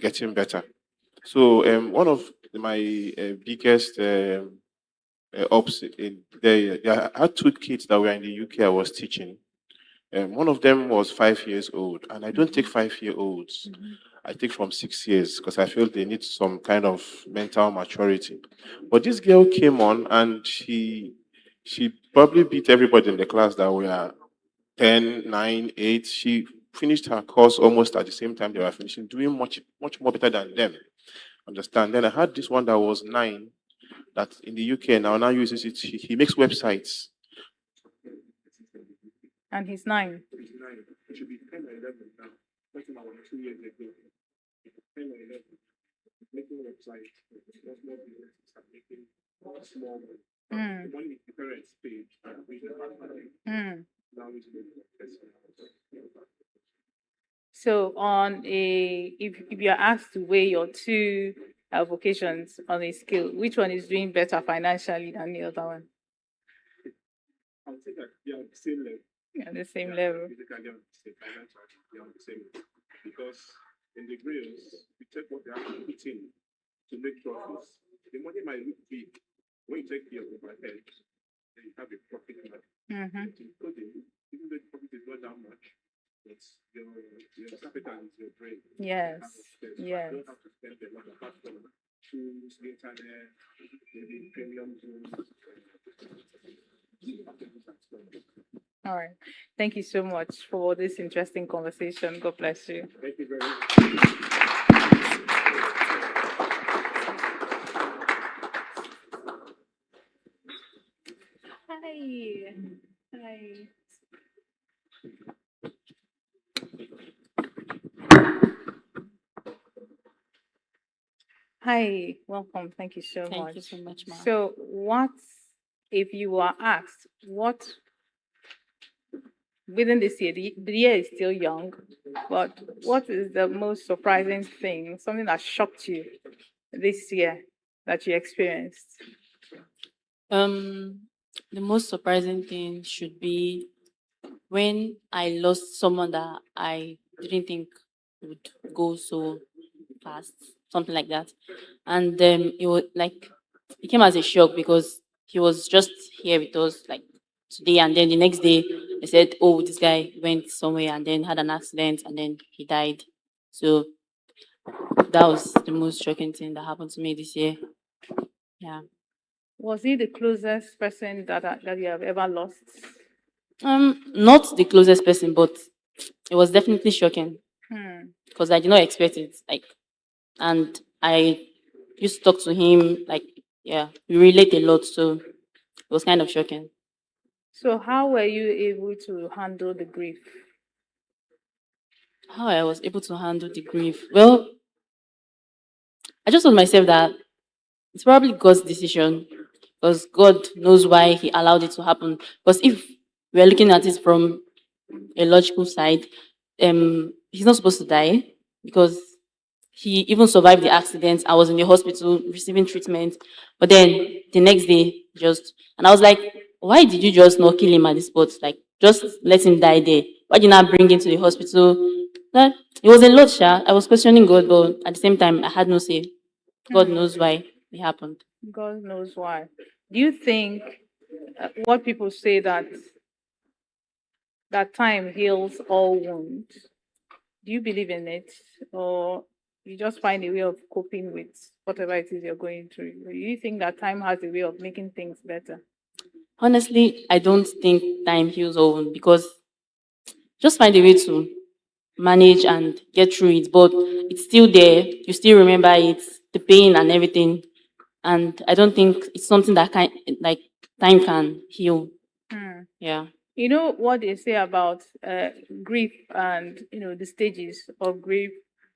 getting better. So one of my biggest ups in there, I had two kids that were in the UK I was teaching. One of them was 5 years old, and I don't take 5 year olds. I take from 6 years because I feel they need some kind of mental maturity. But this girl came on and she probably beat everybody in the class that were 10, 9, 8. She finished her course almost at the same time they were finishing, doing much more better than them. Understand? Then I had this one that was 9 that in the UK now uses it. He makes websites. And he's 9. He's 9. It should be 10 or 11 now. That's about 2 years ago. 10 or 11. Making websites. Small businesses are making small money. The money the parents paid we now is So on a if you're asked to weigh your two vocations on a scale, which one is doing better financially than the other one? I would say that they are on the same level. Yeah, the same level. Physically on the same financially, they are on the same level. Because in the grills, we take what they have to put in to make profits. The money might look big. When you take your overhead, then you have a profit margin. Including, even though the profit is not that much, it's your capital is your brain. Yes. Yes. You don't have to spend a lot apart from tools, internet, maybe premium tools. All right. Thank you so much for this interesting conversation. God bless you. Thank you very much. Hi. Hi. Hi, welcome. Thank you so much. Thank you so much, ma'am. So, what if you were asked what within this year? The year is still young, but what is the most surprising thing, something that shocked you this year that you experienced? The most surprising thing should be when I lost someone that I didn't think would go so fast, something like that. And it was like it came as a shock because he was just here with us like today, and then the next day they said, "Oh, this guy went somewhere and then had an accident and then he died." So that was the most shocking thing that happened to me this year. Yeah. Was he the closest person that you have ever lost? Not the closest person, but it was definitely shocking because I did not expect it. Like, and I used to talk to him. Like, yeah, we relate a lot, so it was kind of shocking. So, how were you able to handle the grief? How I was able to handle the grief? Well, I just told myself that it's probably God's decision because God knows why He allowed it to happen. Because if we're looking at it from a logical side, he's not supposed to die because he even survived the accident. I was in the hospital receiving treatment, but then the next day, and I was like, why did you just not kill him at the spot? Like, just let him die there. Why did you not bring him to the hospital? That it was a lot, Sha. I was questioning God, but at the same time, I had no say. God knows why it happened. God knows why. Do you think what people say that time heals all wounds? Do you believe in it, or you just find a way of coping with whatever it is you're going through? Do you think that time has a way of making things better? Honestly, I don't think time heals all wounds because just find a way to manage and get through it. But it's still there. You still remember it, the pain and everything. And I don't think it's something that time can heal. Yeah. You know what they say about grief and the stages of grief,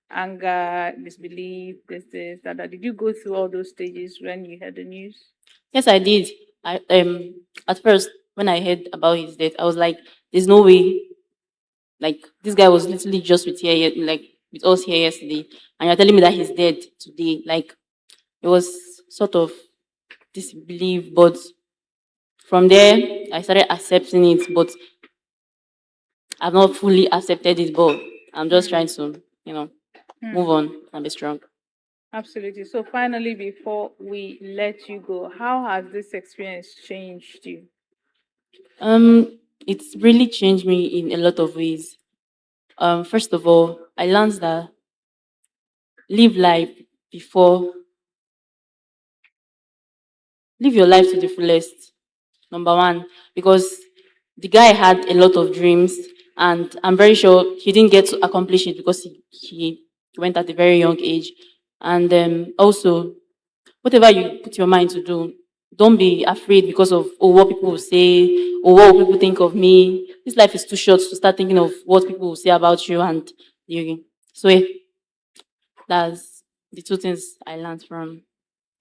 anger, disbelief, that. Did you go through all those stages when you heard the news? Yes, I did. I at first when I heard about his death, I was like, "There's no way." Like this guy was literally just like with us here yesterday, and you're telling me that he's dead today. Like it was sort of disbelief, but from there I started accepting it. But I've not fully accepted it, but I'm just trying to. move on, and be strong. Absolutely. So finally, before we let you go, how has this experience changed you? It's really changed me in a lot of ways. First of all, I learned that live life before live your life to the fullest. Number one, because the guy had a lot of dreams, and I'm very sure he didn't get to accomplish it because he went at a very young age. And also, whatever you put your mind to do, don't be afraid because of what people will say or what will people think of me. This life is too short to start thinking of what people will say about you. And you. So yeah, that's the two things I learned from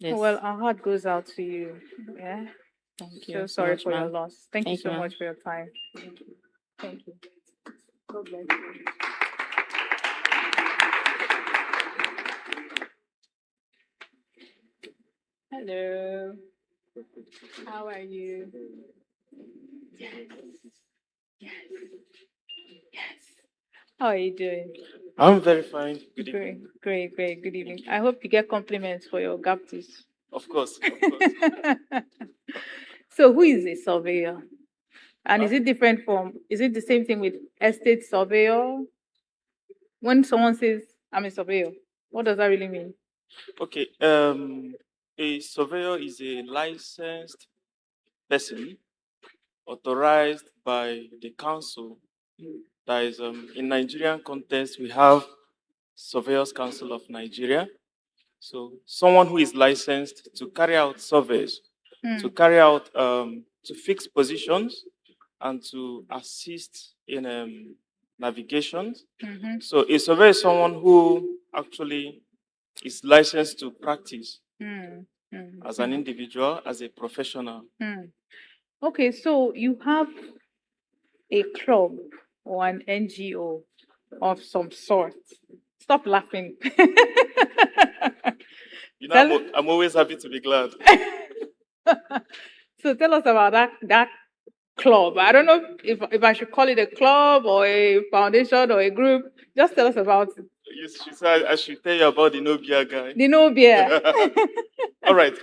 this. Well, our heart goes out to you. Yeah. Thank So you so sorry much, for your ma'am. loss. Thank you Thank you, so ma'am. much for your time. Thank you. God bless you. Hello. How are you? Yes. Yes. Yes. How are you doing? I'm very fine. Good Great, evening. great, great. Good evening. I hope you get compliments for your gaptis. Of course, of course. So, who is a surveyor? And is Huh? it different from, is it the same thing with estate surveyor? When someone says, I'm a surveyor, what does that really mean? Okay, a surveyor is a licensed person authorized by the council. That is, in Nigerian context, we have Surveyors Council of Nigeria. So, someone who is licensed to carry out surveys, to carry out, to fix positions, and to assist in navigation. Mm-hmm. So, a surveyor is someone who actually is licensed to practice Mm, mm, as an individual, as a professional. mm. Okay, so you have a club or an NGO of some sort. Stop laughing. You know, Tell- I'm always happy to be glad. so tell us about that club. I don't know if I should call it a club or a foundation or a group. Just tell us about it. She said I should tell you about the No Beer guy. The no beer. All right.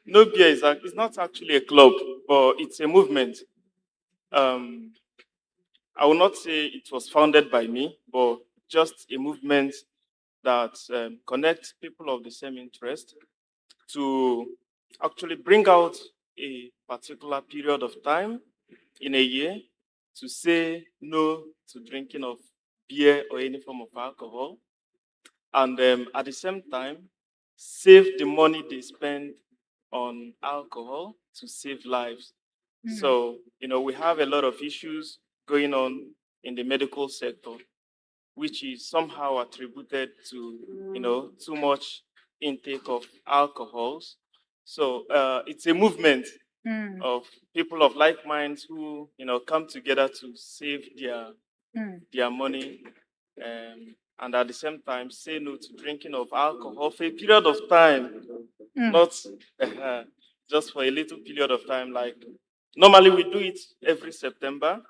No Beer it's not actually a club, but it's a movement. Um, I will not say it was founded by me, but just a movement that connects people of the same interest to actually bring out a particular period of time in a year to say no to drinking of beer or any form of alcohol, and at the same time save the money they spend on alcohol to save lives. Mm, So, we have a lot of issues going on in the medical sector, which is somehow attributed to, too much intake of alcohols. So, it's a movement mm, of people of like minds who, come together to save mm, their money, and at the same time say no to drinking of alcohol for a period of time, mm. not just for a little period of time. Like, normally we do it every September,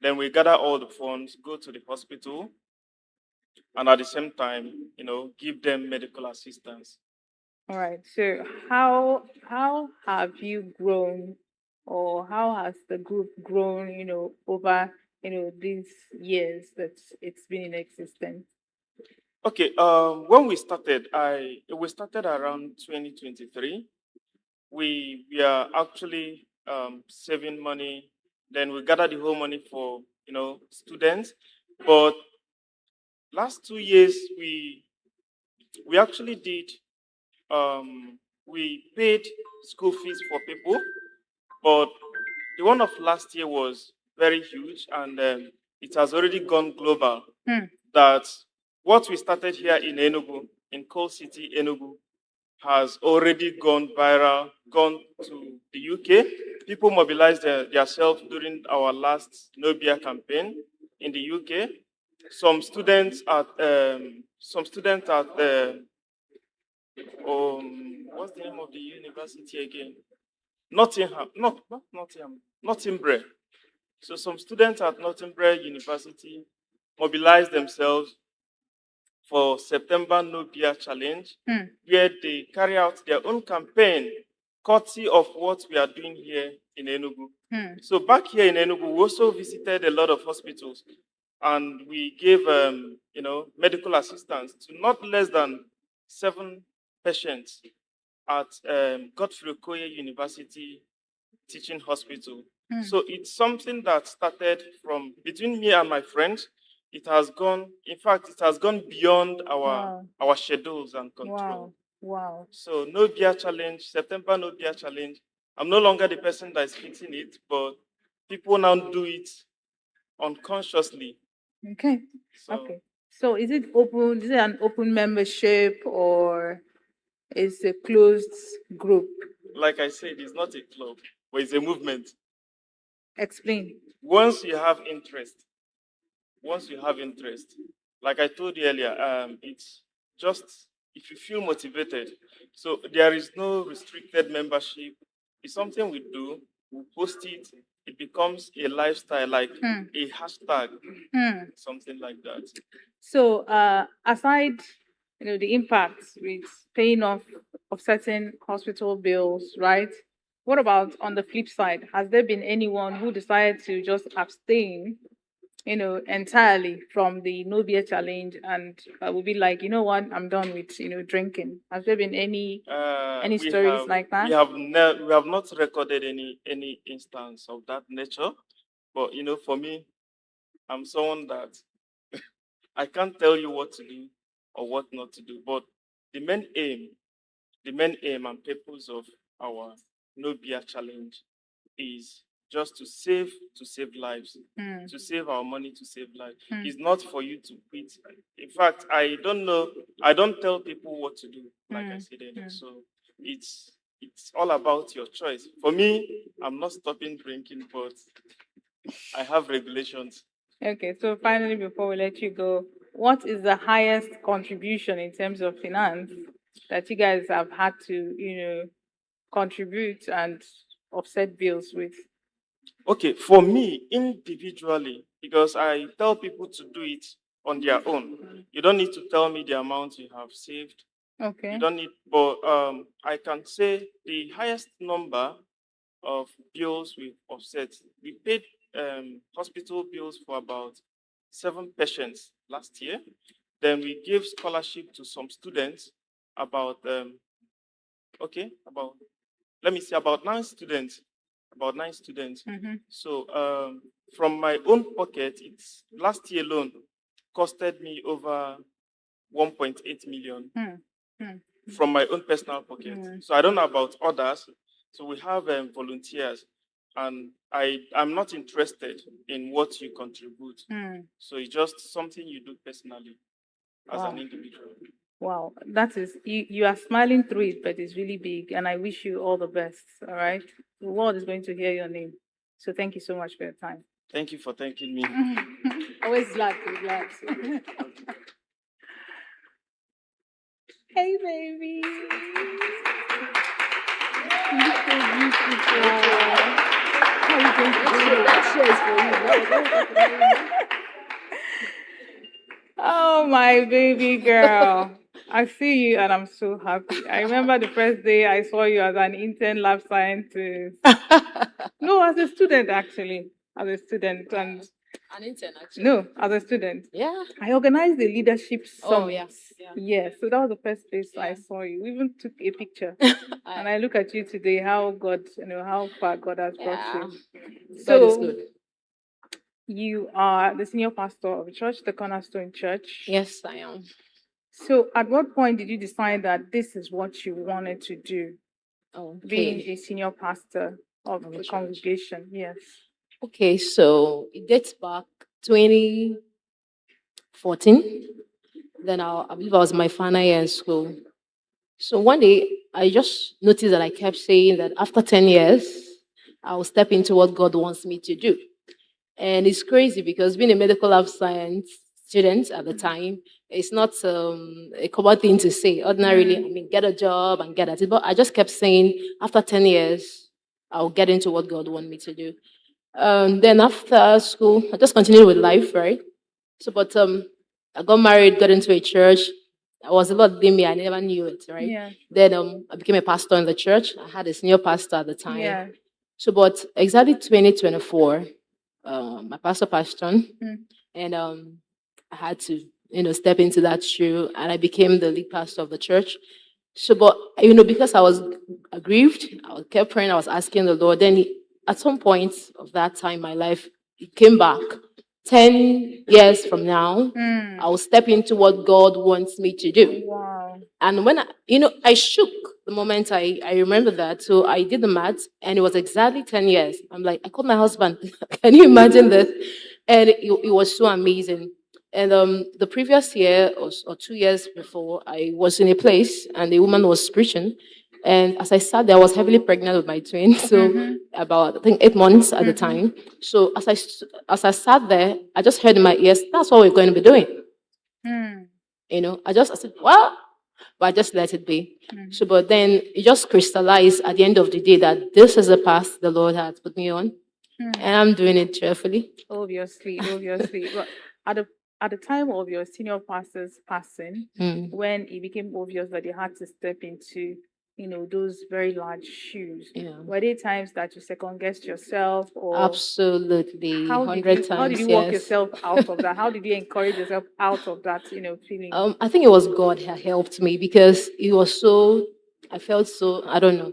then we gather all the funds, go to the hospital, and at the same time, give them medical assistance. All right. So how have you grown, or how has the group grown? Over these years that it's been in existence. Okay, when we started around 2023. We are actually saving money. Then we gather the whole money for students. But last 2 years we actually did we paid school fees for people. But the one of last year was very huge, and it has already gone global. Hmm. That what we started here in Enugu, in Coal City, Enugu, has already gone viral, gone to the UK. People mobilized themselves during our last No Beer campaign in the UK. Some students at what's the name of the university again? Nottingham, not Nottingham, Nottingham. So some students at Nottingham University mobilized themselves for September No Beer Challenge, Hmm. where they carry out their own campaign, courtesy of what we are doing here in Enugu. So back here in Enugu, we also visited a lot of hospitals, and we gave, medical assistance to not less than 7 patients at Godfrey Okoye University Teaching Hospital. So it's something that started from between me and my friends. It has gone, in fact, it has gone beyond our schedules and control. Wow. So No Beer Challenge, September No Beer Challenge. I'm no longer the person that is fixing it, but people now do it unconsciously. Okay. So Okay. So is it open? Is it an open membership or is a closed group? like I said, it's not a club, but it's a movement. Explain. Once you have interest, like I told you earlier, it's just if you feel motivated. So there is no restricted membership. It's something we do. We post it. It becomes a lifestyle, like a hashtag, something like that. So aside, the impacts with paying off of certain hospital bills, right? What about on the flip side? Has there been anyone who decided to just abstain, entirely from the no beer challenge and will be like, you know what, I'm done with, drinking? Has there been any We stories have like that? we have not recorded any instance of that nature, but for me, I'm someone that I can't tell you what to do or what not to do. But the main aim, and purpose of our No Beer Challenge is just to save lives, to save our money, to save lives. It's not for you to quit. In fact, I don't tell people what to do, like I said earlier. So it's all about your choice. For me, I'm not stopping drinking, but I have regulations. Okay, so finally, before we let you go, what is the highest contribution in terms of finance that you guys have had to, contribute and offset bills with? Okay, for me individually, because I tell people to do it on their own. You don't need to tell me the amount you have saved. Okay. You don't need, but I can say the highest number of bills we've offset. We paid hospital bills for about 7 patients last year. Then we gave scholarship to some students, about about let me see, about 9 students. About 9 students. So from my own pocket, it's last year alone costed me over 1.8 million from my own personal pocket. So I don't know about others. So we have volunteers, and I'm not interested in what you contribute. So it's just something you do personally as an individual. Wow, that is, you are smiling through it, but it's really big, and I wish you all the best. All right, the world is going to hear your name. So thank you so much for your time. Thank you for thanking me. Always glad to, Hey, baby. You look so beautiful. How are you going to do it? That chair is for you. Oh, my baby girl. I see you and I'm so happy. I remember the first day I saw you as an intern lab scientist. No, as a student, actually. As a student. And An intern, actually. no, as a student. Yeah. I organized the leadership summit. Oh, yes. Yeah. Yes, so that was the first place I saw you. We even took a picture. And I look at you today, how God, how far God has brought you. God is So good. you are the senior pastor of the church, the Cornerstone Church. Yes, I am. So at what point did you decide that this is what you wanted to do, being Okay. a senior pastor of Of a the church. congregation? Yes. Okay, so it dates back 2014. Then I believe I was my final year in school. So one day I just noticed that I kept saying that after 10 years, I will step into what God wants me to do. And it's crazy because being a medical lab science student at the time, it's not a common thing to say. Ordinarily, I mean, get a job and get at it. But I just kept saying, after 10 years, I'll get into what God wants me to do. Then after school, I just continued with life, right? So, but I got married, got into a church. I was a lot me. I never knew it, right? Yeah. Then I became a pastor in the church. I had a senior pastor at the time. Yeah. So, but exactly 2024, my pastor passed on, and I had to, step into that shoe, and I became the lead pastor of the church. So, but because I was aggrieved, I kept praying. I was asking the Lord. Then, at some point of that time in my life, it came back. 10 years from now, I will step into what God wants me to do. Wow. And when I shook the moment I remember that. So I did the math, and it was exactly 10 years. I'm like, I called my husband. Can you imagine this? And it was so amazing. And the previous year or 2 years before, I was in a place, and the woman was preaching. And as I sat there, I was heavily pregnant with my twin, so about I think 8 months at the time. So as I sat there, I just heard in my ears, "That's what we're going to be doing." I said, "Well," but I just let it be. So, but then it just crystallized at the end of the day that this is the path the Lord has put me on, and I'm doing it cheerfully. Obviously. But at the time of your senior pastor's passing, when it became obvious that you had to step into, those very large shoes, Yeah. were there times that you second guessed yourself, or Absolutely, how did 100 you times. how did you walk Yes. yourself out of that? How did you encourage yourself out of that, feeling? I think it was God that helped me because it was so. I felt so. I don't know.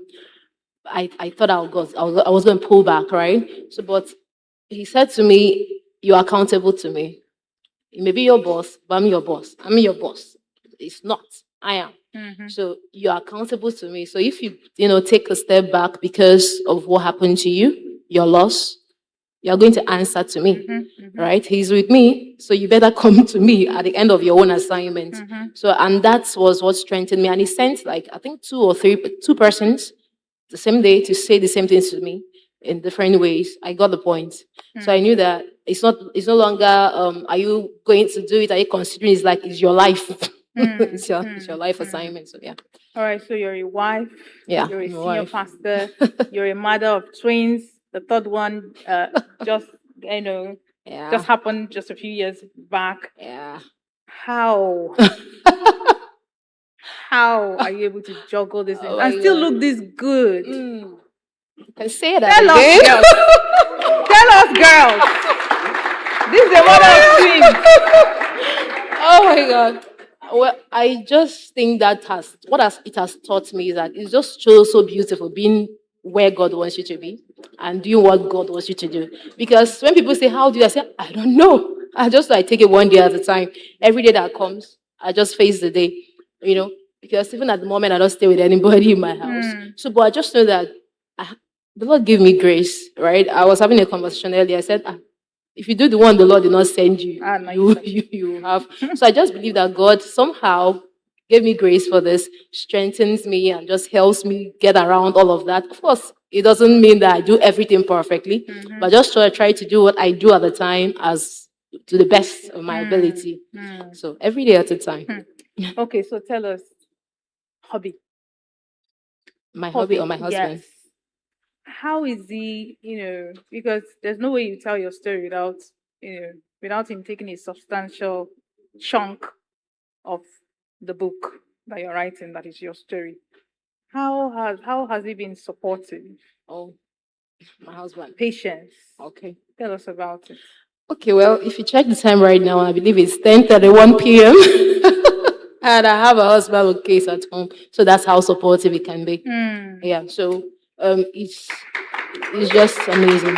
I thought I was going to pull back, right? So, but He said to me, "You're accountable to me. You may be your boss, but I'm your boss. I'm your boss. It's not. I am. So you're accountable to me. So if you take a step back because of what happened to you, your loss, you're going to answer to me, right? He's with me, so you better come to me at the end of your own assignment." So, and that was what strengthened me. And he sent like I think two persons the same day to say the same things to me in different ways. I got the point. So I knew that it's no longer are you going to do it? Are you considering it's your life? It's your life assignment. So yeah. All right, so you're a wife, Yeah. you're a I'm a senior wife. pastor, you're a mother of twins. The third one just Yeah. just happened just a few years back. Yeah. How are you able to juggle this Oh and my still God. look this good? Can say that Tell us, again. girls. Tell us, girls. This is a mother of twins. Oh my God. Well, I just think that it has taught me is that it's just so beautiful being where God wants you to be and doing what God wants you to do. Because when people say, "How do you?" I say, "I don't know. I take it one day at a time. Every day that comes, I just face the day, because even at the moment, I don't stay with anybody in my house. So, but I just know that the Lord give me grace, right? I was having a conversation earlier. I said, if you do the one the Lord did not send you, you have. So I just believe that God somehow gave me grace for this, strengthens me, and just helps me get around all of that. Of course, it doesn't mean that I do everything perfectly, but just try to do what I do at the time as to the best of my ability. So every day at a time. Okay, so tell us, hobby. My hobby or my husband? Yes. How is he, because there's no way you tell your story without him taking a substantial chunk of the book that you're writing, that is your story. How has he been supportive? Oh, my husband. Patience. Okay. Tell us about it. Okay, well, if you check the time right now, I believe it's 10:31 p.m. And I have a husband with kids at home, so that's how supportive it can be. Yeah, so it's just amazing.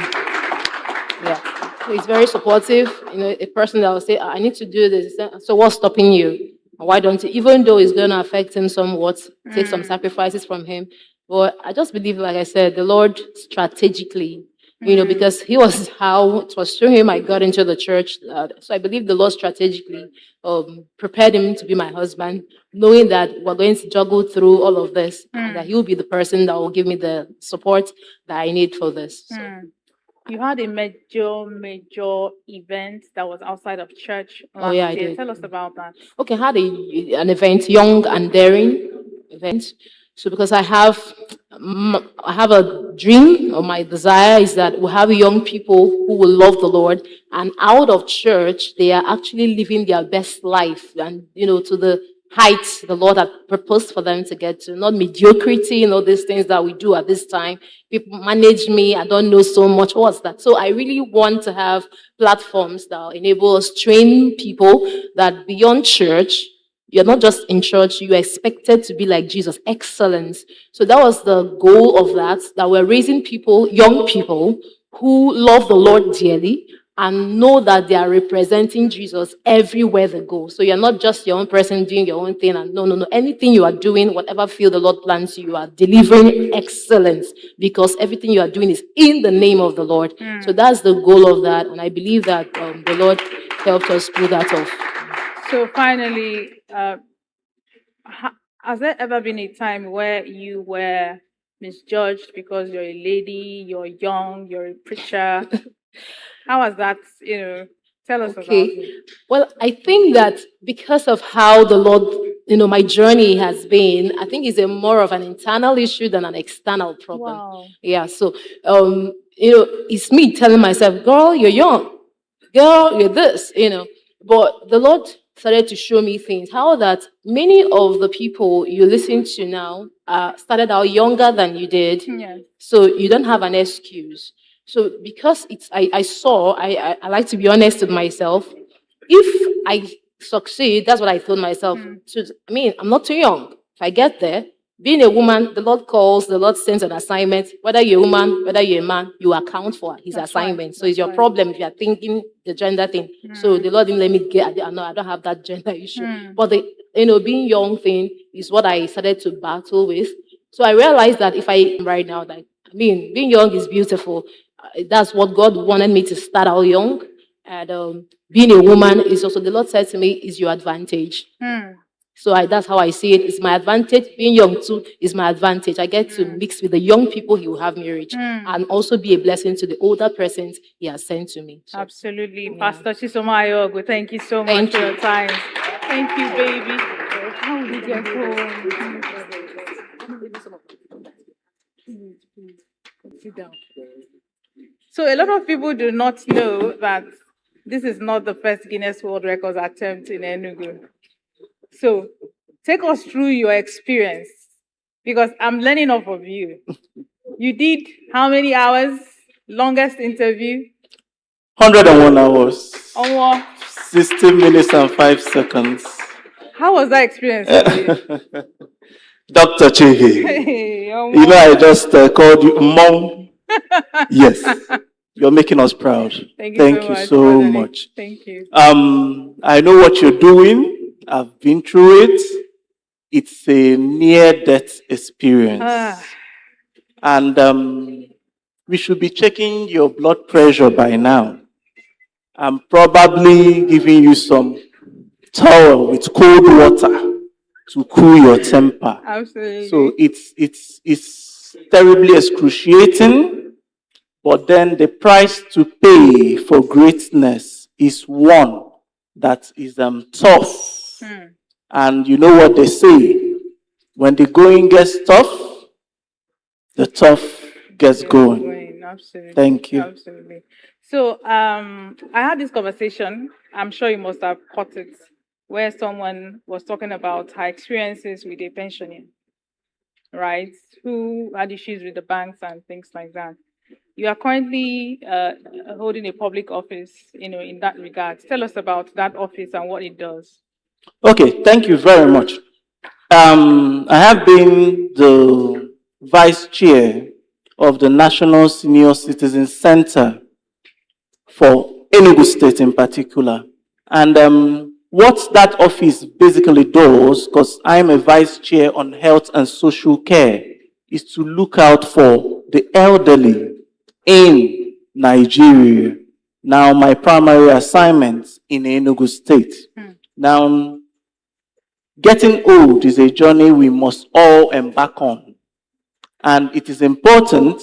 Yeah, so it's very supportive. A person that will say, "I need to do this." So what's stopping you? Why don't you? Even though it's going to affect him somewhat, take some sacrifices from him. But I just believe, like I said, the Lord strategically, because he was how it was through him I got into the church. So I believe the Lord strategically prepared him to be my husband, knowing that we're going to juggle through all of this, and that he'll be the person that will give me the support that I need for this. So. You had a major event that was outside of church last Yeah, I year. did. Tell us about that. Okay, I had an event, Young and Daring event. So because I have a dream, or my desire is that we'll have young people who will love the Lord, and out of church, they are actually living their best life, and to the heights the Lord had proposed for them to get to, not mediocrity, these things that we do at this time. People manage me, I don't know so much. What's that? So I really want to have platforms that enable us train people that beyond church, you're not just in church, you're expected to be like Jesus, excellence. So that was the goal of that we're raising people, young people, who love the Lord dearly and know that they are representing Jesus everywhere they go. So you're not just your own person doing your own thing. And no. Anything you are doing, whatever field the Lord plants you are delivering excellence, because everything you are doing is in the name of the Lord. So that's the goal of that. And I believe that the Lord helped us pull that off. So finally, has there ever been a time where you were misjudged because you're a lady, you're young, you're a preacher? How was that? Tell us about it. Well, I think that because of how the Lord, my journey has been, I think it's more of an internal issue than an external problem. Wow. Yeah. So, it's me telling myself, girl, you're young. Girl, you're this, But the Lord started to show me things. How that many of the people you listen to now started out younger than you did. Yeah. So you don't have an excuse. So because I like to be honest with myself. If I succeed, that's what I told myself. I'm not too young. If I get there, being a woman, the Lord sends an assignment. Whether you're a woman, whether you're a man, you account for his assignment. So it's your problem if you're thinking the gender thing. So the Lord didn't let me get. No, I don't have that gender issue. But being young thing is what I started to battle with. So I realized that if I right now, being young is beautiful. That's what God wanted me to start out young. And being a woman is also, the Lord said to me, is your advantage. So that's how I see it. It's my advantage. Being young too is my advantage. I get to mix with the young people He will have me reach, and also be a blessing to the older persons He has sent to me. So, absolutely. Yeah. Pastor Chisom Ayogu, thank you so much for your time. Thank you, baby. How did you get home? Sit down. So a lot of people do not know that this is not the first Guinness World Records attempt in ENUGU. So take us through your experience, because I'm learning off of you. You did how many hours? Longest interview? 101 hours. 60 Almost. minutes and 5 seconds. How was that experience for you? Dr. Chiggy. Hey, I just called you Mom. Yes. You're making us proud. Thank you so much. Thank you. I know what you're doing. I've been through it. It's a near-death experience. And we should be checking your blood pressure by now. I'm probably giving you some towel with cold water to cool your temper. Absolutely. So it's terribly excruciating, but then the price to pay for greatness is one that is tough. And you know what they say, when the going gets tough, the tough gets going. Absolutely. Thank you. Absolutely. So I had this conversation, I'm sure you must have caught it, where someone was talking about her experiences with a pensioner, right, who had issues with the banks and things like that. You are currently holding a public office, in that regard. Tell us about that office and what it does. Okay, thank you very much. I have been the vice chair of the National Senior Citizen Center for ENUGU State in particular. And what that office basically does, because I'm a vice chair on health and social care, is to look out for the elderly in Nigeria. Now, my primary assignment in ENUGU State. Now, getting old is a journey we must all embark on. And it is important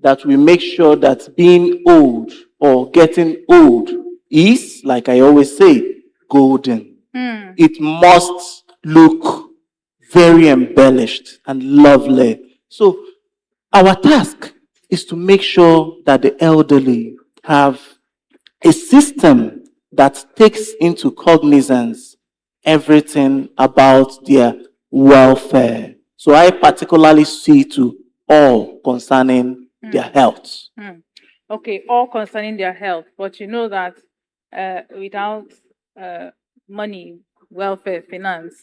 that we make sure that being old or getting old is, like I always say, golden. It must look very embellished and lovely. So our task is to make sure that the elderly have a system that takes into cognizance everything about their welfare. So I particularly see to all concerning their health. Okay, all concerning their health, but you know that without money, welfare, finance,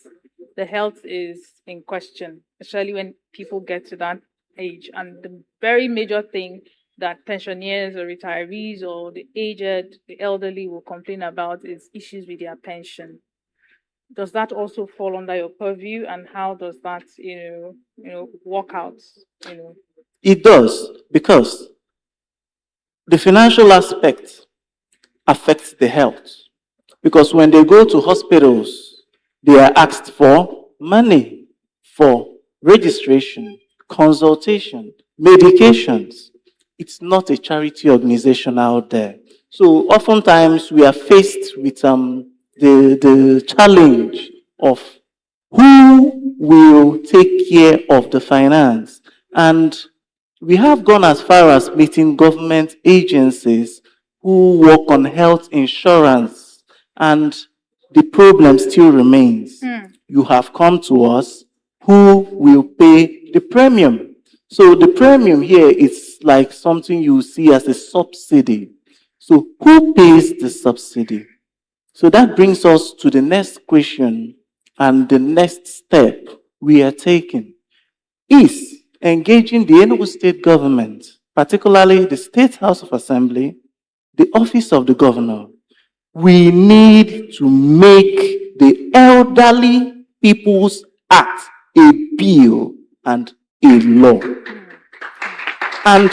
the health is in question, especially when people get to that age. And the very major thing that pensioners or retirees or the aged, the elderly will complain about is issues with their pension. Does that also fall under your purview, and how does that, work out? You know, It does, because the financial aspect affects the health. Because when they go to hospitals, they are asked for money for registration, consultation, medications. It's not a charity organization out there. So oftentimes we are faced with the challenge of who will take care of the finance. And we have gone as far as meeting government agencies who work on health insurance, and the problem still remains. You have come to us, who will pay the premium? So the premium here is like something you see as a subsidy. So who pays the subsidy? So that brings us to the next question and the next step we are taking is engaging the Enugu state government, particularly the State House of Assembly, the office of the governor. We need to make the Elderly People's Act a bill and a law. And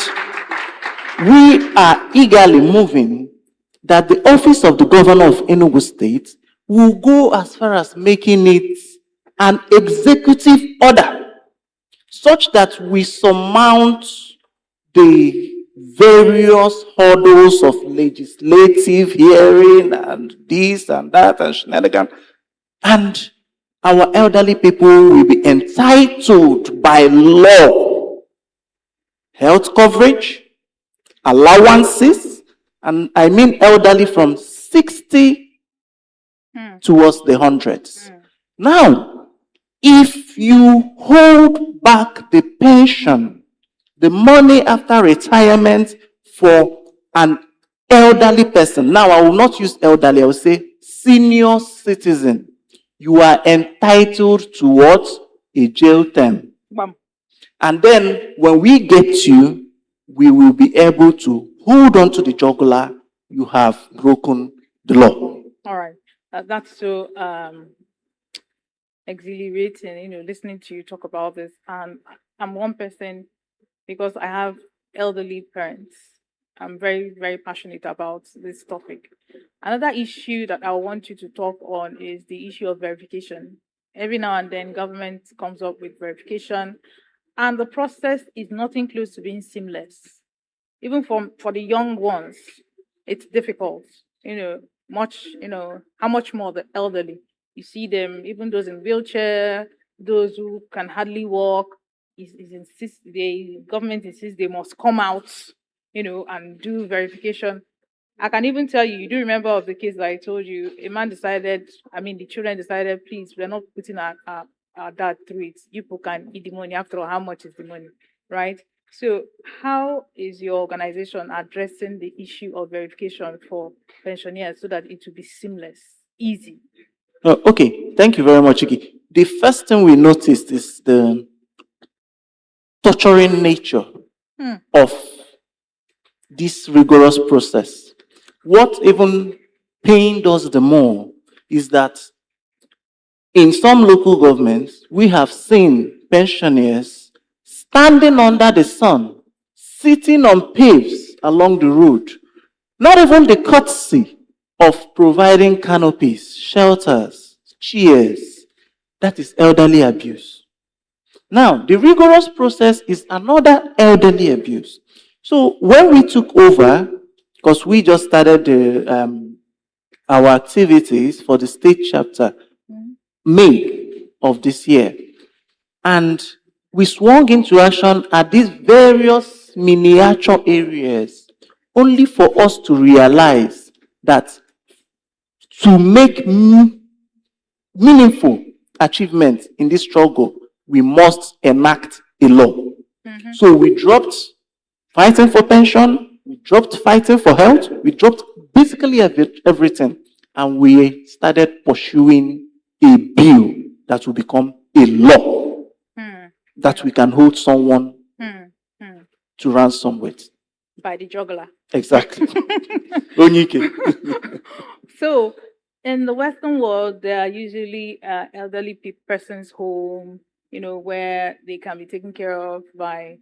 we are eagerly moving that the office of the governor of Enugu State will go as far as making it an executive order, such that we surmount the various hurdles of legislative hearing and this and that and shenanigans. And our elderly people will be entitled by law health coverage, allowances, and I mean elderly from 60 towards the hundreds. Now, if you hold back the pension, the money after retirement for an elderly person, now I will not use elderly, I will say senior citizen, you are entitled to what? A jail term. Bam. And then when we get you, we will be able to hold on to the jugular. You have broken the law. All right. That's so exhilarating, listening to you talk about this. And I'm one person, because I have elderly parents. I'm very, very passionate about this topic. Another issue that I want you to talk on is the issue of verification. Every now and then, government comes up with verification, and the process is nothing close to being seamless. Even for the young ones, it's difficult. How much more the elderly. You see them, even those in wheelchair, those who can hardly walk. The government insists they must come out, and do verification. I can even tell you, you do remember of the case that I told you, the children decided, please, we're not putting our dad through it. You people can eat the money. After all, how much is the money, right? So how is your organization addressing the issue of verification for pensioners so that it will be seamless, easy? Okay, thank you very much, Chiggy. The first thing we noticed is the torturing nature of this rigorous process. What even pained us the more is that in some local governments, we have seen pensioners standing under the sun, sitting on paves along the road, not even the courtesy of providing canopies, shelters, chairs. That is elderly abuse. Now, the rigorous process is another elderly abuse. So when we took over, because we just started our activities for the state chapter May of this year, And we swung into action at these various miniature areas, only for us to realize that to make meaningful achievement in this struggle, we must enact a law. So we dropped fighting for pension, we dropped fighting for health, we dropped basically everything, and we started pursuing a bill that will become a law that we can hold someone to ransom with. By the juggler. Exactly. Onyike. So, in the Western world, there are usually elderly persons' home, where they can be taken care of by,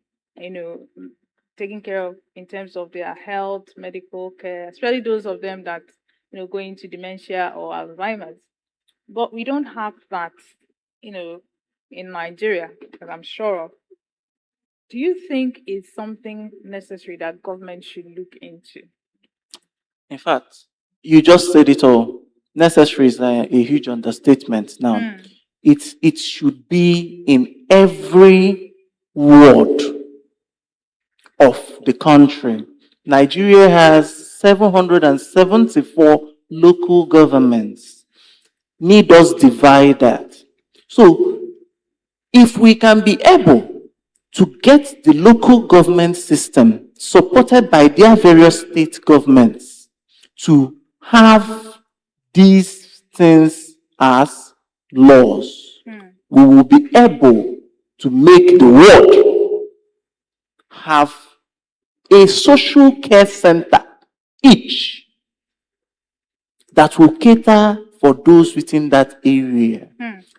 taken care of in terms of their health, medical care, especially those of them that, go into dementia or Alzheimer's. But we don't have that, you know, in Nigeria, that I'm sure of. Do you think it's something necessary that government should look into? In fact, you just said it all. Necessary is a huge understatement now. It should be in every ward of the country. Nigeria has 774 local governments. Need us divide that. So, if we can be able to get the local government system supported by their various state governments to have these things as laws, we will be able to make the world have a social care center each that will cater for those within that area.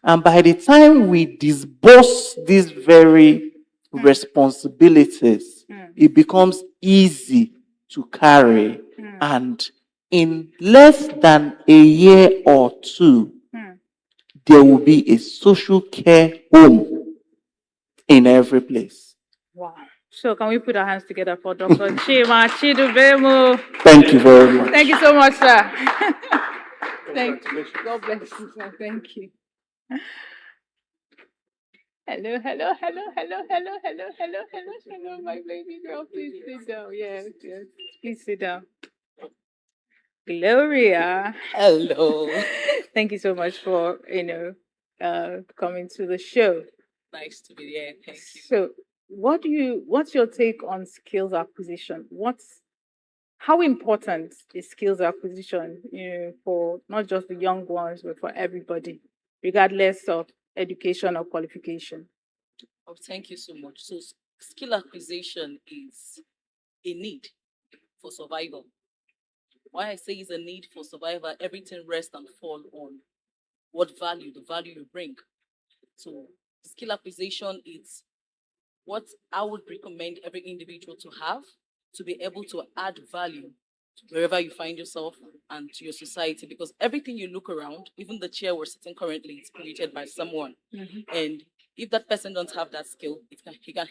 And by the time we disburse these very responsibilities, it becomes easy to carry. And in less than a year or two, there will be a social care home in every place. Wow. So can we put our hands together for Dr. Chima Chidubemo? Thank you very much. Thank you so much, sir. Thank you. God bless you, sir. Thank you. Hello, hello, hello, hello, hello, hello, hello, hello, hello, my baby girl. Please sit down. Yes, yes. Please sit down. Gloria. Hello. Thank you so much for, coming to the show. Nice to be here. Thank you. So, what's your take on skills acquisition? How important is skills acquisition, for not just the young ones, but for everybody, regardless of education or qualification? Oh, thank you so much. So, skill acquisition is a need for survival. Why I say it's a need for survival, everything rests and fall on the value you bring. So, skill acquisition is what I would recommend every individual to have to be able to add value to wherever you find yourself and to your society, because everything you look around, even the chair we're sitting currently, is created by someone. And if that person don't have that skill,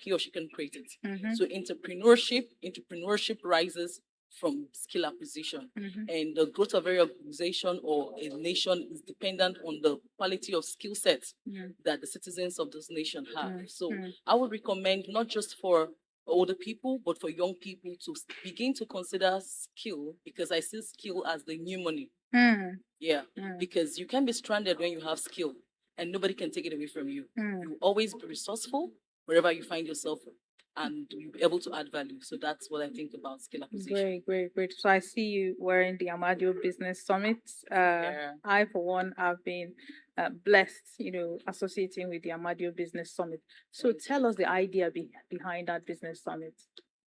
he or she can create it. So entrepreneurship rises from skill acquisition. And the growth of every organization or a nation is dependent on the quality of skill sets that the citizens of this nation have. So I would recommend not just for older people, but for young people to begin to consider skill, because I see skill as the new money. Yeah, because you can be stranded when you have skill and nobody can take it away from you. You always be resourceful wherever you find yourself and you'll be able to add value. So that's what I think about skill acquisition. Great, great, great. So I see you wearing the Amadio Business Summit. I, for one, have been blessed, associating with the Amadio Business Summit. So tell us the idea behind that business summit.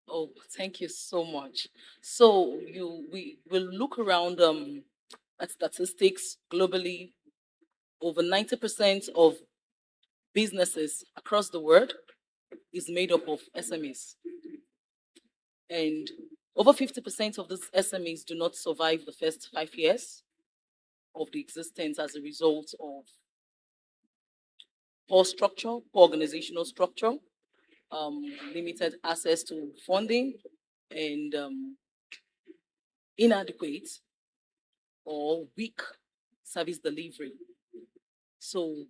Oh, thank you so much. So we will look around at statistics globally. Over 90% of businesses across the world is made up of SMEs. And over 50% of these SMEs do not survive the first 5 years of the existence as a result of poor structure, poor organizational structure, limited access to funding, and inadequate or weak service delivery. So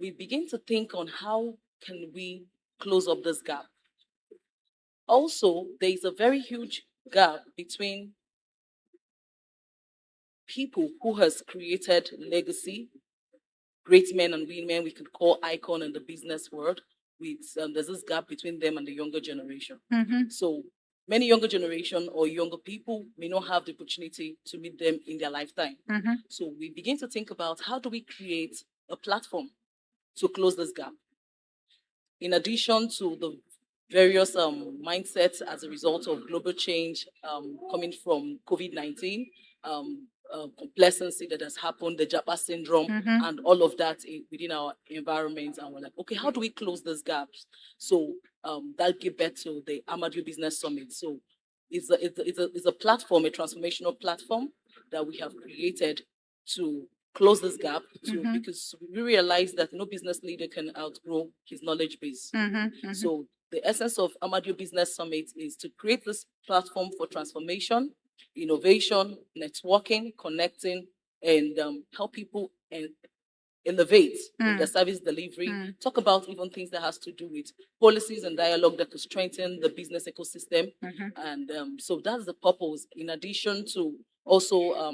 we begin to think on how can we close up this gap. Also, there is a very huge gap between people who has created legacy, great men and women we could call icon in the business world. With there's this gap between them and the younger generation. So many younger generation or younger people may not have the opportunity to meet them in their lifetime. So we begin to think about how do we create a platform to close this gap. In addition to the various mindsets as a result of global change coming from COVID-19, complacency that has happened, the Japa syndrome, and all of that within our environment. And we're like, okay, how do we close these gaps? So that gave birth to the Amadou Business Summit. So it's a platform, a transformational platform that we have created to close this gap because we realize that no business leader can outgrow his knowledge base. So the essence of Amadou Business Summit is to create this platform for transformation, innovation, networking, connecting, and help people and innovate in the service delivery. Talk about even things that has to do with policies and dialogue that could strengthen the business ecosystem. And so that's the purpose. In addition to also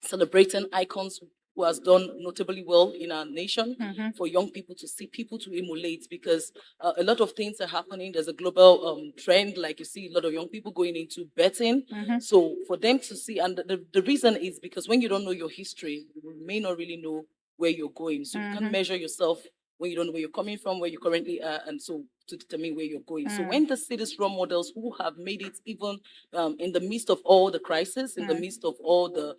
celebrating icons who has done notably well in our nation for young people to see, people to emulate, because a lot of things are happening. There's a global trend, like you see a lot of young people going into betting. So for them to see, and the reason is because when you don't know your history, you may not really know where you're going. So you can't measure yourself when you don't know where you're coming from, where you currently are, and so to determine where you're going. So when the city's role models who have made it even in the midst of all the crisis, in the midst of all the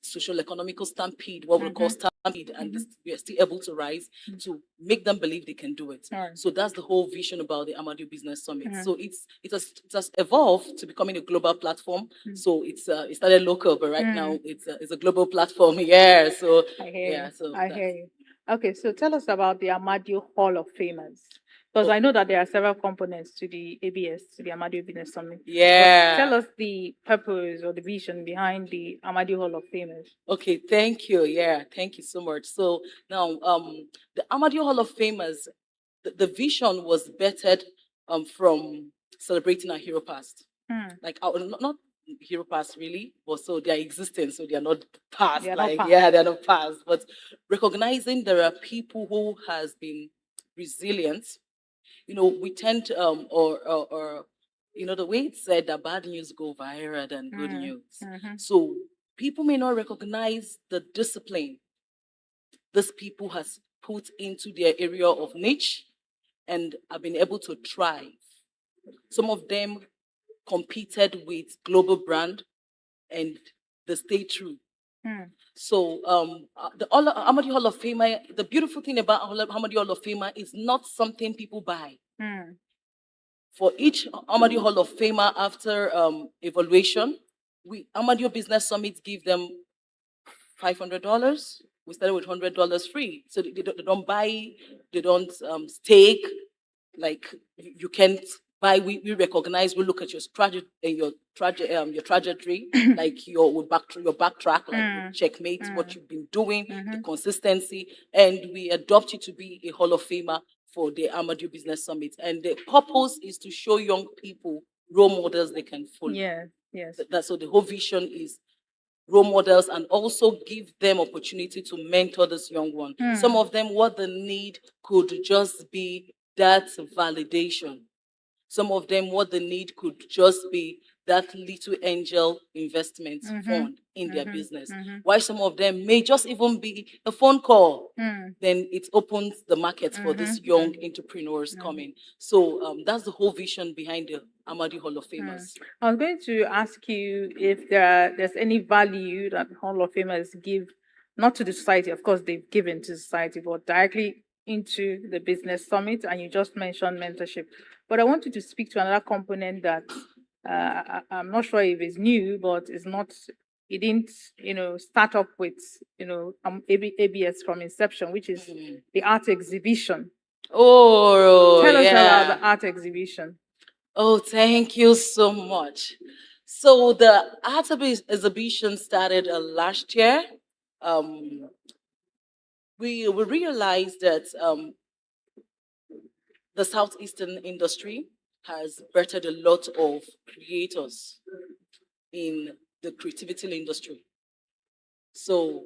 social economical stampede, what we call stampede, and we are still able to rise, to make them believe they can do it. So that's the whole vision about the Amadou Business Summit. So it has evolved to becoming a global platform. So it started local, but right now it's a global platform. Yeah. So I hear yeah. you. So I hear you. Okay, so tell us about the Amadou Hall of Famers. Because I know that there are several components to the ABS, to the Amadou Business Summit. yeah. But tell us the purpose or the vision behind the Amadou Hall of Famers. Okay, thank you. Yeah, thank you so much. So now, the Amadou Hall of Famers, the vision was bettered from celebrating our hero past. Like our, not hero past really, but so they are existing, so they are not past. They are not like past. yeah, they are not past. But recognizing there are people who has been resilient. We tend to, or the way it's said that bad news go viral than good news. So people may not recognize the discipline this people has put into their area of niche and have been able to thrive. Some of them competed with global brand and they stay true. So the Amadou Hall of Famer, the beautiful thing about Amadou Hall of Famer is not something people buy. For each Amadou Hall of Famer after evaluation, Amadou Business Summit give them $500. We started with $100 free. So they don't buy, they don't stake. Like you can't buy. We recognize. We look at your strategy, your trajectory, like your backtrack, like checkmate, what you've been doing, the consistency, and we adopt you to be a Hall of Famer for the Amadou Business Summit. And the purpose is to show young people role models they can follow. Yes. That's so the whole vision is role models and also give them opportunity to mentor this young one. Some of them, what they need could just be that validation. Some of them, what they need could just be that little angel investment fund in their business. While some of them may just even be a phone call. Then it opens the market for these young entrepreneurs coming. So that's the whole vision behind the Amadou Hall of Famers. I was going to ask you if there's any value that Hall of Famers give, not to the society, of course they've given to society, but directly into the business summit. And you just mentioned mentorship. But I wanted to speak to another component that I'm not sure if it's new, but it's not. It didn't, start up with, ABS from inception, which is the art exhibition. Oh, Tell us yeah. about the art exhibition. Oh, thank you so much. So the art exhibition started last year. we realized that the southeastern industry has birthed a lot of creators in the creativity industry. So,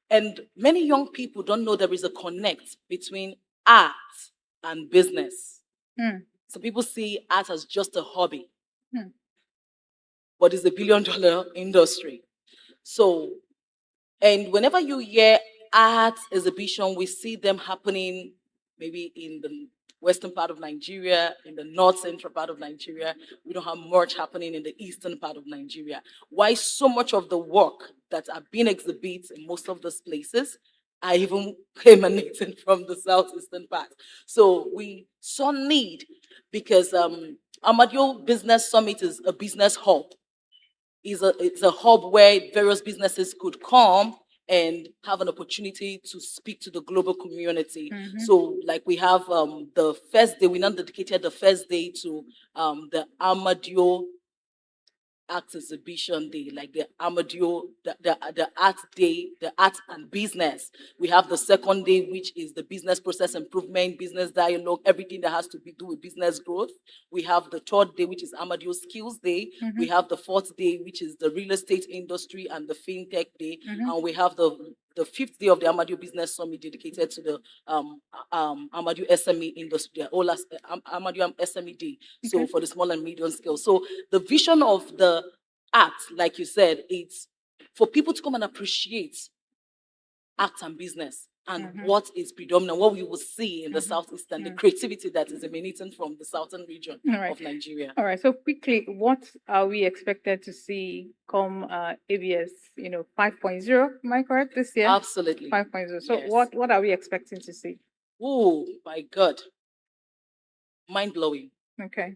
and many young people don't know there is a connect between art and business. Hmm. So people see art as just a hobby, Hmm. but it's a $1 billion industry. So, and whenever you hear art exhibition, we see them happening maybe in the western part of Nigeria, in the north central part of Nigeria. We don't have much happening in the eastern part of Nigeria. Why so much of the work that are being exhibited in most of those places are even emanating from the southeastern part? So we saw need because Amadio Business Summit is a business hub. It's a hub where various businesses could come and have an opportunity to speak to the global community. Mhm. So, like we have the first day, we now dedicated the first day to the Amadio Art Exhibition Day, like the Amadio, the Art Day, the Art and Business. We have the second day, which is the business process improvement, business dialogue, everything that has to do with business growth. We have the third day, which is Amadio Skills Day. We have the fourth day, which is the real estate industry and the fintech day. And we have the fifth day of the Amadio Business Summit dedicated to the Amadio SME industry, Amadio SME Day. So for the small and medium scale. So the vision of the art, like you said, it's for people to come and appreciate art and business and what is predominant, what we will see in the southeast and the creativity that is emanating from the southern region All right. of Nigeria. All right. So quickly, what are we expected to see come ABS, 5.0? Am I correct this year? Absolutely. 5.0. So Yes. what are we expecting to see? Oh my God. Mind blowing. Okay.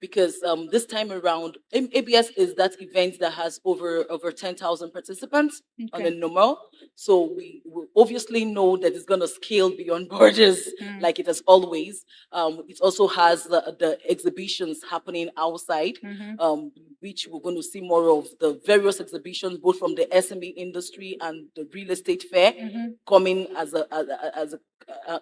Because this time around, ABS is that event that has over 10,000 participants on a Okay. normal. So we obviously know that it's going to scale beyond borders like it has always. It also has the exhibitions happening outside, which we're going to see more of the various exhibitions, both from the SME industry and the real estate fair, coming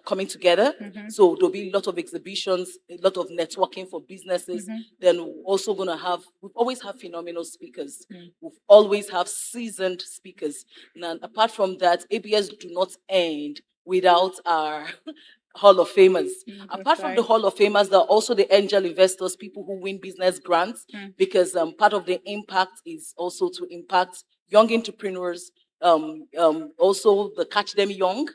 coming together. So there'll be a lot of exhibitions, a lot of networking for businesses. Then we're also going to we've always have phenomenal speakers. We've always have seasoned speakers. And apart from that, ABS do not end without our Hall of Famers. Apart from the Hall of Famers, there are also the angel investors, people who win business grants, because part of the impact is also to impact young entrepreneurs, also the Catch Them Young.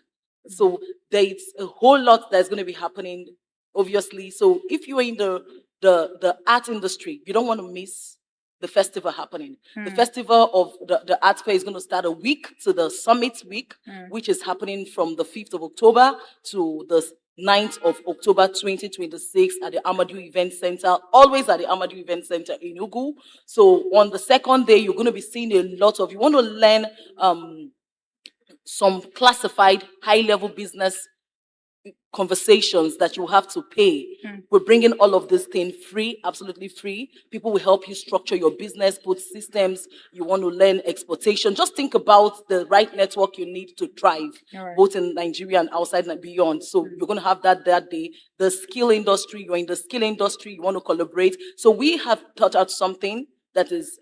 So there's a whole lot that's going to be happening, obviously. So if you're in the art industry, you don't want to miss the festival happening. The festival of the art fair is going to start a week to the summit week, which is happening from the 5th of October to the 9th of October 2026 at the Amadou Event Center, always at the Amadou Event Center in ENUGU. So on the second day, you're going to be seeing a lot of, you want to learn some classified high-level business conversations that you have to pay. We're bringing all of this thing free, absolutely free. People will help you structure your business, put systems. You want to learn exportation. Just think about the right network you need to thrive, both in Nigeria and outside and beyond. So you're going to have that day. The skill industry, you're in the skill industry, you want to collaborate. So we have thought out something that is,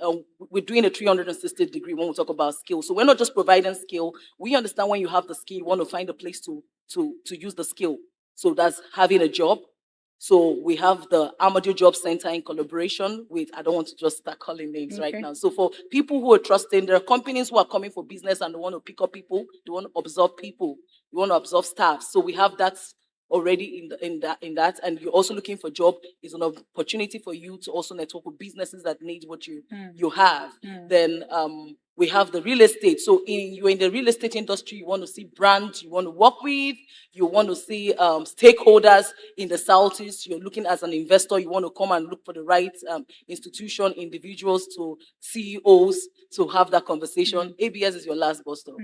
we're doing a 360-degree when we talk about skill. So we're not just providing skill. We understand when you have the skill, you want to find a place to use the skill. So that's having a job. So we have the Amadou Job Center in collaboration with, I don't want to just start calling names right now. So for people who are trusting, there are companies who are coming for business and they want to pick up people, they want to absorb people, they want to absorb staff. So we have that already in that, and you're also looking for job, is an opportunity for you to also network with businesses that need what you have. Then we have the real estate. So you're in the real estate industry, you want to see brands you want to work with, you want to see stakeholders in the Southeast, you're looking as an investor, you want to come and look for the right institution, individuals, to CEOs to have that conversation. ABS is your last bus stop.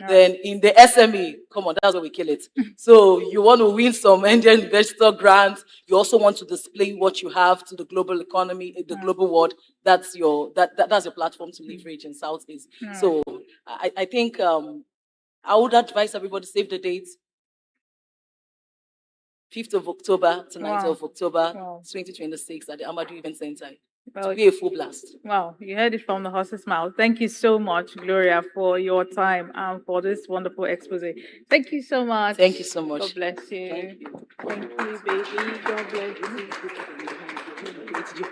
Then in the SME, come on, that's where we kill it. So you want to win some angel investor grants. You also want to display what you have to the global economy, the global world. That's your that's your platform to leverage in Southeast. So I think I would advise everybody save the date. 5th of October to 9th Wow. of October Wow. 2026 at the Amadu Event Center. Well, To be a full blast. wow, you heard it from the horse's mouth. Thank you so much, Gloria, for your time and for this wonderful expose. Thank you so much. Thank you so much. God bless you. Thank you. Thank you, baby. God bless you.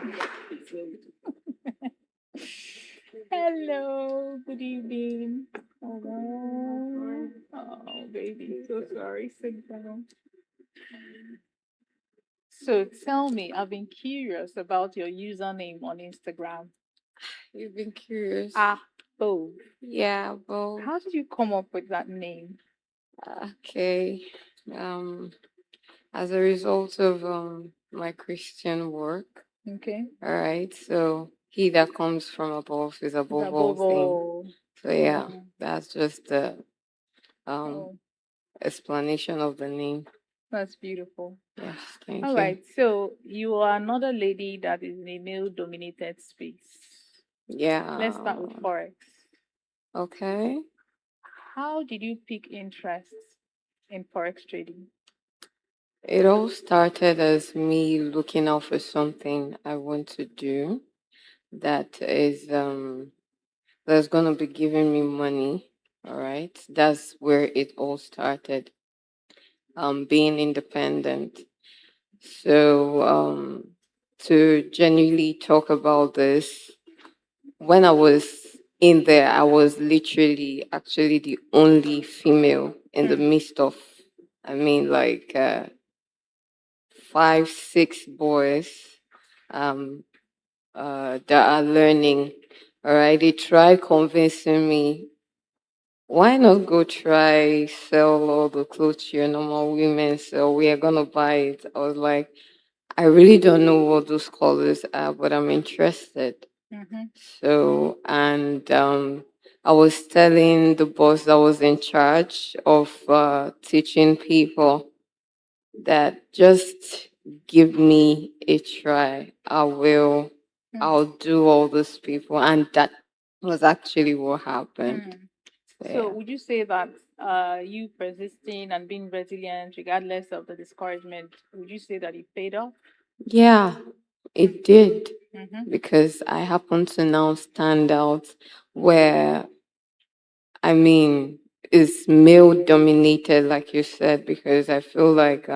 Hello, good evening. Oh, baby, so sorry. Sit down. So tell me, I've been curious about your username on Instagram. You've been curious. Bo. Yeah, well, How did you come up with that name? okay. As a result of my Christian work, Okay. all right. So he that comes from above is above all Above things. all. So yeah, Mm. that's just the Oh, explanation of the name. that's beautiful. Yes, thank All you. right. So you are another lady that is in a male-dominated space. Yeah. Let's start with Forex. Okay. How did you pick interest in Forex trading? It all started as me looking out for something I want to do that is that's gonna be giving me money. All right. That's where it all started. Being independent. So to genuinely talk about this, when I was in there, I was literally actually the only female in the midst of, I mean, like 5, 6 boys that are learning. All right, they try convincing me, why not go try sell all the clothes your normal women sell? We are gonna buy it. I was like, I really don't know what those colors are, but I'm interested. Mm-hmm. So, and I was telling the boss that was in charge of teaching people that just give me a try. I'll do all those people. And that was actually what happened. So, So yeah. would you say that you persisting and being resilient regardless of the discouragement, would you say that it paid off? Yeah, it did. Mm-hmm. Because I happen to now stand out where, I mean, it's male dominated, like you said, because I feel like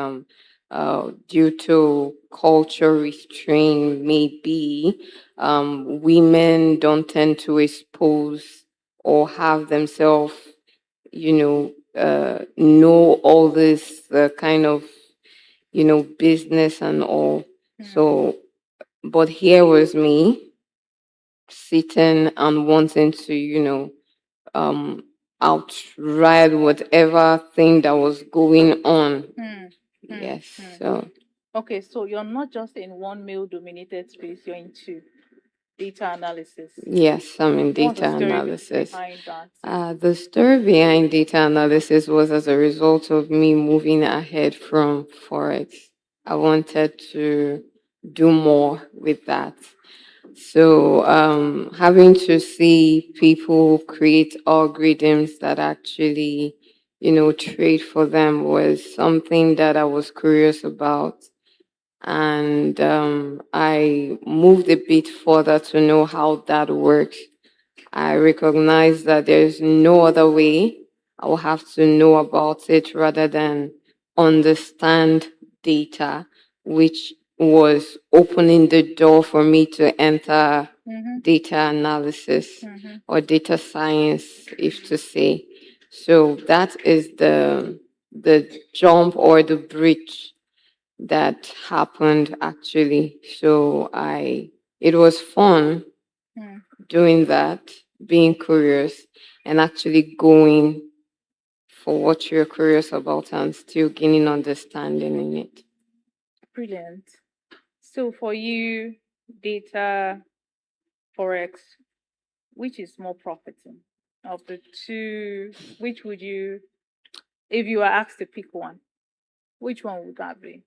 due to culture restraint, maybe women don't tend to expose or have themselves, know all this kind of, business and all. So, but here was me sitting and wanting to, um, outride whatever thing that was going on. Yes. So Okay, so you're not just in one male-dominated space; you're in two. Data analysis. yes, I'm in What's the data story analysis. behind that? The story behind data analysis was as a result of me moving ahead from Forex. I wanted to do more with that. So, having to see people create algorithms that actually, trade for them was something that I was curious about. And I moved a bit further to know how that works. I recognize that there's no other way. I will have to know about it rather than understand data, which was opening the door for me to enter data analysis or data science, if to say. So that is the jump or the bridge that happened actually. So it was fun doing that, being curious, and actually going for what you're curious about and still gaining understanding in it. Brilliant. So for you, data, Forex, which is more profiting of the two? Which would you, if you were asked to pick one, which one would that be?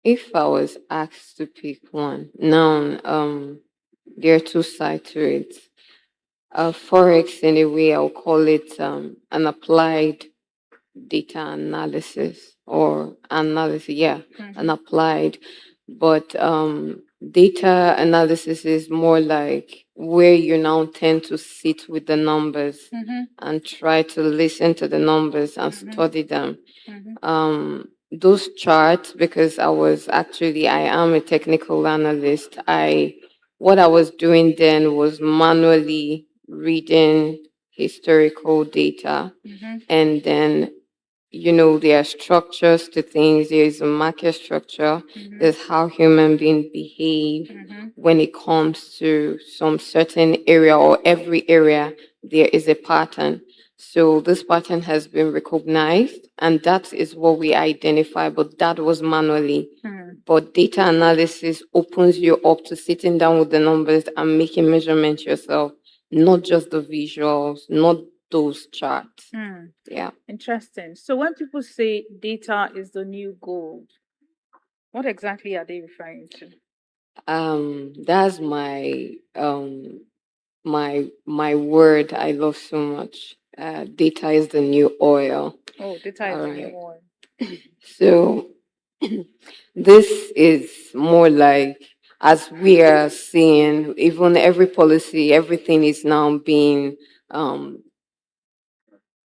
If I was asked to pick one, now there are two sides to it. Forex, in a way, I'll call it an applied data analysis or analysis, yeah, an applied. But data analysis is more like where you now tend to sit with the numbers and try to listen to the numbers and study them. Those charts, because I am a technical analyst. What I was doing then was manually reading historical data, and then there are structures to things. There's a market structure. There's how human beings behave when it comes to some certain area or every area. There is a pattern. So this pattern has been recognized, and that is what we identify. But that was manually. But data analysis opens you up to sitting down with the numbers and making measurements yourself, not just the visuals, not those charts. Yeah. Interesting. So when people say data is the new gold, what exactly are they referring to? That's my word I love so much. Data is the new oil. Oh, data is the new oil. So this is more like, as we are seeing, even every policy, everything is now being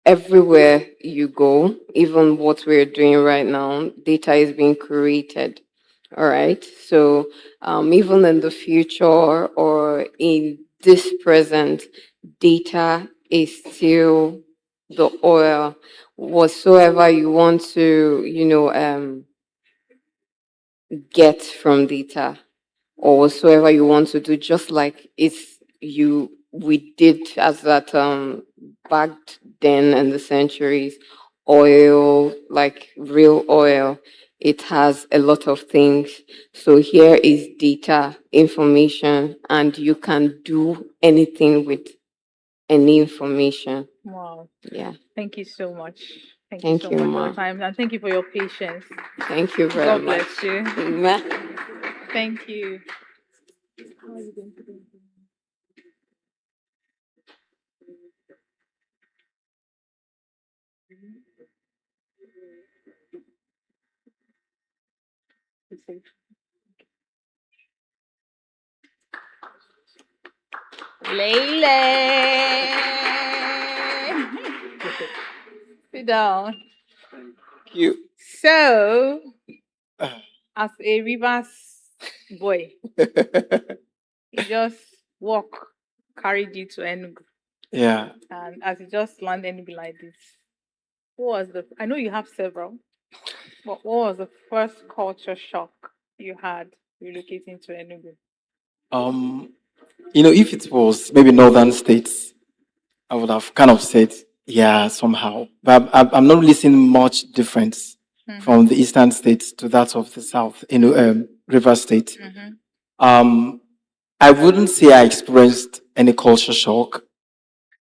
everywhere you go, even what we're doing right now, data is being created. All right. So even in the future or in this present, data is still the oil. Whatsoever you want to, get from data, or whatsoever you want to do, just like we did as that back then in the centuries, oil, like real oil, it has a lot of things. So here is data, information, and you can do anything with any information. Wow. Yeah. Thank you so much. Thank Thank you you, so much for Ma. your time, and thank you for your patience. Thank you very God much. bless you. Ma. Thank you. How are you doing today? You safe? Lele. Sit down. You. So, as a Rivers boy, you just walk, carried you to Enugu, Yeah. and as you just land Enugu like this, I know you have several, but what was the first culture shock you had relocating to Enugu? If it was maybe northern states, I would have kind of said, yeah, somehow. But I'm not really seeing much difference from the eastern states to that of the south, River State. I wouldn't say I experienced any culture shock,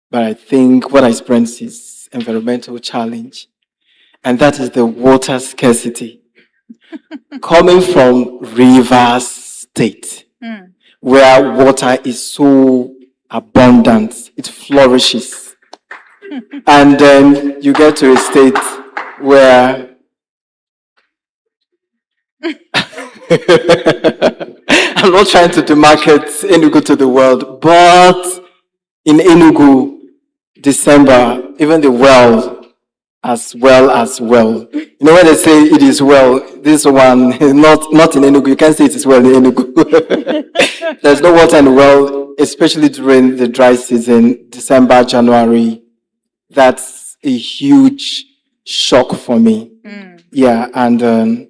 but I think what I experienced is environmental challenge, and that is the water scarcity coming from River State, where water is so abundant, it flourishes. And then you get to a state where I'm not trying to demarket Enugu to the world, but in Enugu, December, even the well as well as well. When they say it is well, this one is not in Enugu. You can't say it is well in Enugu. There's no water in the well, especially during the dry season, December, January. That's a huge shock for me. Yeah, and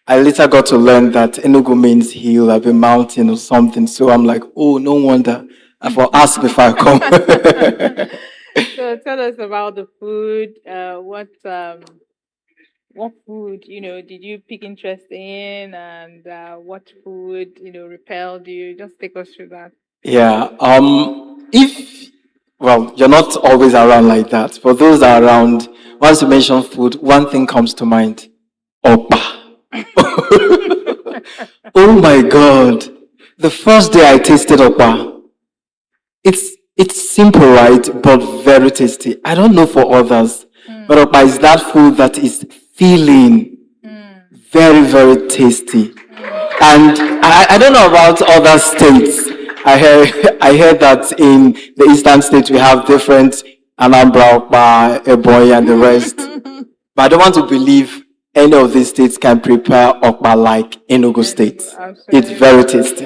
I later got to learn that Enugu means hill, like a mountain or something. So I'm like, oh, no wonder. I'll ask before I come. So tell us about the food. What food did you pick interest in, and what food repelled you? Just take us through that. Yeah. You're not always around like that. For those that are around, once you mention food, one thing comes to mind. Opa. Oh my God. The first day I tasted opa, it's It's simple, right? But very tasty. I don't know for others, but okpa is that food that is filling, very, very tasty. And I don't know about other states. I heard that in the eastern states we have different Anambra, Okpa, Ebonyi, and the rest. But I don't want to believe any of these states can prepare okpa like Enugu State. It's very tasty.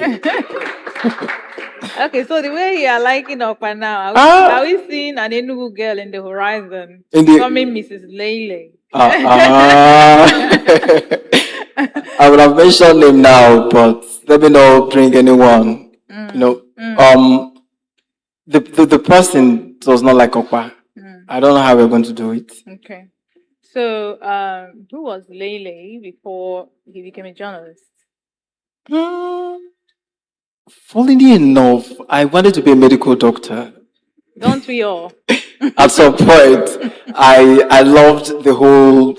Okay, so the way you are liking Okpa now, are we seeing an Enugu girl in the horizon? Coming Mrs. Lele. I would have mentioned him now, but let me not bring anyone. The person does not like okpa. I don't know how we're going to do it. Okay. So, who was Lele before he became a journalist? Funnily enough, I wanted to be a medical doctor. Don't we all? At some point, I loved the whole,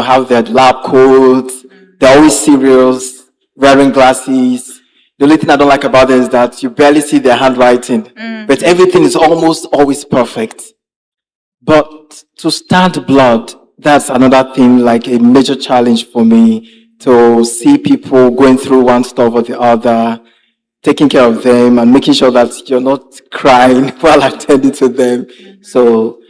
how they had lab coats. They're always serious, wearing glasses. The only thing I don't like about them is that you barely see their handwriting, but everything is almost always perfect. But to stand blood, that's another thing, like a major challenge for me, to see people going through one stuff or the other, taking care of them and making sure that you're not crying while attending to them. So,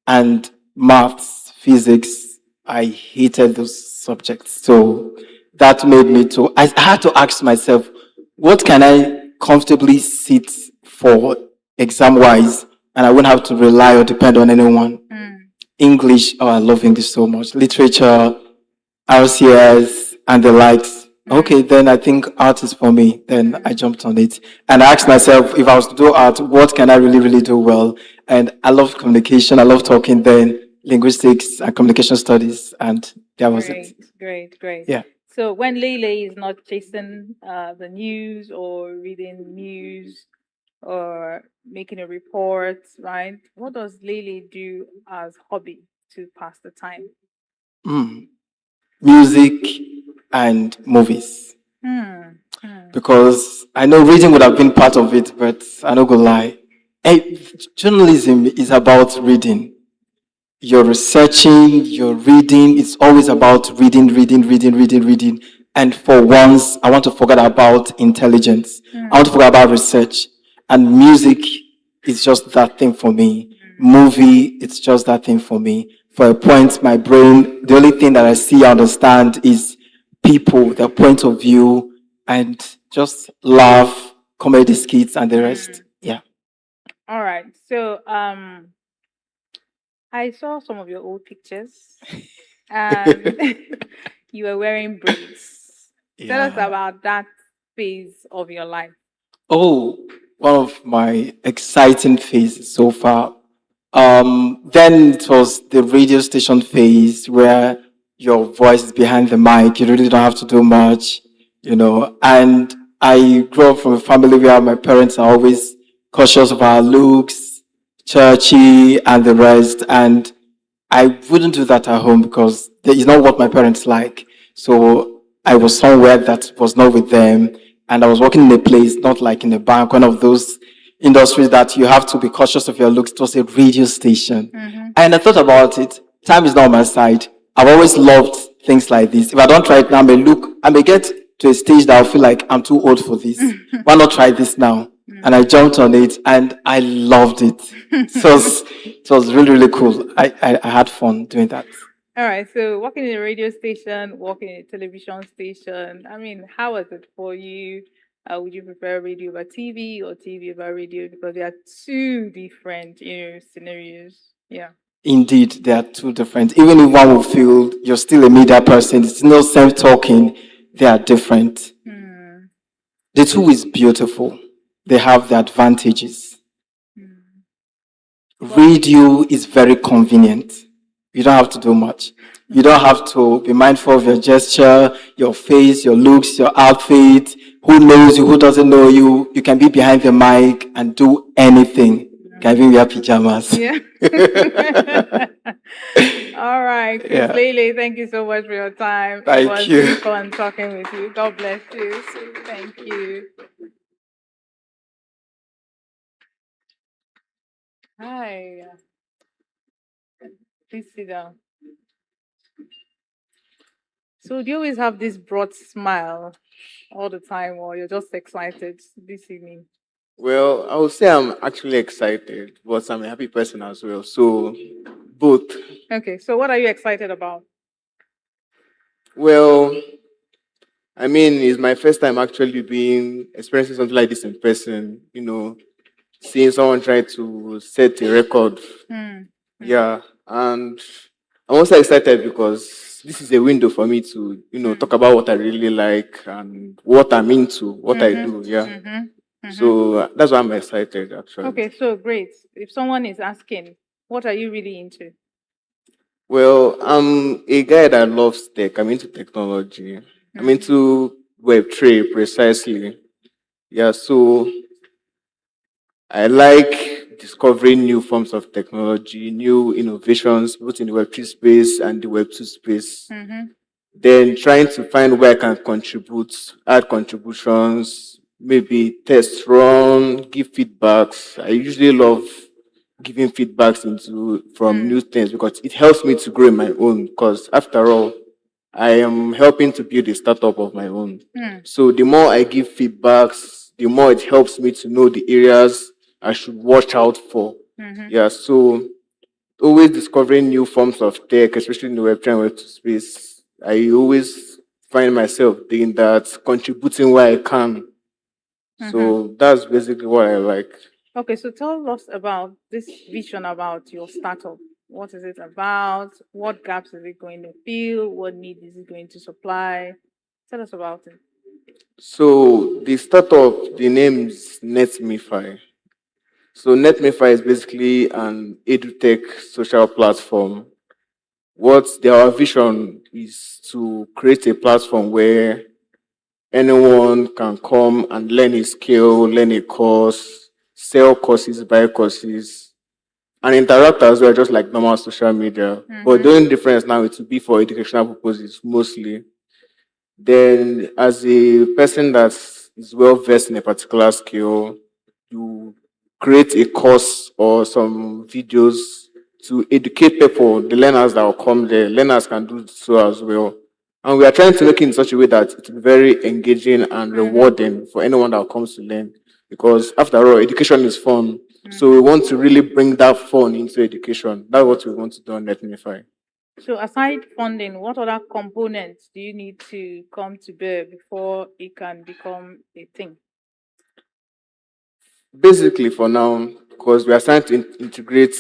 and maths, physics, I hated those subjects. So that made me I had to ask myself, what can I comfortably sit for exam wise and I wouldn't have to rely or depend on anyone? English, oh, I love English so much. Literature, RCS, and the likes. Okay, then I think art is for me. Then I jumped on it. And I asked myself, if I was to do art, what can I really, really do well? And I love communication. I love talking then, linguistics and communication studies. And that was it. Great. Yeah. So when Lele is not chasing the news or reading news or making a report, right? What does Lele do as hobby to pass the time? Music and movies. Because I know reading would have been part of it, but I'm not gonna lie. Journalism is about reading. You're researching, you're reading. It's always about reading. And for once, I want to forget about intelligence. I want to forget about research. And music is just that thing for me. Movie, it's just that thing for me. For a point, my brain, the only thing that I see, I understand is people, their point of view, and just laugh, comedy skits, and the rest. Yeah. All right. So, I saw some of your old pictures, and you were wearing braids. Tell us about that phase of your life. Oh, one of my exciting phases so far. Then it was the radio station phase where your voice is behind the mic. You really don't have to do much, And I grew up from a family where my parents are always cautious of our looks, churchy, and the rest. And I wouldn't do that at home because it's not what my parents like. So I was somewhere that was not with them. And I was working in a place, not like in a bank, one of those industries that you have to be cautious of your looks. It was a radio station. And I thought about it. Time is not on my side. I've always loved things like this. If I don't try it now, I may get to a stage that I feel like I'm too old for this. Why not try this now? And I jumped on it and I loved it. It was really, really cool. I had fun doing that. All right. So working in a radio station, working in a television station, I mean, how was it for you? Would you prefer radio over TV or TV over radio? Because they are two different, scenarios. Yeah. Indeed, they are two different. Even if one will feel you're still a media person, it's no self talking, they are different. The two is beautiful. They have the advantages. Radio is very convenient. You don't have to do much. You don't have to be mindful of your gesture, your face, your looks, your outfit. Who knows you, who doesn't know you. You can be behind the mic and do anything. You can even wear pajamas. Yeah. All right. Chris Lele, thank you so much for your time. Thank it was you. really fun talking with you. God bless you. Thank you. Hi. Please sit down. So do you always have this broad smile all the time, or you're just excited this evening? Well, I would say I'm actually excited, but I'm a happy person as well. So, both. Okay, so what are you excited about? Well, I mean, it's my first time actually being experiencing something like this in person. Seeing someone try to set a record. Hmm. Yeah, and I'm also excited because this is a window for me to, talk about what I really like and what I'm into, what I do. Yeah. So that's why I'm excited actually. Okay, so great. If someone is asking, what are you really into? Well, I'm a guy that loves tech. I'm into technology. I'm into Web3 precisely. Yeah, so I like discovering new forms of technology, new innovations, both in the Web3 space and the Web2 space. Then trying to find where I can contribute, add contributions, maybe test run, give feedbacks. I usually love giving feedbacks into from new things because it helps me to grow in my own. Because after all, I am helping to build a startup of my own. So the more I give feedbacks, the more it helps me to know the areas I should watch out for. Yeah, so always discovering new forms of tech, especially in the Web3 and Web2 space. I always find myself doing that, contributing where I can. So that's basically what I like. Okay, so tell us about this vision about your startup. What is it about? What gaps is it going to fill? What need is it going to supply? Tell us about it. So the startup, the name is NetMeFi. So NetMeFi is basically an edutech social platform. Our vision is to create a platform where anyone can come and learn a skill, learn a course, sell courses, buy courses, and interact as well, just like normal social media. But the only difference now it will be for educational purposes mostly. Then, as a person that is well versed in a particular skill, you create a course or some videos to educate people, the learners that will come there. Learners can do so as well. And we are trying to make it in such a way that it will be very engaging and rewarding for anyone that comes to learn. Because after all, education is fun. So we want to really bring that fun into education. That's what we want to do on NetUnify. So aside funding, what other components do you need to come to bear before it can become a thing? Basically, for now, because we are trying to integrate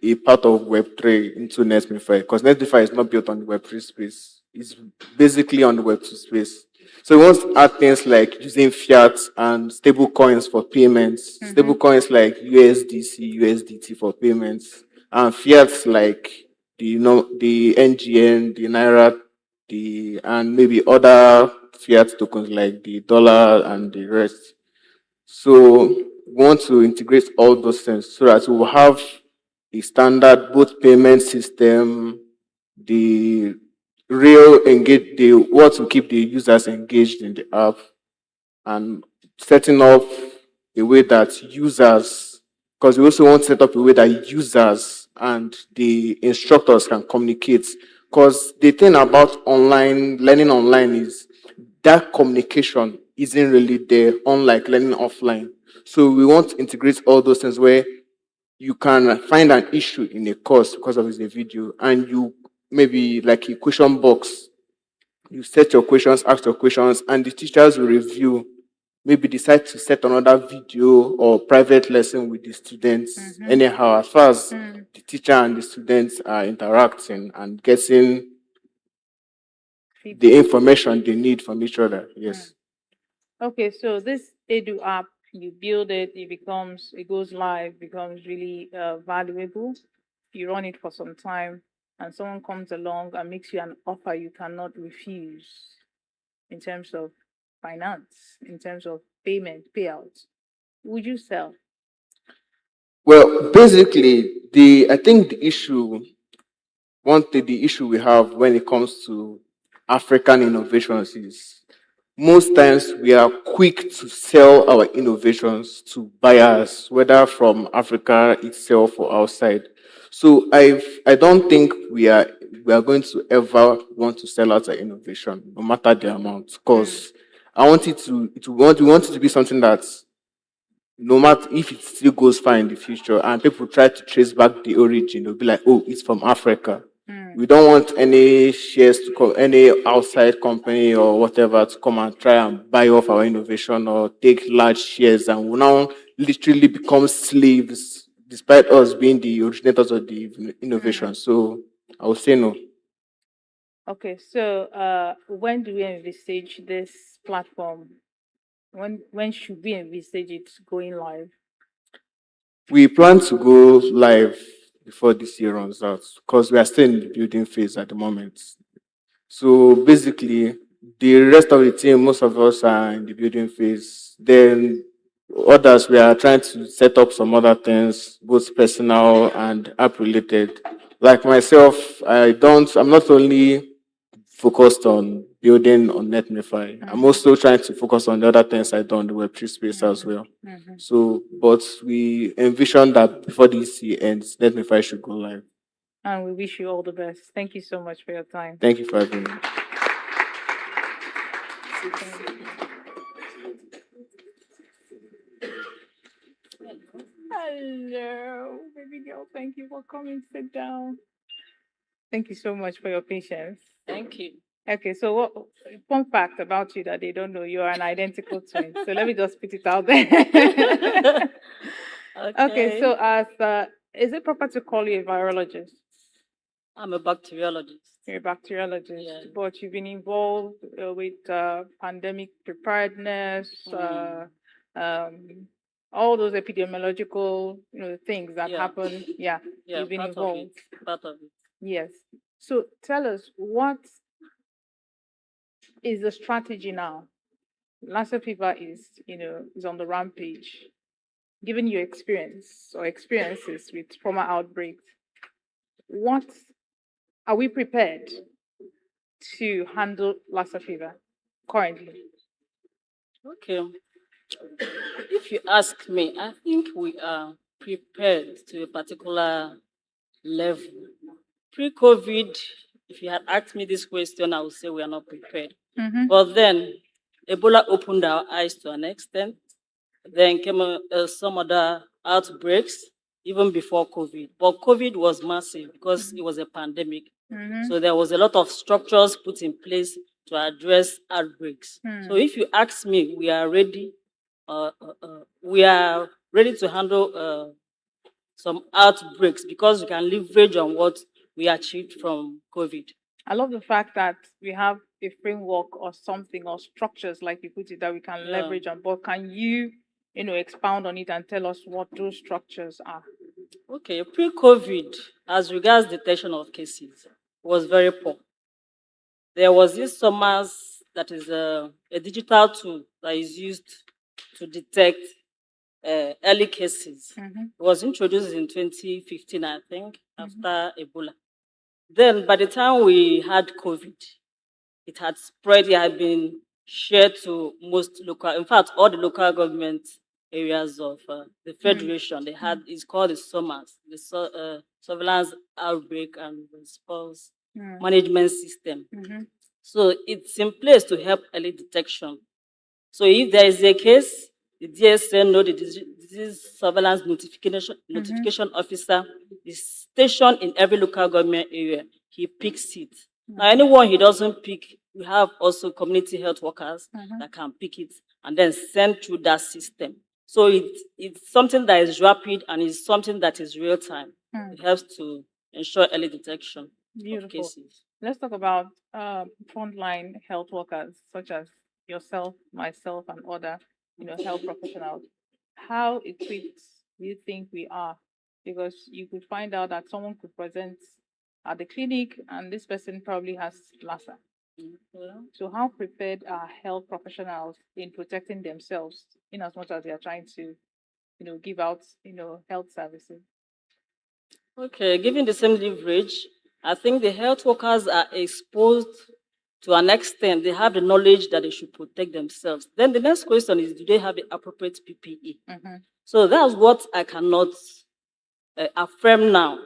a part of Web3 into NetMeFi, because NetMeFi is not built on the Web3 space. It's basically on the Web2 space. So we want to add things like using fiat and stable coins for payments, stable coins like USDC, USDT for payments, and fiats like the NGN, the Naira, and maybe other fiat tokens like the dollar and the rest. So we want to integrate all those things so that we will have a standard both payment system, the the what to keep the users engaged in the app, and setting up a way that users, because we also want to set up a way that users and the instructors can communicate. Because the thing about online learning online is that communication isn't really there, unlike learning offline. So we want to integrate all those things where you can find an issue in a course because of it's a video, and you maybe like a question box. You set your questions, ask your questions, and the teachers will review. Maybe decide to set another video or private lesson with the students. Anyhow, as far as the teacher and the students are interacting and getting the information they need from each other. Yes. Okay, so this Edu app, you build it, it goes live, becomes really valuable. You run it for some time, and someone comes along and makes you an offer you cannot refuse in terms of finance, in terms of payment, payouts. Would you sell? Well, basically, I think the issue we have when it comes to African innovations is most times we are quick to sell our innovations to buyers, whether from Africa itself or outside. So I don't think we are going to ever want to sell out our innovation, no matter the amount, because I want it to we want it to be something that no matter if it still goes far in the future and people try to trace back the origin, they'll be like, oh, it's from Africa. We don't want any shares to come, any outside company or whatever to come and try and buy off our innovation or take large shares and we now literally become slaves despite us being the originators of the innovation. So I would say no. Okay, so when do we envisage this platform? When should we envisage it going live? We plan to go live before this year runs out because we are still in the building phase at the moment. So basically, the rest of the team, most of us are in the building phase. Then others, we are trying to set up some other things, both personal and app related. Like myself, I'm not only focused on building on NetMify. I'm also trying to focus on the other things I do on the Web3 space as well. So, but we envision that before this year ends, NetMify should go live. And we wish you all the best. Thank you so much for your time. Thank you for having me. Hello, baby girl. Thank you for coming. Sit down. Thank you so much for your patience. Thank you. Okay, so what fun fact about you that they don't know, you are an identical twin. So let me just put it out there. Okay, so as is it proper to call you a virologist? I'm a bacteriologist. You're a bacteriologist, Yeah. but you've been involved with pandemic preparedness, all those epidemiological, things that Yeah. happen. Yeah, Yeah, you've been part involved. of it. Part of it. Yes. So tell us, what is the strategy now? Lassa fever is on the rampage. Given your experience or experiences with former outbreaks, what are we prepared to handle Lassa fever currently? Okay. If you ask me, I think we are prepared to a particular level. Pre-COVID, if you had asked me this question, I would say we are not prepared. But then Ebola opened our eyes to an extent. Then came some other outbreaks, even before COVID. But COVID was massive because it was a pandemic. So there was a lot of structures put in place to address outbreaks. So if you ask me, we are ready. We are ready to handle some outbreaks because we can leverage on what we achieved from COVID. I love the fact that we have a framework or something or structures, like you put it, that we can Yeah. leverage on. But can you, expound on it and tell us what those structures are? Okay, pre-COVID, as regards detection of cases, was very poor. There was this SOMAS that is a digital tool that is used to detect early cases. It was introduced in 2015, I think, after Ebola. Then, by the time we had COVID, it had spread, it had been shared to most local, in fact, all the local government areas of the Federation. They had, it's called the SOMAS, the Surveillance Outbreak and Response Management System. So it's in place to help early detection. So if there is a case, the DSN know the disease surveillance notification officer is stationed in every local government area. He picks it. Now, anyone he doesn't pick, we have also community health workers that can pick it and then send through that system. So it's something that is rapid and it's something that is real time. It helps to ensure early detection of cases. Let's talk about frontline health workers such as yourself, myself, and other, health professionals. How equipped do you think we are? Because you could find out that someone could present at the clinic and this person probably has Lassa. So how prepared are health professionals in protecting themselves in as much as they are trying to, give out, health services? Okay, given the same leverage, I think the health workers are exposed to an extent, they have the knowledge that they should protect themselves. Then the next question is, do they have the appropriate PPE? So that's what I cannot affirm now,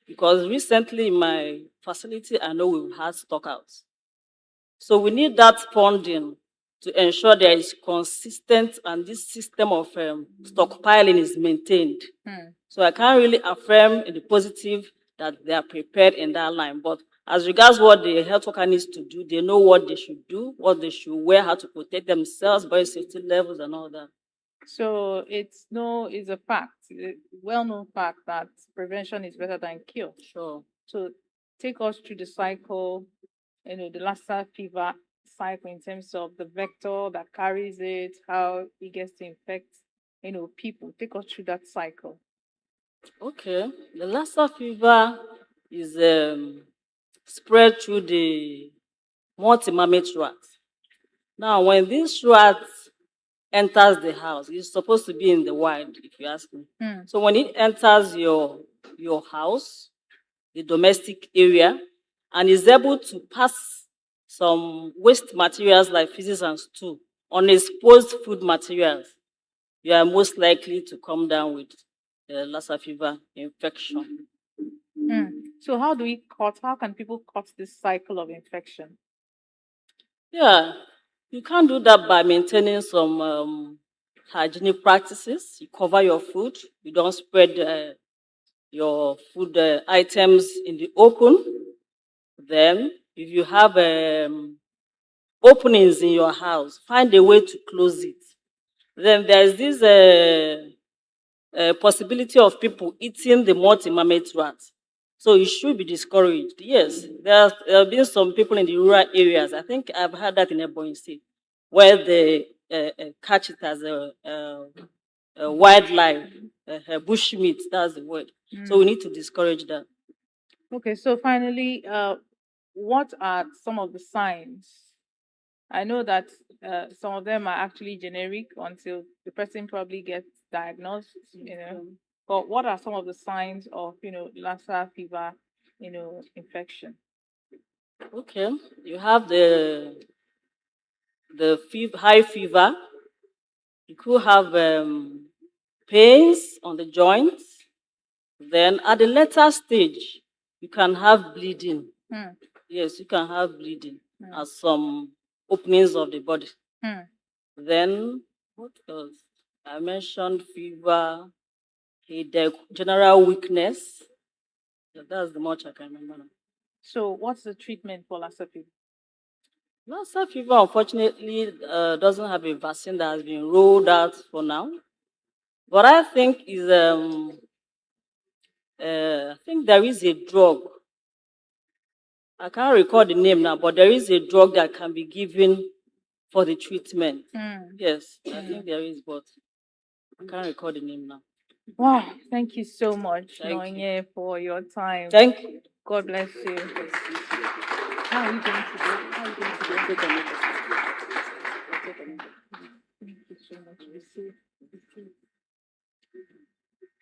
because recently in my facility, I know we've had stockouts. So we need that funding to ensure there is consistent and this system of stockpiling is maintained. So I can't really affirm in the positive that they are prepared in that line. But as regards what the health worker needs to do, they know what they should do, what they should wear, how to protect themselves, biosafety levels and all that. So it's a fact, a well-known fact that prevention is better than cure. Sure. So take us through the cycle, the Lassa fever cycle in terms of the vector that carries it, how it gets to infect, people. Take us through that cycle. Okay. The Lassa fever is spread through the multi-mammate rat. Now, when this rat enters the house, it's supposed to be in the wild, if you ask me. So when it enters your house, the domestic area, and is able to pass some waste materials like feces and stool on exposed food materials, you are most likely to come down with Lassa fever infection. So how can people cut this cycle of infection? Yeah, you can do that by maintaining some hygienic practices. You cover your food. You don't spread your food items in the open. Then, if you have openings in your house, find a way to close it. Then there's this possibility of people eating the multi-mammate rat. So it should be discouraged. Yes, there have been some people in the rural areas. I think I've heard that in Ebonyi State, where they catch it as a wildlife, bushmeat. That's the word. So we need to discourage that. Okay, so finally, what are some of the signs? I know that some of them are actually generic until the person probably gets diagnosed, But what are some of the signs of, Lassa fever, infection? Okay, you have the high fever. You could have pains on the joints. Then at the later stage, you can have bleeding. Yes, you can have bleeding at some openings of the body. Then, what else? I mentioned fever, headache, general weakness. That's the much I can remember now. So what's the treatment for Lassa fever? Lassa fever, unfortunately, doesn't have a vaccine that has been rolled out for now. But I think I think there is a drug. I can't recall the name now, but there is a drug that can be given for the treatment. Yes, I think there is, but I can't recall the name now. Wow, thank you so much, Thank Nonye, for your time. Thank you. God bless you. How are you going to do? How are you going to do? Take a minute. Thank you so much. Receive.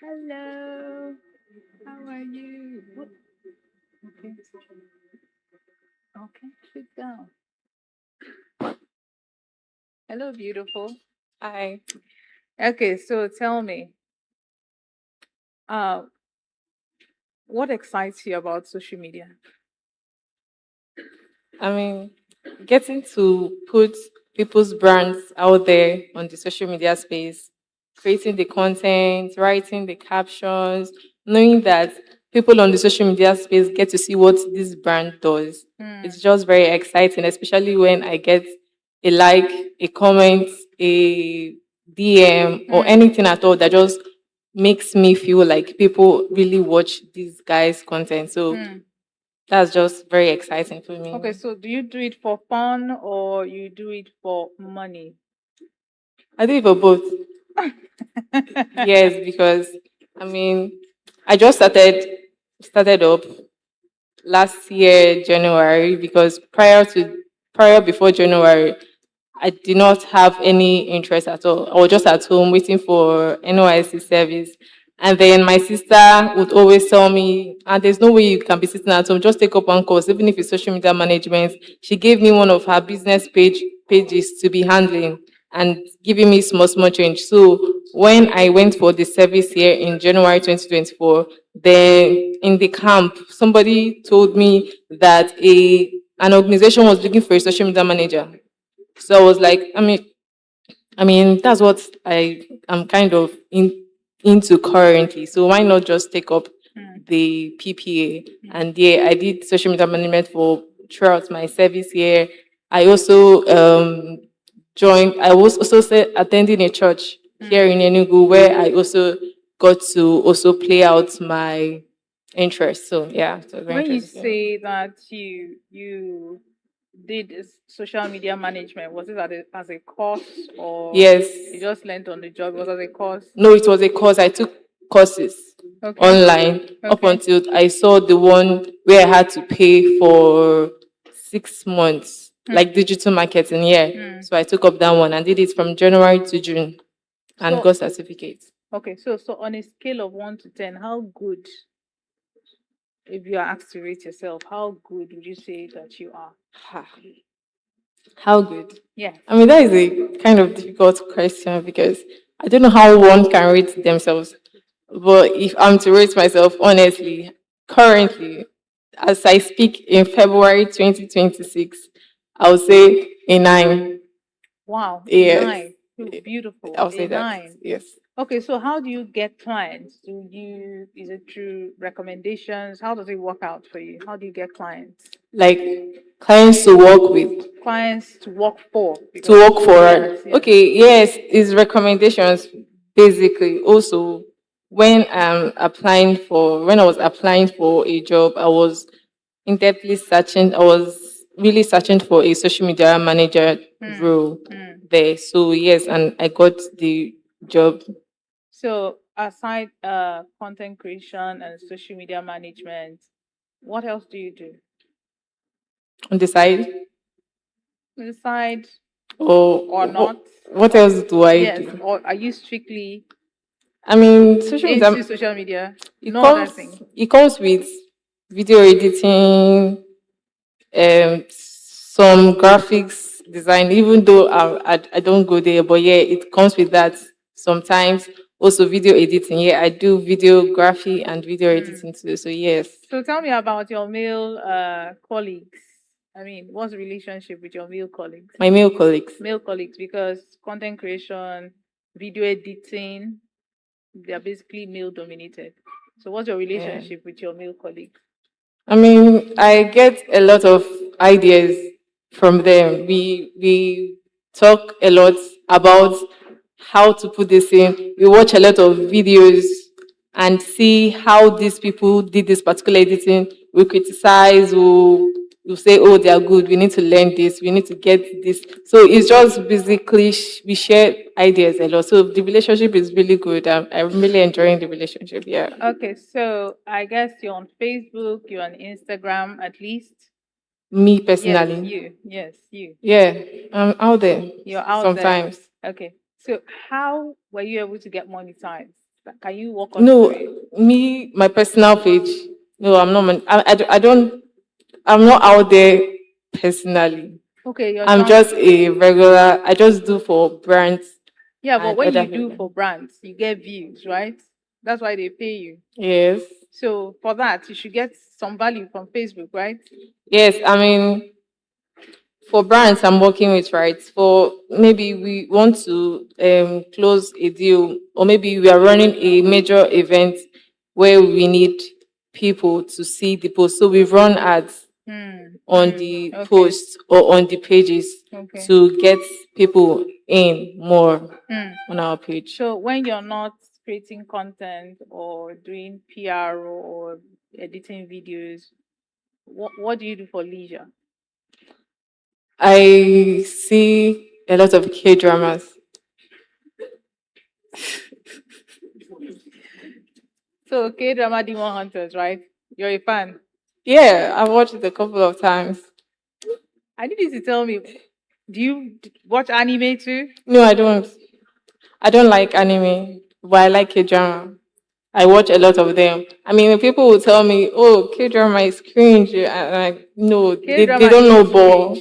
Hello. How are you? Okay. Okay, sit down. Hello, beautiful. Hi. Okay, so tell me, what excites you about social media? I mean, getting to put people's brands out there on the social media space, creating the content, writing the captions, knowing that people on the social media space get to see what this brand does. It's just very exciting, especially when I get a like, a comment, a DM, or anything at all that just makes me feel like people really watch these guys' content. So that's just very exciting for me. Okay, so do you do it for fun or you do it for money? I do it for both. Yes, because I mean, I just started up last year January, because prior before January, I did not have any interest at all. I was just at home waiting for NYC service, And then my sister would always tell me, and there's no way you can be sitting at home, just take up one course, even if it's social media management. She gave me one of her business pages to be handling and giving me small change. So when I went for the service here in January 2024, then in the camp, somebody told me that an organization was looking for a social media manager. So I was like, I mean, that's what I am kind of into currently. So why not just take up the PPA? And yeah, I did social media management for throughout my service here. I also joined. I was also attending a church here in Enugu where I also got to also play out my interest. So yeah, so very When you interesting. say that you did social media management, was it as a course or Yes. you just learned on the job? Was it as a course? No, it was a course. I took courses Okay. online up Okay. until I saw the one where I had to pay for 6 months, like digital marketing. Yeah. So I took up that one and did it from January to June and So- got certificates. Okay, so on a scale of 1 to 10, how good, if you are asked to rate yourself, how good would you say that you are? How good? Yeah. I mean, that is a kind of difficult question because I don't know how one can rate themselves. But if I'm to rate myself honestly, currently, as I speak in February 2026, I would say a 9. Wow, Yes. a 9. Beautiful. I'll say A that. 9. Yes. Okay, so how do you get clients? Is it through recommendations? How does it work out for you? How do you get clients? Like clients to work with. Clients to work for. To work for. Yes, yes. Okay, yes, it's recommendations basically. Also, when I was applying for a job, I was in-depthly searching. I was really searching for a social media manager role there. So yes, and I got the job. So aside content creation and social media management, what else do you do? On the side. On the side Or not? what else do I Yes, do? or are you strictly I mean, social into media. social media? It No other comes. thing. It comes with video editing, some graphics design. Even though I don't go there, but yeah, it comes with that. Sometimes also video editing. Yeah, I do videography and video editing too. So yes. So tell me about your male colleagues. I mean, what's the relationship with your male colleagues? My male colleagues. Male colleagues, because content creation, video editing, they are basically male dominated. So what's your relationship with your male colleagues? I mean, I get a lot of ideas from them. We talk a lot about how to put this in. We watch a lot of videos and see how these people did this particular editing. We criticize, we say, oh, they are good. We need to learn this. We need to get this. So it's just basically we share ideas a lot. So the relationship is really good. I'm really enjoying the relationship. Yeah. Okay, so I guess you're on Facebook, you're on Instagram at least. Me personally. Yes, you. Yes, you. Yeah, I'm out there. You're out sometimes. there. Okay. So how were you able to get monetized? Can you walk us No, through it? me, my personal page. No, I'm not. I don't. I'm not out there personally. Okay, you're I'm not. just a regular. I just do for brands. Yeah, but and when other you do people. for brands, you get views, right? That's why they pay you. Yes. So for that, you should get some value from Facebook, right? Yes, I mean, for brands I'm working with, right? For maybe we want to close a deal, or maybe we are running a major event where we need people to see the post. So we run ads on the Okay. posts or on the pages Okay. to get people in more on our page. So when you're not creating content or doing PR or editing videos, what do you do for leisure? I see a lot of K dramas. So K-drama Demon Hunters, right? You're a fan. Yeah, I've watched it a couple of times. I need you to tell me, do you watch anime too? No, I don't. I don't like anime, but I like K drama. I watch a lot of them. I mean, when people will tell me, "Oh, K drama is cringe," and I no, they don't know ball.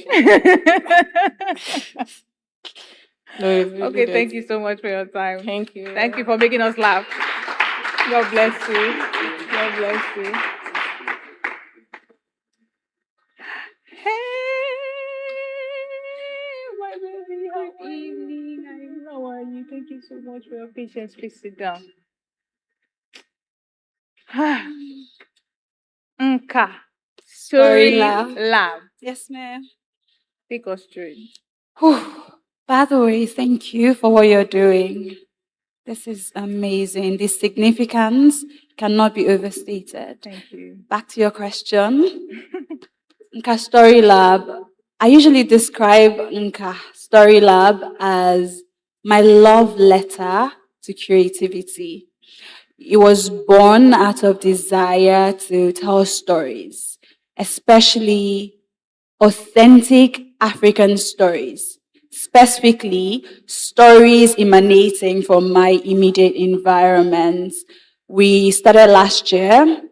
No, it really Okay, does. thank you so much for your time. Thank you. Thank you for making us laugh. God bless you. God bless you. Hey, my baby, good evening. How are you? Thank you so much for your patience. Please sit down. Nka. Story Lab. Lab. Yes, ma'am. Take us through it. Whew. By the way, thank you for what you're doing. This is amazing. The significance cannot be overstated. Thank you. Back to your question. Nka Story Lab. I usually describe Nka Story Lab as my love letter to creativity. It was born out of desire to tell stories, especially authentic African stories, specifically stories emanating from my immediate environment. We started last year.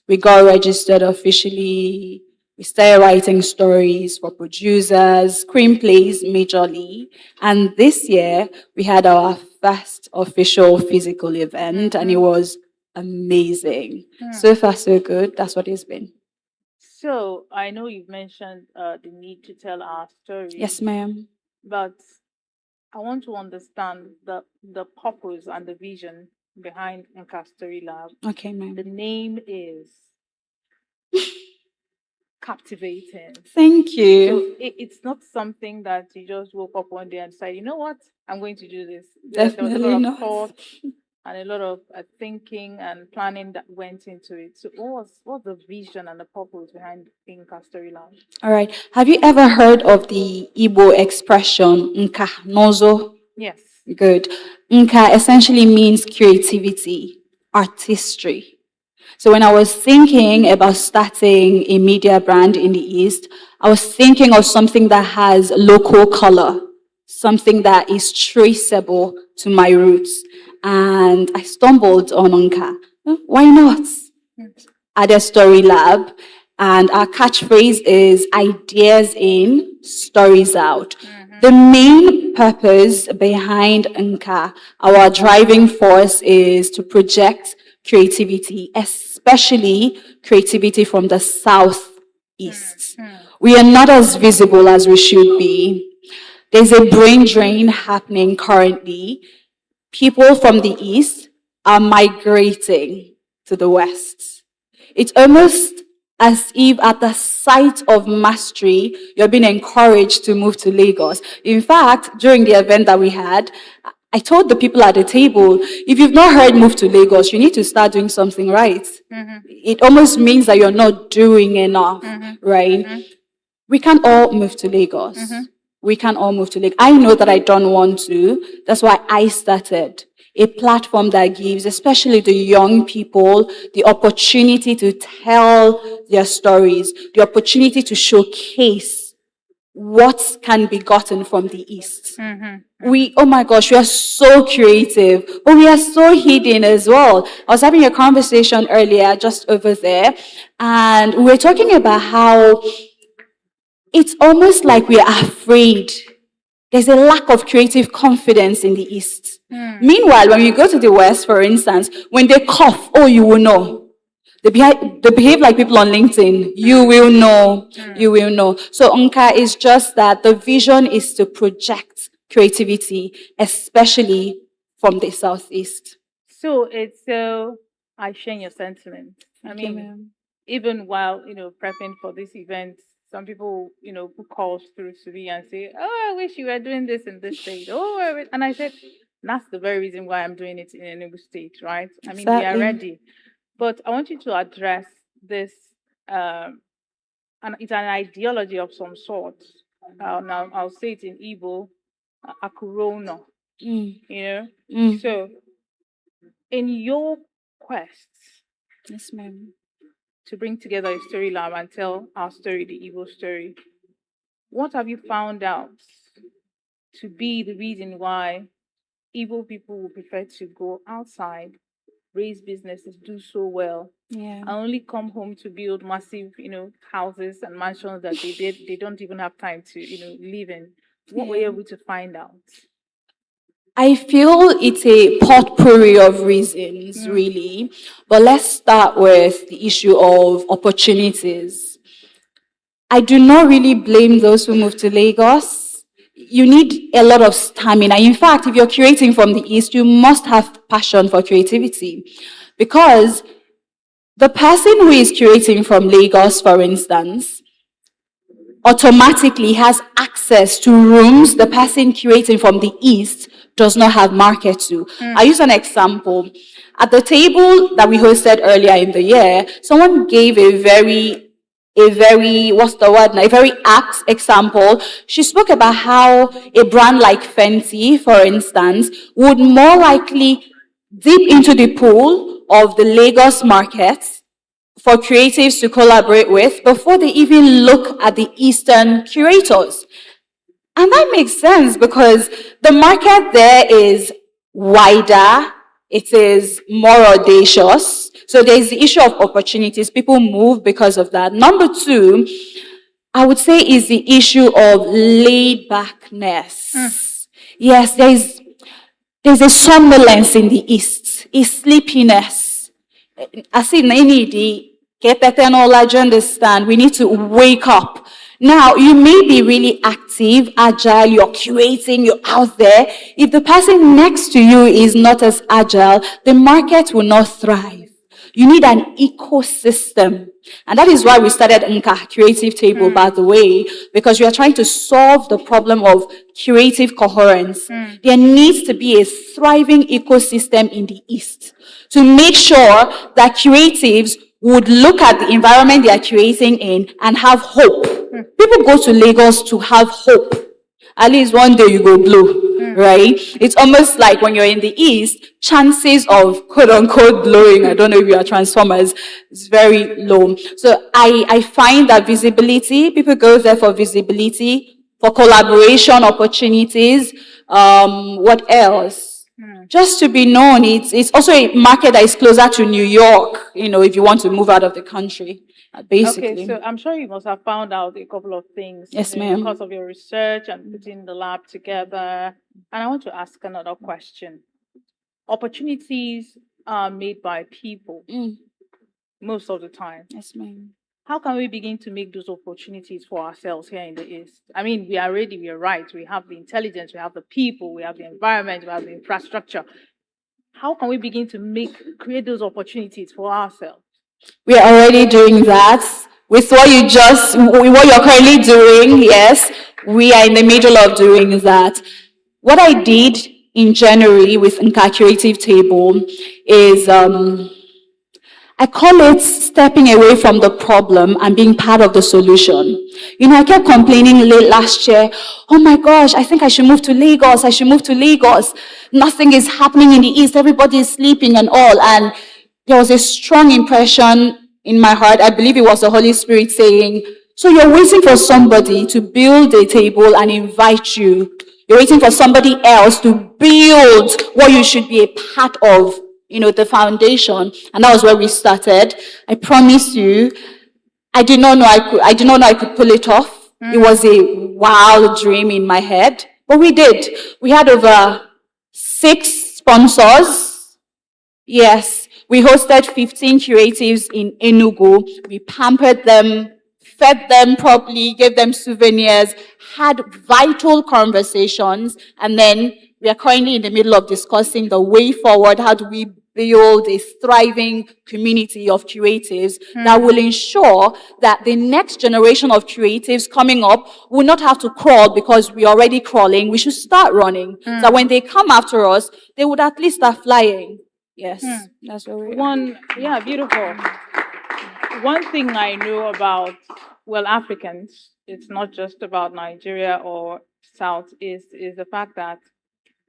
We got registered officially. We started writing stories for producers, screenplays majorly. And this year, we had our first official physical event, and it was amazing. So far, so good. That's what it's been. So I know you've mentioned the need to tell our story. Yes, ma'am. But I want to understand the purpose and the vision behind Nka Story Lab. Okay, ma'am. The name is captivating. Thank you. So it's not something that you just woke up one day and decided, you know what, I'm going to do this. There was a Definitely lot of not. thought and a lot of thinking and planning that went into it. So what's the vision and the purpose behind Nka Story Lab? All right. Have you ever heard of the Igbo expression Nka Nozo? Yes. Good. Nka essentially means creativity, artistry. So when I was thinking about starting a media brand in the East, I was thinking of something that has local color, something that is traceable to my roots. And I stumbled on Nka. Why not? At a story lab. And our catchphrase is ideas in, stories out. The main purpose behind Nka, our driving force, is to project creativity, especially creativity from the southeast. We are not as visible as we should be. There's a brain drain happening currently. People from the east are migrating to the west. It's almost as if at the sight of mastery, you're being encouraged to move to Lagos. In fact, during the event that we had, I told the people at the table, if you've not heard move to Lagos, you need to start doing something right. It almost means that you're not doing enough, right? We can all move to Lagos. We can all move to Lagos. I know that I don't want to. That's why I started a platform that gives, especially the young people, the opportunity to tell their stories, the opportunity to showcase what can be gotten from the East. Oh my gosh, we are so creative, but we are so hidden as well. I was having a conversation earlier just over there, and we were talking about how it's almost like we are afraid. There's a lack of creative confidence in the East. Meanwhile, when you go to the West, for instance, when they cough, oh, you will know. They behave like people on LinkedIn. You will know. You will know. So Nka is just that the vision is to project creativity, especially from the Southeast. So I share your sentiment. I mean, even while prepping for this event, some people put calls through to me and say, "Oh, I wish you were doing this in this state." And I said, "That's the very reason why I'm doing it in Enugu State, right? I mean, we are Exactly. ready." But I want you to address this, and it's an ideology of some sort. Now I'll say it in Igbo, Akurono. So in your quest Yes, ma'am. to bring together a story lab and tell our story, the Igbo story, what have you found out to be the reason why Igbo people would prefer to go outside raise businesses, do so well, Yeah. and only come home to build massive, houses and mansions that they don't even have time to, live in. What were you Yeah. able to find out? I feel it's a potpourri of reasons, really. But let's start with the issue of opportunities. I do not really blame those who move to Lagos. You need a lot of stamina. In fact, if you're curating from the East, you must have passion for creativity. Because the person who is curating from Lagos, for instance, automatically has access to rooms the person curating from the East does not have market to. I use an example. At the table that we hosted earlier in the year, someone gave a very, what's the word now? A very apt example. She spoke about how a brand like Fenty, for instance, would more likely dip into the pool of the Lagos market for creatives to collaborate with before they even look at the Eastern curators. And that makes sense because the market there is wider, it is more audacious. So there's the issue of opportunities. People move because of that. Number two, I would say, is the issue of laid backness. Yes, there's a somnolence in the East, a sleepiness. I see the get that knowledge, understand. We need to wake up. Now, you may be really active, agile, you're curating, you're out there. If the person next to you is not as agile, the market will not thrive. You need an ecosystem. And that is why we started Nka Creative Table, by the way, because we are trying to solve the problem of creative coherence. There needs to be a thriving ecosystem in the East to make sure that creatives would look at the environment they are creating in and have hope. People go to Lagos to have hope. At least one day you go blow, right? It's almost like when you're in the East, chances of quote unquote blowing, I don't know if you are transformers, is very low. So I find that visibility, people go there for visibility, for collaboration opportunities. What else? Just to be known, it's also a market that is closer to New York, if you want to move out of the country, basically. Okay, so I'm sure you must have found out a couple of things, Yes, in ma'am. the course of your research and putting the lab together. And I want to ask another question. Opportunities are made by people most of the time. Yes, ma'am. How can we begin to make those opportunities for ourselves here in the East? I mean, we are ready, we are right. We have the intelligence, we have the people, we have the environment, we have the infrastructure. How can we begin to create those opportunities for ourselves? We are already doing that. With what you're currently doing, yes, we are in the middle of doing that. What I did in January with Nka Creative Table is, I call it stepping away from the problem and being part of the solution. I kept complaining late last year, oh my gosh, I think I should move to Lagos, I should move to Lagos. Nothing is happening in the East, everybody is sleeping and all. And there was a strong impression in my heart, I believe it was the Holy Spirit saying, so you're waiting for somebody to build a table and invite you. You're waiting for somebody else to build what you should be a part of. The foundation, and that was where we started. I promise you, I did not know I could pull it off. It was a wild dream in my head, but we did. We had over 6 sponsors. Yes, we hosted 15 creatives in ENUGU. We pampered them, fed them properly, gave them souvenirs, had vital conversations, and then we are currently in the middle of discussing the way forward. How do we build a thriving community of creatives that will ensure that the next generation of creatives coming up will not have to crawl because we're already crawling. We should start running. So when they come after us, they would at least start flying. Yes, that's where we are. Beautiful. One thing I know about, Africans, it's not just about Nigeria or Southeast, is the fact that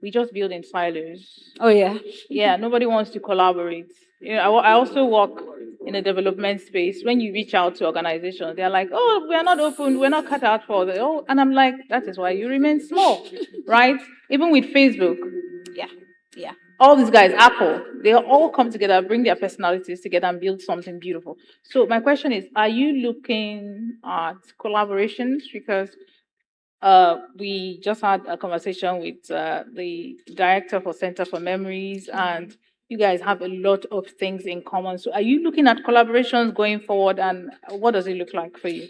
we just build in silos. Oh, yeah. Yeah, nobody wants to collaborate. I also work in a development space. When you reach out to organizations, they're like, oh, we're not open, we're not cut out for and I'm like, that is why you remain small, right? Even with Facebook. Yeah. Yeah. All these guys, Apple, they all come together, bring their personalities together, and build something beautiful. So my question is, are you looking at collaborations? Because we just had a conversation with the director for Center for Memories, and you guys have a lot of things in common. So are you looking at collaborations going forward, and what does it look like for you?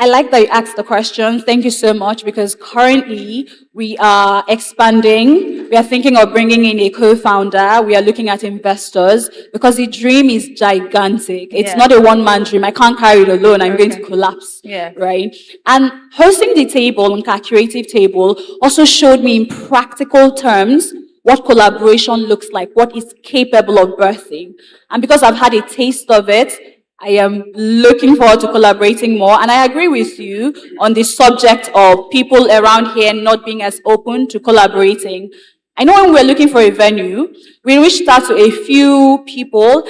I like that you asked the question. Thank you so much because currently we are expanding. We are thinking of bringing in a co-founder. We are looking at investors because the dream is gigantic. It's Yeah. not a one-man dream. I can't carry it alone. I'm going to Okay. collapse. Yeah. Right? And hosting the table, Nka Creative Table, also showed me in practical terms what collaboration looks like, what it's capable of birthing. And because I've had a taste of it, I am looking forward to collaborating more. And I agree with you on the subject of people around here not being as open to collaborating. I know when we're looking for a venue, we reached out to a few people.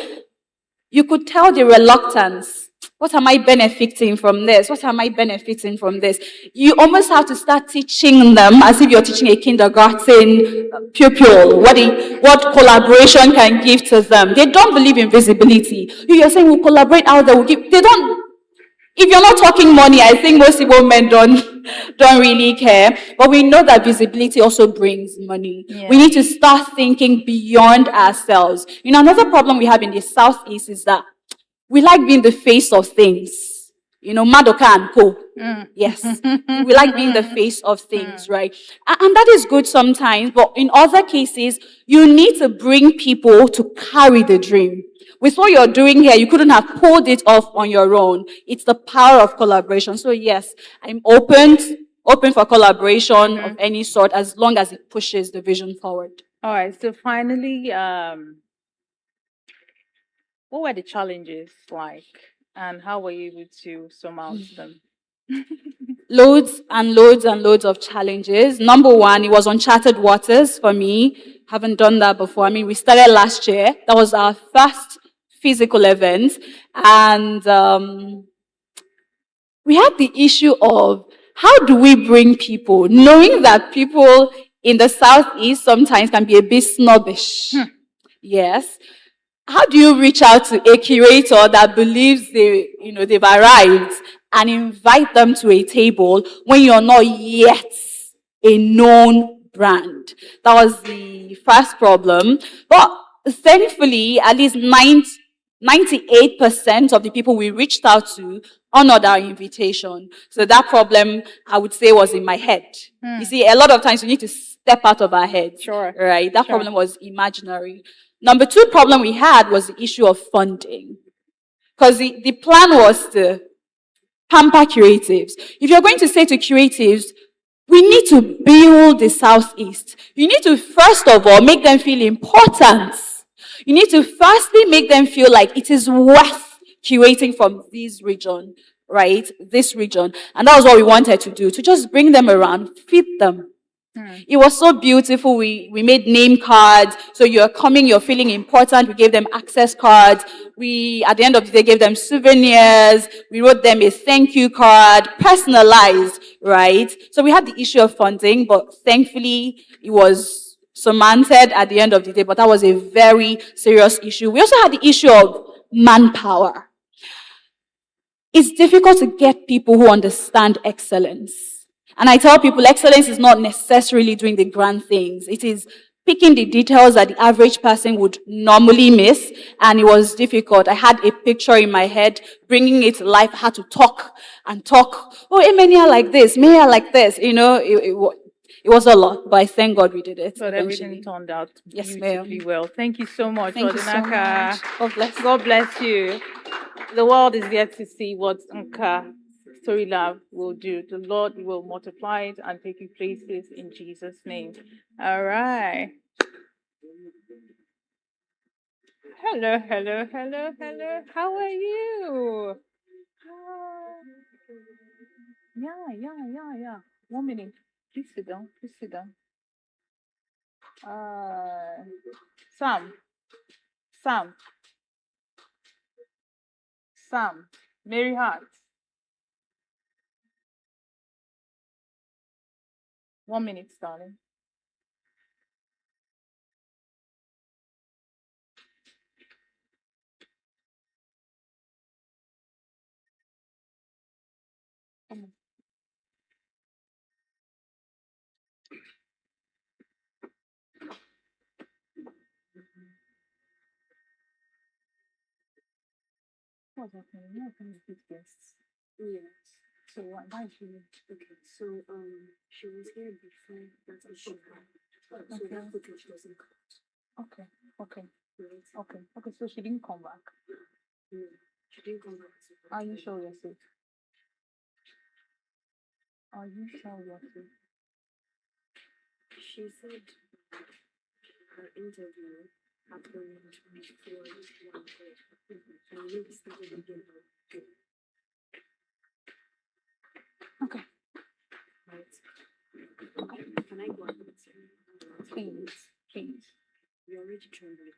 You could tell the reluctance. What am I benefiting from this? What am I benefiting from this? You almost have to start teaching them as if you're teaching a kindergarten pupil what collaboration can give to them. They don't believe in visibility. You're saying we'll collaborate out there, we'll give. They don't. If you're not talking money, I think most people men don't really care. But we know that visibility also brings money. Yeah. We need to start thinking beyond ourselves. You know, another problem we have in the Southeast is that we like being the face of things. You know, Madoka and Co. Yes. We like being the face of things, right? And that is good sometimes, but in other cases, you need to bring people to carry the dream. With what you're doing here, you couldn't have pulled it off on your own. It's the power of collaboration. So yes, I'm open for collaboration of any sort as long as it pushes the vision forward. All right. So finally, what were the challenges like, and how were you able to surmount them? Loads and loads and loads of challenges. Number one, it was uncharted waters for me. Haven't done that before. I mean, we started last year. That was our first physical event. And we had the issue of how do we bring people, knowing that people in the Southeast sometimes can be a bit snobbish. Yes. How do you reach out to a curator that believes they've arrived and invite them to a table when you're not yet a known brand? That was the first problem. But thankfully, at least 98% of the people we reached out to honored our invitation. So that problem, I would say, was in my head. You see, a lot of times we need to step out of our heads. Sure. Right? That Sure. problem was imaginary. Number two problem we had was the issue of funding. Because the plan was to pamper creatives. If you're going to say to creatives, we need to build the Southeast, you need to first of all make them feel important. You need to firstly make them feel like it is worth curating from this region, right? This region. And that was what we wanted to do, to just bring them around, feed them. It was so beautiful. We made name cards. So you're coming, you're feeling important. We gave them access cards. We, at the end of the day, gave them souvenirs. We wrote them a thank you card, personalized, right? So we had the issue of funding, but thankfully it was surmounted at the end of the day. But that was a very serious issue. We also had the issue of manpower. It's difficult to get people who understand excellence. And I tell people excellence is not necessarily doing the grand things. It is picking the details that the average person would normally miss. And it was difficult. I had a picture in my head, bringing it to life. I had to talk and talk. Oh, Emenia like this, Maya like this. You know, it was a lot, but I thank God we did it. But eventually. everything turned out Yes, beautifully ma'am. well. Thank you so much, Thank you so Odinaka. much. God bless. God bless you. The world is yet to see what Nka Story Lab will do. The Lord will multiply it and take you places in Jesus' name. All right. Hello, hello, hello, hello. How are you? Yeah. 1 minute. Please sit down. Please sit down. Sam. Sam. Sam. Mary Hart. 1 minute, darling. What's happening? No, can you repeat guests? Yes. So why is she? Okay. So she was here before that issue happened. So Okay. that footage doesn't count. Okay. Okay. Right? Okay. Okay. So she didn't come back. No. She didn't come back to Are you sure you're safe? Are you sure you're safe? She said her interview happened before 1:00. And we started again at 2. Okay. Right? Okay. Can I go ahead? Please. Please. You're already trembling.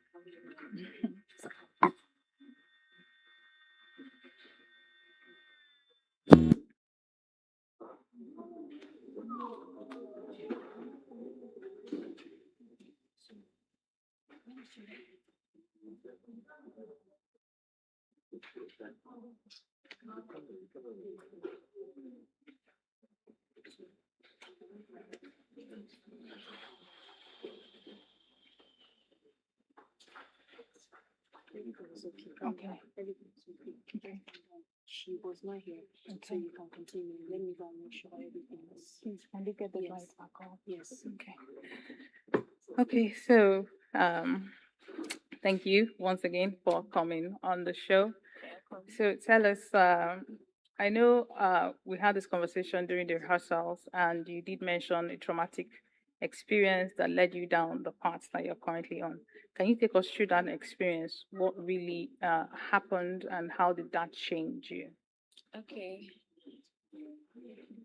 Everything was okay. Okay. Everything was okay. Okay. She was not here. So Okay. you can continue. Let me go and make sure everything is. Please, can you get the Yes. light back on? Yes. Okay. Okay, so thank you once again for coming on the show. So tell us, I know we had this conversation during the rehearsals, and you did mention a traumatic experience that led you down the path that you're currently on. Can you take us through that experience? What really happened, and how did that change you? Okay.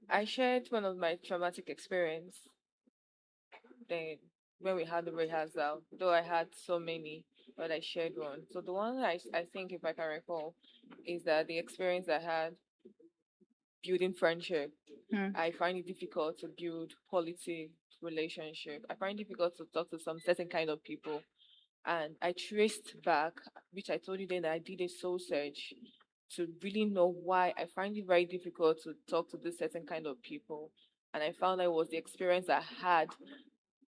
I shared one of my traumatic experience then when we had the rehearsal, though I had so many, but I shared one. So the one I think, if I can recall, is that the experience I had building friendship. Mm. I find it difficult to build quality relationship. I find it difficult to talk to some certain kind of people. And I traced back, which I told you then, I did a soul search to really know why I find it very difficult to talk to this certain kind of people. And I found that it was the experience I had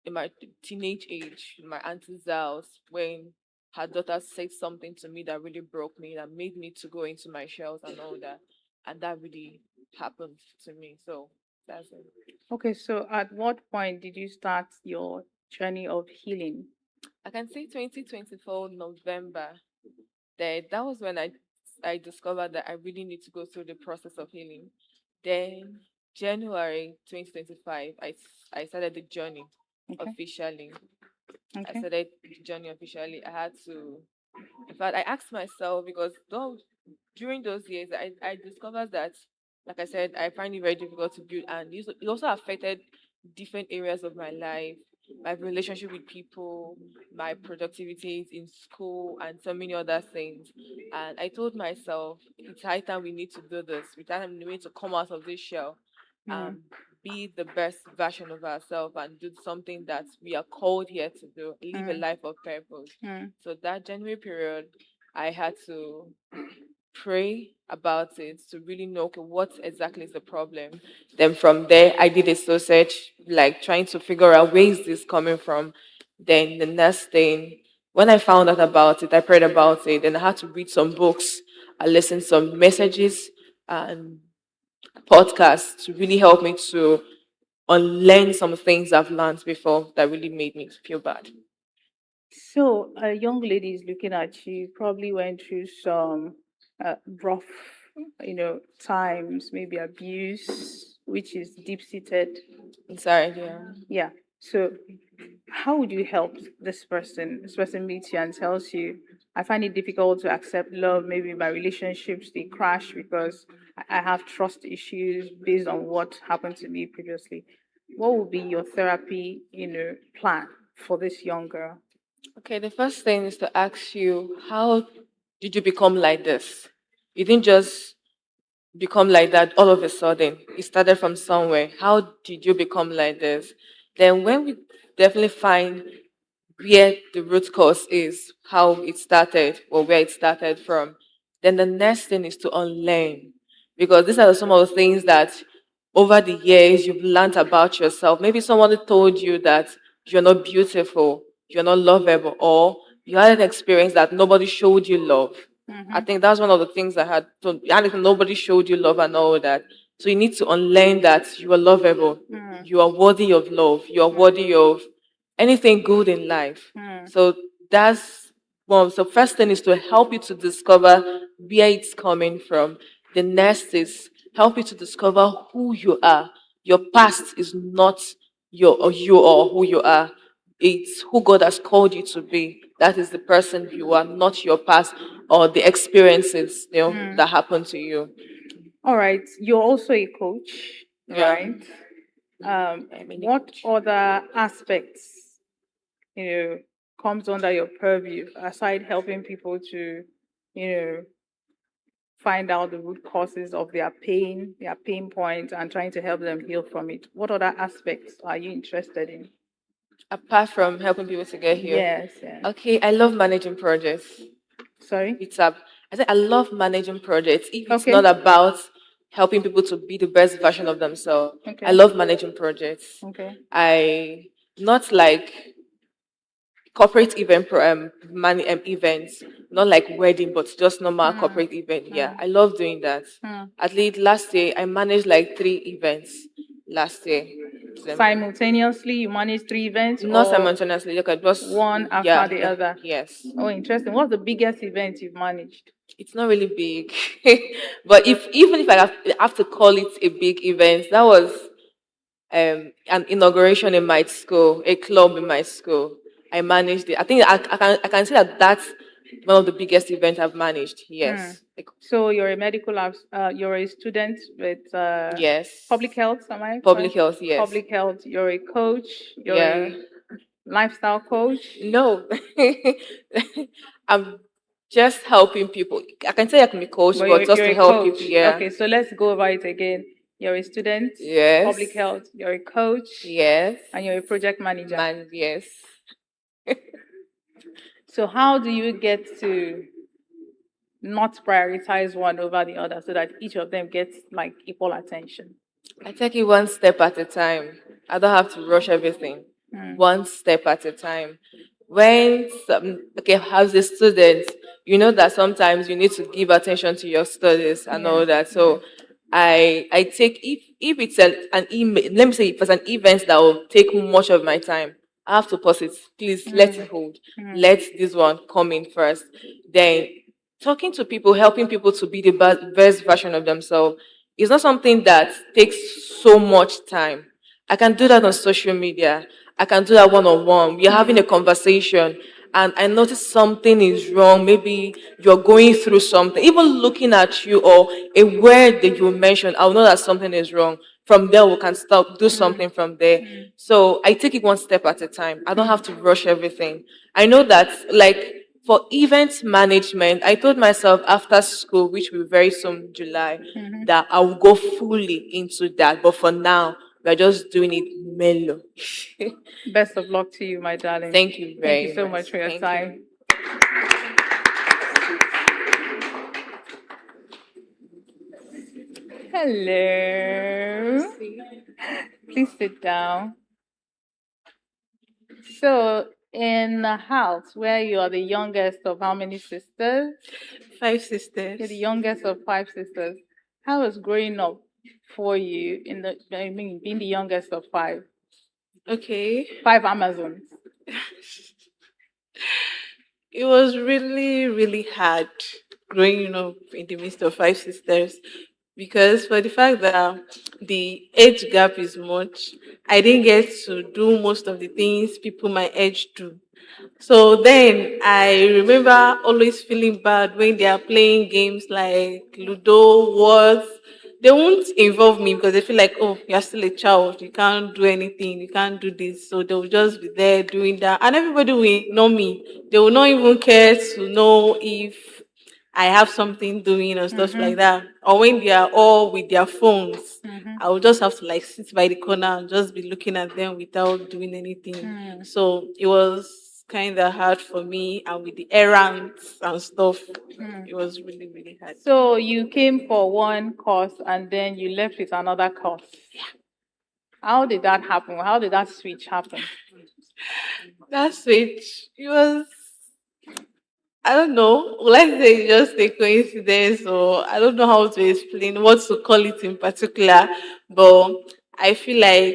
in my teenage age, in my auntie's house, when her daughter said something to me that really broke me, that made me to go into my shells and all that. And that really happened to me. So that's it. Okay, so at what point did you start your journey of healing? I can say 2024 November. That was when I discovered that I really need to go through the process of healing. Then January 2025, I started the journey Okay. officially. I Okay. started the journey officially. I had to, in fact, I asked myself, because though during those years, I discovered that, like I said, I find it very difficult to build, and it also affected different areas of my life, my relationship with people, my productivity in school, and so many other things. And I told myself, it's high time we need to do this. It's high time we need to come out of this shell, Mm. be the best version of ourselves, and do something that we are called here to do, live a Mm. life of purpose. Mm. So that January period, I had to pray about it to really know, okay, what exactly is the problem. Then from there, I did a soul search, like trying to figure out where is this coming from. Then the next thing, when I found out about it, I prayed about it. Then I had to read some books, I listened to some messages and podcasts to really help me to unlearn some things I've learned before that really made me feel bad. So, a young lady is looking at you, probably went through some rough, times, maybe abuse, which is deep seated. Inside, yeah. Yeah. So, how would you help this person? This person meets you and tells you, I find it difficult to accept love. Maybe my relationships they crash because I have trust issues based on what happened to me previously. What would be your therapy, plan for this young girl? Okay, the first thing is to ask you, how did you become like this? You didn't just become like that all of a sudden. It started from somewhere. How did you become like this? Then, when we definitely find where the root cause is, how it started or where it started from, then the next thing is to unlearn. Because these are some of the things that over the years you've learned about yourself. Maybe someone told you that you're not beautiful, you're not lovable, or you had an experience that nobody showed you love. I think that's one of the things I had. So, and if nobody showed you love and all that, so you need to unlearn that you are lovable, you are worthy of love, you are worthy of anything good in life. So that's well. So first thing is to help you to discover where it's coming from. The next is help you to discover who you are. Your past is not you or who you are. It's who God has called you to be. That is the person you are, not your past or the experiences that happened to you. All right. You're also a coach, Yeah. right? What other aspects, you know, comes under your purview aside helping people to, you know, find out the root causes of their pain points, and trying to help them heal from it? What other aspects are you interested in? Apart from helping people to get here. Yes, yes. Okay, I love managing projects. Sorry? It's I said I love managing projects. If it's Okay. not about helping people to be the best version of themselves, Okay. I love managing projects. Okay. I not like corporate event events, not like wedding, but just normal corporate event. Yeah, I love doing that. At least last year I managed like 3 events last year. Simultaneously, you manage 3 events, Not or simultaneously, look, at just one after the other? yes. Oh, interesting. What's the biggest event you've managed? It's not really big, but even if have to call it a big event, that was an inauguration in my school, a club in my school. I managed it. I think I can say that that's one of the biggest events I've managed. Yes. So you're a you're a student with Yes. public health, am I Public correct? health, yes. Public health. You're a coach. You're Yeah. a lifestyle coach. No. I'm just helping people. I can say I can be coach, But but just you're to a help coach. people. Yeah. Okay, so let's go over it again. You're a student. Yes. Public health. You're a coach. Yes. And you're a project manager. Yes. So how do you get to not prioritize one over the other so that each of them gets like equal attention? I take it one step at a time. I don't have to rush everything. One step at a time. As a student, you know that sometimes you need to give attention to your studies and all that. So I take if it's an email, let me say if it's an event that will take much of my time, I have to pause it. Please let it hold. Let this one come in first. Then talking to people, helping people to be the best version of themselves is not something that takes so much time. I can do that on social media. I can do that one on one. We're having a conversation and I notice something is wrong. Maybe you're going through something. Even looking at you or a word that you mentioned, I'll know that something is wrong. From there, we can start, do something from there. So I take it one step at a time. I don't have to rush everything. I know that, like, for event management, I told myself after school, which will be very soon, July, that I will go fully into that. But for now, we're just doing it mellow. Best of luck to you, my darling. Thank you very Thank you so much for your Thank time. Hello. Please sit down. So, in a house where you are the youngest of how many sisters? 5 sisters. You're the youngest of 5 sisters. How was growing up for you being the youngest of 5? Okay. 5 Amazons. It was really, really hard growing up in the midst of 5 sisters because for the fact that the age gap is much, I didn't get to do most of the things people my age do. So then I remember always feeling bad when they are playing games like Ludo, Words. They won't involve me because they feel like, oh, you're still a child. You can't do anything. You can't do this. So they'll just be there doing that. And everybody will know me. They will not even care to know if I have something doing or stuff like that. Or when they are all with their phones, I will just have to like sit by the corner and just be looking at them without doing anything. So it was kind of hard for me, and with the errands and stuff, it was really, really hard. So you came for one course and then you left with another course. How did that happen? How did that switch happen? That switch, it was I don't know. Let's say it's just a coincidence, or I don't know how to explain what to call it in particular. But I feel like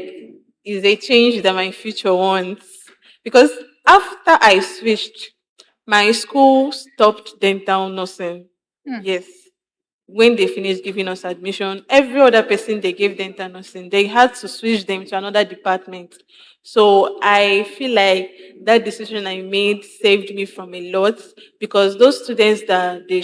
it's a change that my future wants. Because after I switched, my school stopped dental nursing. Hmm. Yes, when they finished giving us admission, every other person they gave dental nursing, they had to switch them to another department. So I feel like that decision I made saved me from a lot, because those students that they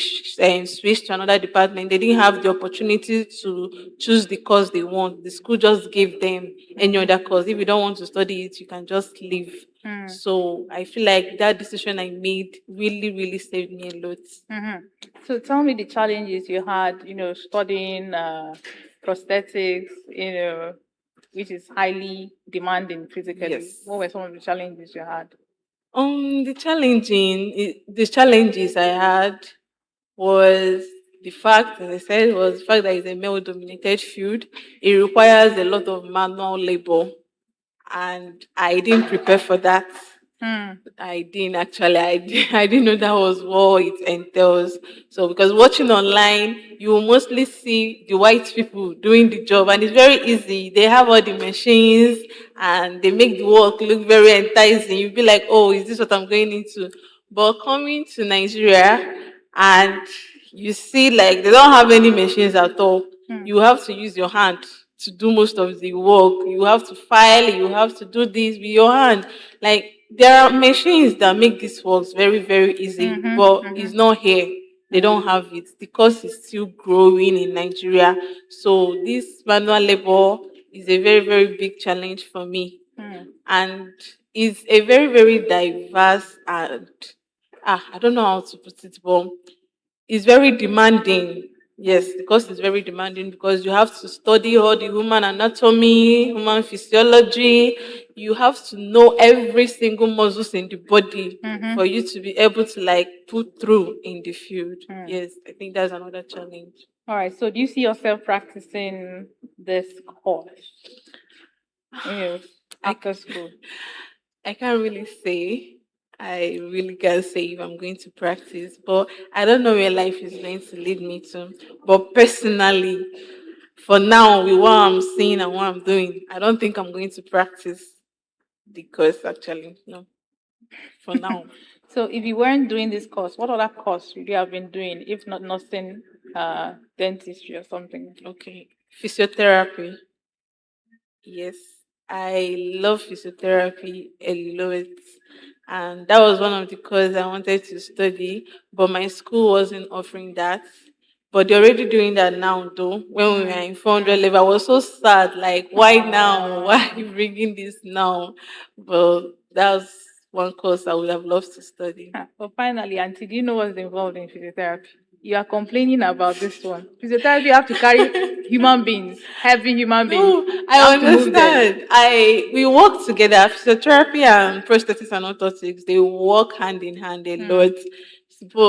switched to another department, they didn't have the opportunity to choose the course they want. The school just gave them any other course. If you don't want to study it, you can just leave. Hmm. So I feel like that decision I made really, really saved me a lot. Mm-hmm. So tell me the challenges you had, studying prosthetics, which is highly demanding physically. Yes. What were some of the challenges you had? The challenges I had was the fact, as I said, was the fact that it's a male-dominated field. It requires a lot of manual labor, and I didn't prepare for that. Hmm. I didn't actually. I didn't know that was what it entails. So because watching online, you will mostly see the white people doing the job, and it's very easy. They have all the machines, and they make the work look very enticing. You'll be like, "Oh, is this what I'm going into?" But coming to Nigeria, and you see like they don't have any machines at all. Hmm. You have to use your hand to do most of the work. You have to file, you have to do this with your hand. Like there are machines that make this work very, very easy, Mm-hmm. but Mm-hmm. it's not here. They don't have it. The cost is still growing in Nigeria. So this manual labor is a very, very big challenge for me. Hmm. And it's a very, very diverse and I don't know how to put it, but it's very demanding. Yes, because it's very demanding because you have to study all the human anatomy, human physiology. You have to know every single muscles in the body Mm-hmm. for you to be able to like put through in the field. Hmm. Yes, I think that's another challenge. All right. So do you see yourself practicing this course, I after school? I can't really say. I really can't say if I'm going to practice, but I don't know where life is going to lead me to. But personally, for now, with what I'm seeing and what I'm doing, I don't think I'm going to practice the course actually. No, for now. So if you weren't doing this course, what other course would you have been doing if not nursing, dentistry or something? Okay. Physiotherapy. Yes, I love physiotherapy a lot. And that was one of the courses I wanted to study, but my school wasn't offering that. But they're already doing that now, though. When we were in 400 level, I was so sad. Like, why now? Why are you bringing this now? But that was one course I would have loved to study. But finally, Auntie, do you know what's involved in physiotherapy? You are complaining about this one. Physiotherapy, you have to carry human beings, heavy human beings. No, You I have to move them. understand. We work together. Physiotherapy and prosthetics and orthotics, they work hand in hand a lot.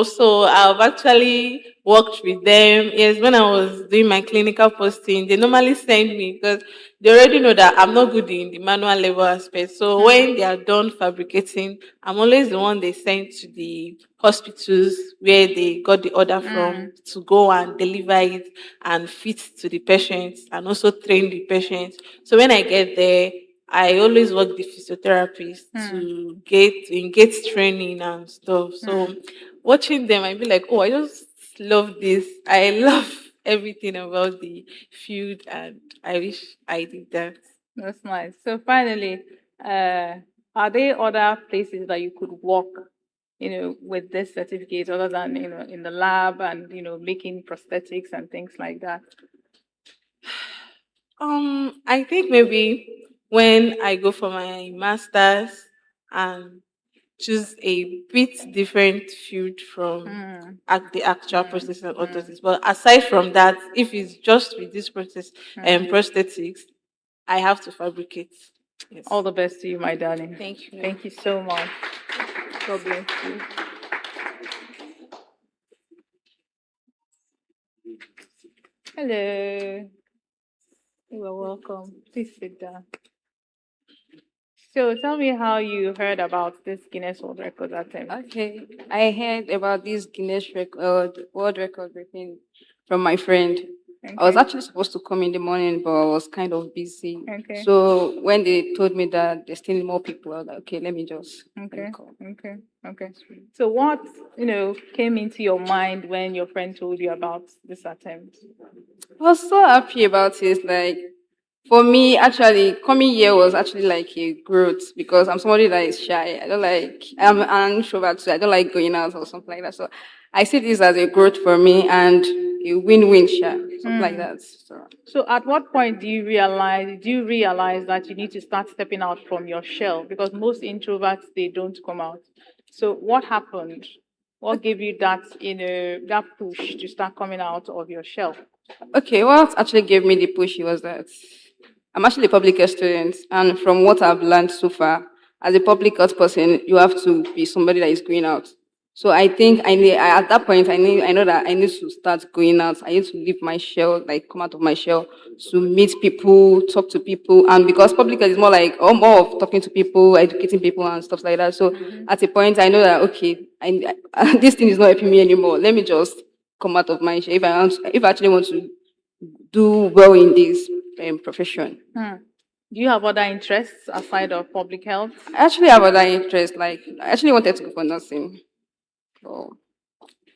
So I've actually worked with them. Yes, when I was doing my clinical posting, they normally send me because they already know that I'm not good in the manual labor aspect. So when they are done fabricating, I'm always the one they send to the hospitals where they got the order from to go and deliver it and fit to the patients and also train the patients. So when I get there, I always work the physiotherapist to get training and stuff. So watching them, I be like, oh, I just love this. I love everything about the field, and I wish I did that. That's nice. So finally, are there other places that you could work, with this certificate other than, in the lab and, making prosthetics and things like that? I think maybe when I go for my master's and choose a bit different field from the actual process and orthotics. But aside from that, if it's just with this process and prosthetics, I have to fabricate. Yes. All the best to you, my darling. Thank you. Thank you so much. God bless you. Hello. You are welcome. Please sit down. So tell me how you heard about this Guinness World Record attempt. Okay, I heard about this Guinness record, world record breaking from my friend. I was Okay. actually supposed to come in the morning, but I was kind of busy. Okay. So when they told me that there's still more people, I was like, okay, let me Okay. come. Okay. Okay. So what came into your mind when your friend told you about this attempt? I was so happy about it. Like, for me, actually, coming here was actually like a growth because I'm somebody that is shy. I'm an introvert, so I don't like going out or something like that. So I see this as a growth for me and a win-win, something like that. So at what point do you realize that you need to start stepping out from your shell? Because most introverts, they don't come out. So what happened? What gave you that push to start coming out of your shell? Okay, what actually gave me the push was that I'm actually a public health student, and from what I've learned so far, as a public health person, you have to be somebody that is going out. So I think at that point I know that I need to start going out. I need to leave my shell, like come out of my shell, to meet people, talk to people, and because public health is more like more of talking to people, educating people, and stuff like that. So at a point I know that okay, this thing is not helping me anymore. Let me just come out of my shell if I actually want to do well in this profession. Do you have other interests aside of public health? I actually have other interests. Like I actually wanted to go for nursing. So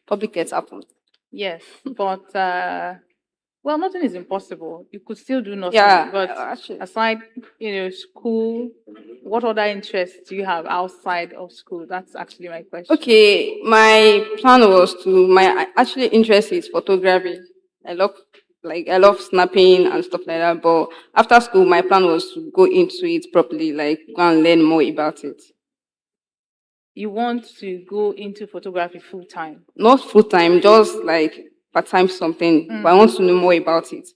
public health happened. Yes, but well, nothing is impossible. You could still do nothing. Yeah, But actually. aside, school, what other interests do you have outside of school? That's actually my question. Okay, my plan was actually interest is photography. I love I love snapping and stuff like that. But after school, my plan was to go into it properly, like go and learn more about it. You want to go into photography full time? Not full time, just like part time something. But I want to know more about it.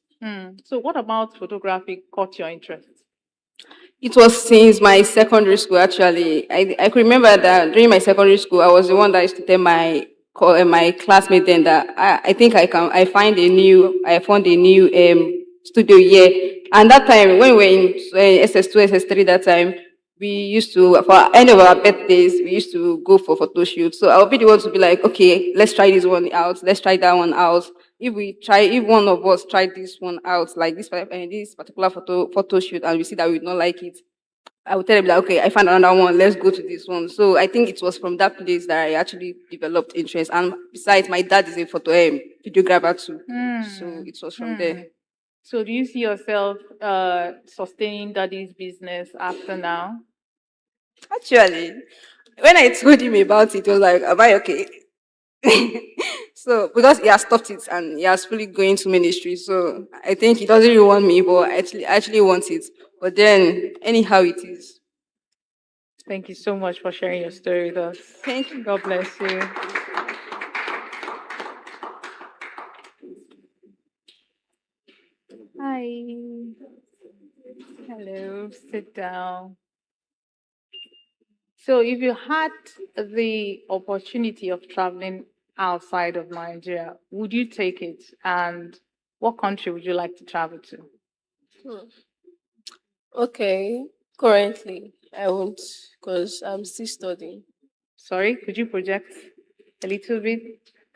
So what about photography caught your interest? It was since my secondary school, actually. I could remember that during my secondary school, I was the one that used to tell my classmate then that I think I found a new studio here. And that time, when we were in SS2, SS3 that time, we used to, for any of our birthdays, we used to go for photo shoots. So I'll be the one to be like, okay, let's try this one out. Let's try that one out. If one of us try this one out, like this particular photo shoot, and we see that we don't like it, I would tell them that okay, I found another one. Let's go to this one. So I think it was from that place that I actually developed interest. And besides, my dad is a videographer too, so it was from there. So do you see yourself sustaining daddy's business after now? Actually, when I told him about it, he was like, "Am I okay?" So because he has stopped it and he has fully going to ministry, so I think he doesn't really want me, but actually wants it. But then anyhow it is. Thank you so much for sharing your story with us. Thank you. God bless you. Hi. Hello. Sit down. So if you had the opportunity of traveling outside of Nigeria, would you take it? And what country would you like to travel to? Okay, currently I won't because I'm still studying. Sorry, could you project a little bit?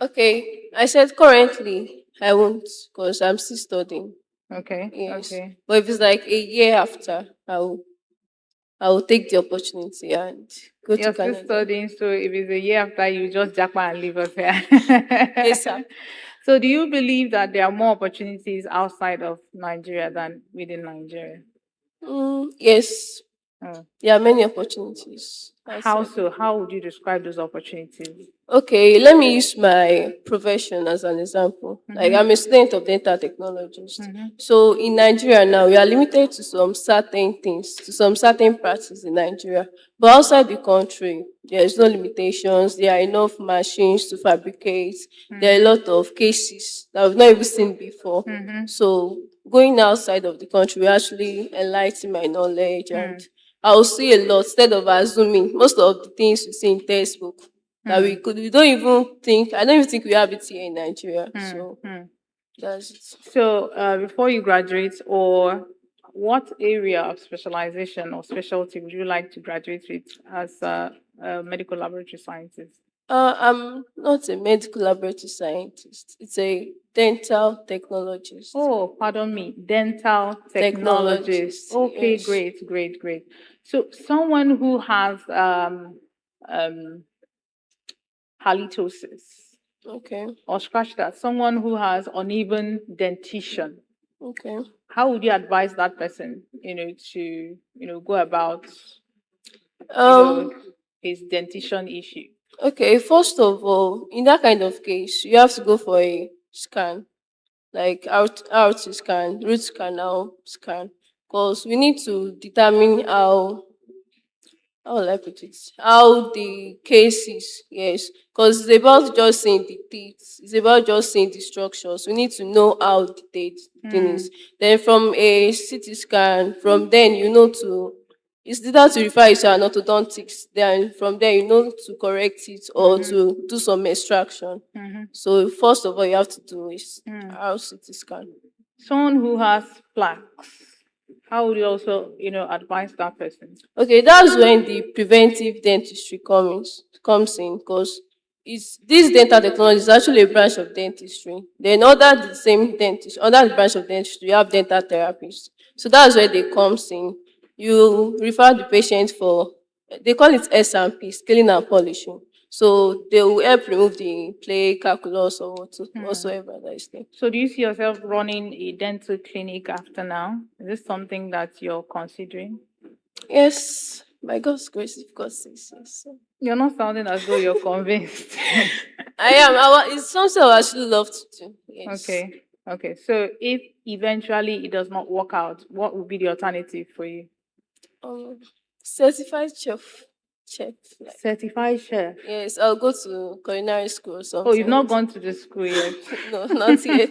Okay, I said currently I won't because I'm still studying. Okay. Yes. Okay. But if it's like a year after, I will take the opportunity and go You're to still Canada. studying, so if it's a year after, you just jackpot and leave us here. Yes, sir. So do you believe that there are more opportunities outside of Nigeria than within Nigeria? Yes, Oh. there are many opportunities. How so? How would you describe those opportunities? Okay, let me use my profession as an example. Like I'm a student of dental technologist. So in Nigeria now, we are limited to some certain things, to some certain practices in Nigeria. But outside the country, there is no limitations. There are enough machines to fabricate. There are a lot of cases that we've not even seen before. So going outside of the country will actually enlighten my knowledge and I'll see a lot instead of assuming most of the things we see in textbook that we don't even think, I don't even think we have it here in Nigeria. So that's it. So before you graduate, or what area of specialization or specialty would you like to graduate with as a medical laboratory scientist? I'm not a medical laboratory scientist. It's a dental technologist. Oh, pardon me, dental technologist. Technologist, Okay, yes. great. So someone who has um, halitosis, Okay. or scratch that, someone who has uneven dentition. Okay. How would you advise that person, to, go about, Um. his dentition issue? Okay. First of all, in that kind of case, you have to go for a scan, like RT scan, root canal scan, because we need to determine how will I put it? How the case is, yes. Because it's about just seeing the teeth. It's about just seeing the structures. We need to know how the thing is. Then from a CT scan, from then you know to it's either to refer you to an orthodontics. Then from there you know to correct it or to do some extraction. So first of all you have to do is our CT scan. Someone who has plaques, how would you also, advise that person? Okay, that's when the preventive dentistry comes in because it's this dental technology is actually a branch of dentistry. Then under the branch of dentistry, you have dental therapists. So that's where they comes in. You refer the patient for they call it S&P, scaling and polishing. So they will help remove the plaque, calculus, or whatsoever that is there. So do you see yourself running a dental clinic after now? Is this something that you're considering? Yes, by God's grace, if God says yes. So. You're not sounding as though you're convinced. I am. It's something I would actually love to do. Yes. Okay. So if eventually it does not work out, what would be the alternative for you? Certified chef. Certified chef. Yes, I'll go to culinary school or something. Oh, you've not gone to the school yet? No, not yet.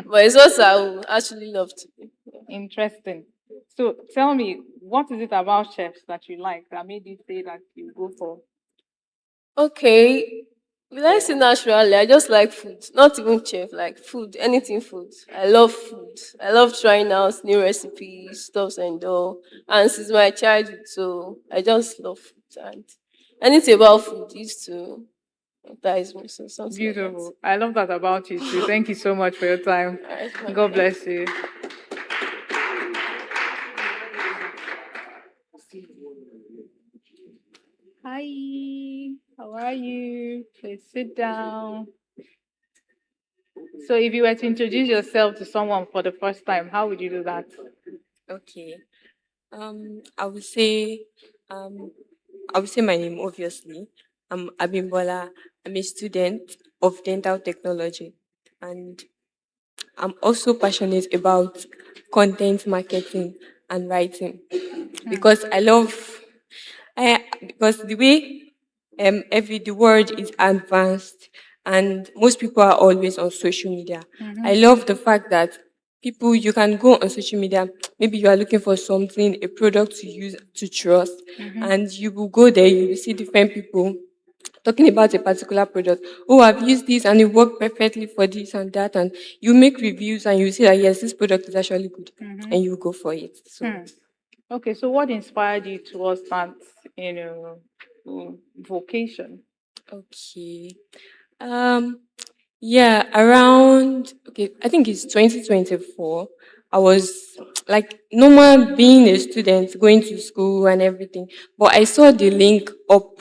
But it's what I would actually love to do. Interesting. So tell me, what is it about chefs that you like that made you say that you go for? Okay. Will I say naturally? I just like food. Not even chef, like food, anything food. I love food. I love trying out new recipes, stuff and all. And since my childhood, so I just love food. And anything about food used to entice me. So something Beautiful. like I love that about you too. Thank you so much for your time. that. God bless you. Hi, how are you? Please sit down. So if you were to introduce yourself to someone for the first time, how would you do that? Okay. I would say, um, I would say my name obviously. I'm Abimbola. I'm a student of dental technology, and I'm also passionate about content marketing and writing because because the way the world is advanced and most people are always on social media. I love the fact that people you can go on social media, maybe you are looking for something, a product to use to trust, and you will go there, you will see different people talking about a particular product. Oh, I've used this and it worked perfectly for this and that, and you make reviews and you see that yes, this product is actually good, and you go for it. So Okay, so what inspired you towards that, vocation? okay. Yeah, around okay, I think it's 2024. I was like normal being a student, going to school and everything. But I saw the link up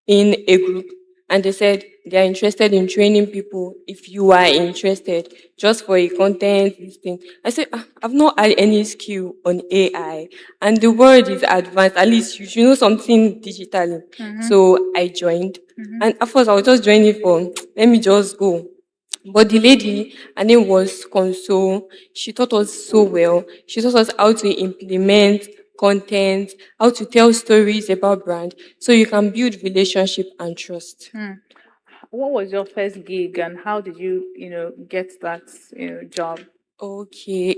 in a group and they said they are interested in training people if you are interested just for a content this thing. I said, I've not had any skill on AI and the world is advanced. At least you should know something digitally. So I joined. And at first I was just joining for let me just go. But the lady, her name was Console. She taught us so well. She taught us how to implement content, how to tell stories about brand, so you can build relationship and trust. What was your first gig and how did you, get that, job? Okay.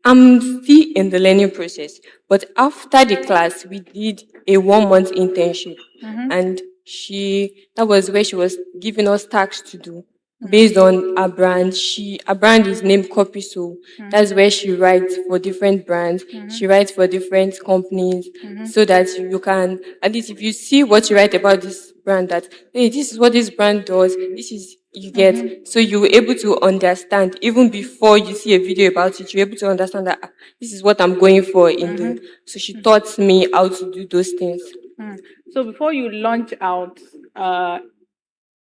I'm still in the learning process, but after the class, we did a 1 month internship, and that was where she was giving us tasks to do. based on a brand. A brand is named Copy, so that's where she writes for different brands. She writes for different companies, so that you can, at least if you see what you write about this brand, that hey, this is what this brand does. This is you get, so you were able to understand even before you see a video about it. You're able to understand that this is what I'm going for in the. So she taught me how to do those things. So before you launch out,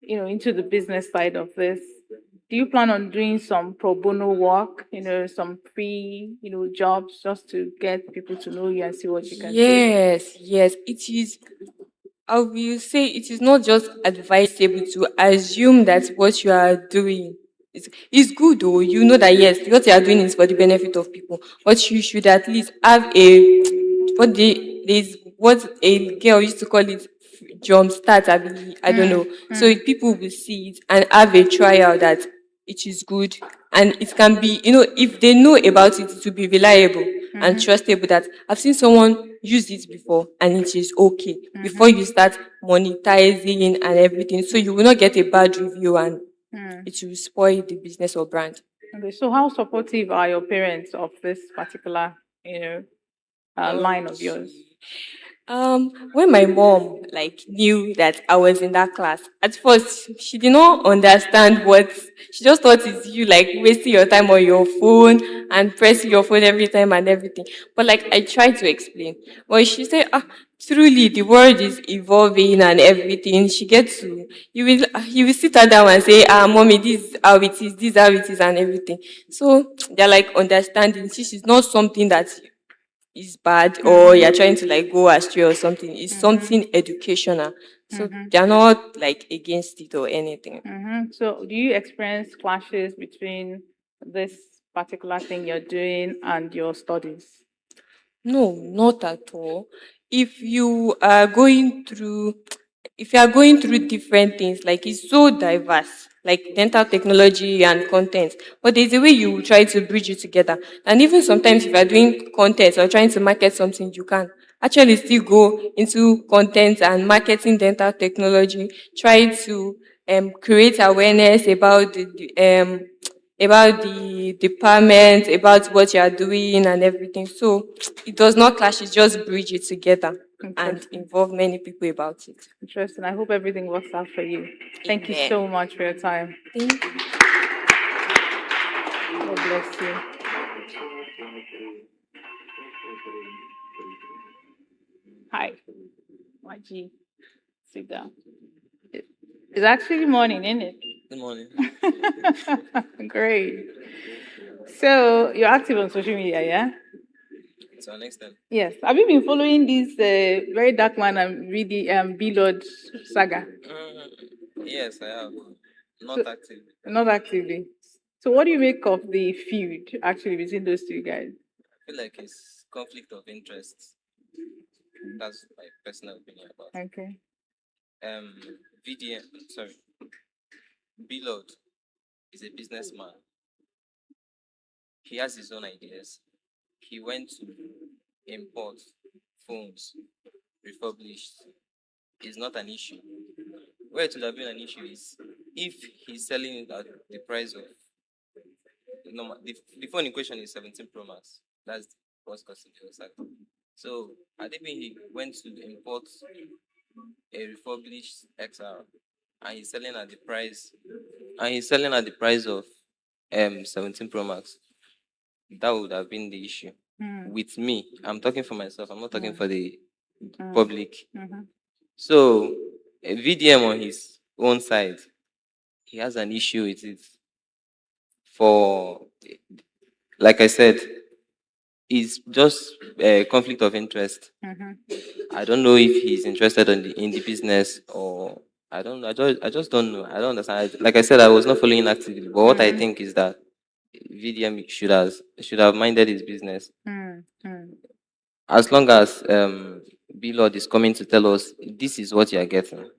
into the business side of this, do you plan on doing some pro bono work, some free, jobs just to get people to know you and see what you can do? Yes, yes, it is. I will say it is not just advisable to assume that what you are doing is good, though. You know that yes, what you are doing is for the benefit of people, but you should at least have a there's what a girl used to call it jump start. I don't know. So people will see it and have a trial that it is good, and it can be, if they know about it, it will be reliable and trustable, that I've seen someone use it before and it is okay, before you start monetizing and everything. So you will not get a bad review and it will spoil the business or brand. Okay, so how supportive are your parents of this particular, line of yours? When my mom knew that I was in that class, at first she did not understand what, she just thought it's you wasting your time on your phone and pressing your phone every time and everything. But I tried to explain. But she said, truly the world is evolving and everything. She gets to, you will sit her down and say, mommy, this is how it is, this is how it is and everything. So they're understanding. This is not something that is bad or you're trying to go astray or something. It's something educational. So they're not against it or anything. So do you experience clashes between this particular thing you're doing and your studies? No, not at all. If you are going through, if you are going through different things, it's so diverse, like dental technology and content, but there's a way you will try to bridge it together. And even sometimes if you are doing content or trying to market something, you can actually still go into content and marketing dental technology, try to create awareness about the department, about what you are doing and everything. So it does not clash, it just bridge it together and involve many people about it. Interesting. I hope everything works out for you. Thank you Amen. so much for your time. Thank you. God bless you. Hi. YG. Sit down. It's actually morning, isn't it? Good morning. Great. So you're active on social media, yeah? To an extent. Yes. Have you been following this very dark man and really B-Lord saga? Yes, I have. Not So- active. Not actively. So what do you make of the feud actually between those two guys? I feel like it's conflict of interest. That's my personal opinion about it. Okay. VDM, sorry. Beload is a businessman. He has his own ideas. He went to import phones refurbished. Is not an issue. Where it would have been an issue is if he's selling it at the price of the phone in question is 17 Pro Max. That's the first cost of the cycle. So I think he went to import a refurbished XR and he's selling at the price of 17 Pro Max. That would have been the issue. With me, I'm talking for myself, I'm not talking for the public. So a VDM on his own side, he has an issue with it. For, like I said, it's just a conflict of interest. I don't know if he's interested in the business or I don't know. I just don't know. I don't understand. Like I said, I was not following actively, but what I think is that VDM should have minded his business. As long as B Lord is coming to tell us this is what you are getting.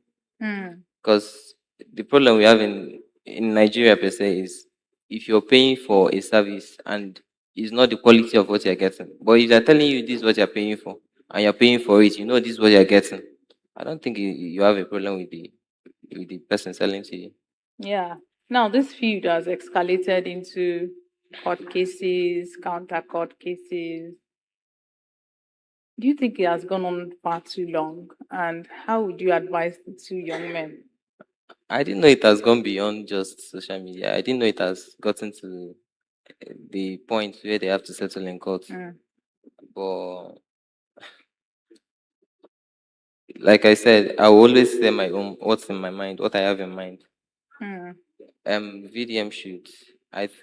Because the problem we have in Nigeria per se is if you're paying for a service and it's not the quality of what you're getting. But if they're telling you this is what you're paying for and you're paying for it, you know this is what you're getting. I don't think you have a problem with the person selling to you. Yeah. Now, this field has escalated into court cases, counter court cases. Do you think it has gone on far too long? And how would you advise the two young men? I didn't know it has gone beyond just social media. I didn't know it has gotten to the point where they have to settle in court. But like I said, I will always say my own, what's in my mind, what I have in mind. Mm. VDM should,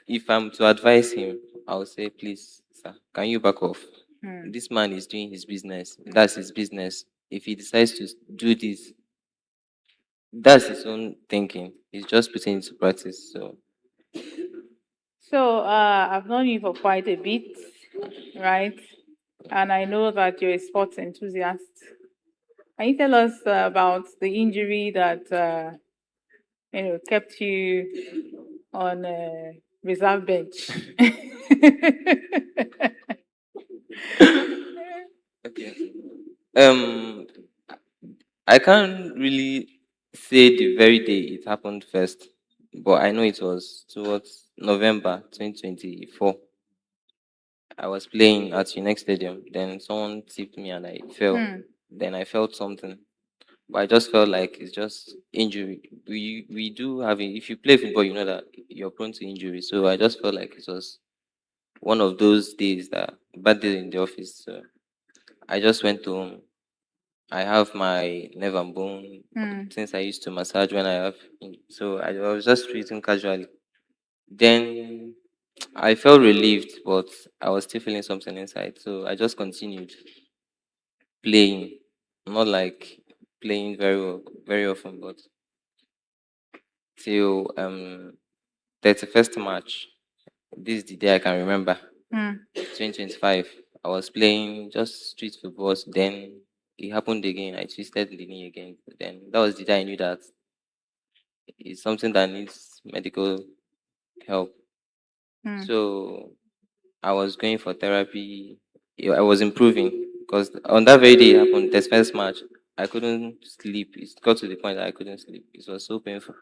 if I'm to advise him, I'll say, please, sir, can you back off? This man is doing his business. That's his business. If he decides to do this, that's his own thinking. He's just putting it into practice. So, I've known you for quite a bit, right? And I know that you're a sports enthusiast. Can you tell us about the injury that kept you on reserve bench? Okay. I can't really say the very day it happened first, but I know it was towards November 2024. I was playing at Unex Stadium. Then someone tipped me and I fell. Then I felt something, but I just felt like it's just injury. We do have it. If you play football, you know that you're prone to injury. So I just felt like it was one of those days, that bad day in the office. So I just went home. I have my nerve and bone since I used to massage when I have. So I was just treating casually. Then I felt relieved, but I was still feeling something inside. So I just continued playing, not like playing very often, but till 31st March. This is the day I can remember. 2025. I was playing just street football. Then it happened again. I twisted the knee again. Then that was the day I knew that it's something that needs medical help. So I was going for therapy. I was improving because on that very day it happened, this first match, I couldn't sleep. It got to the point that I couldn't sleep. It was so painful.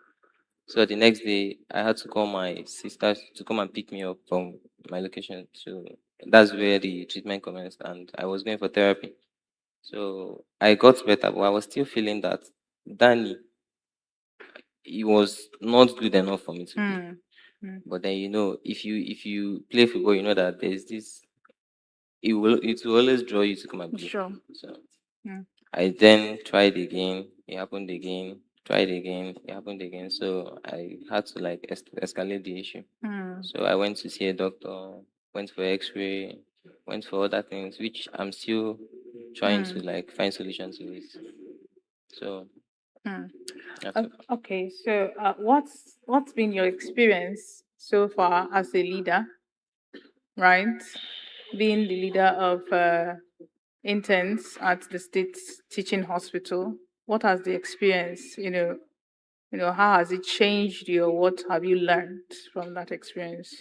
So the next day, I had to call my sister to come and pick me up from my location. So that's where the treatment commenced, and I was going for therapy. So I got better, but I was still feeling that Danny, it was not good enough for me to play. But then if you play football, you know that there's this. It will always draw you to come and play. Sure. So I then tried again. It happened again. Tried again. It happened again. So I had to like escalate the issue. So I went to see a doctor. Went for X-ray. Went for other things, which I'm still trying to like find solutions to this. So Okay, so what's been your experience so far as a leader, right? Being the leader of interns at the state teaching hospital, what has the experience? How has it changed you? Or what have you learned from that experience?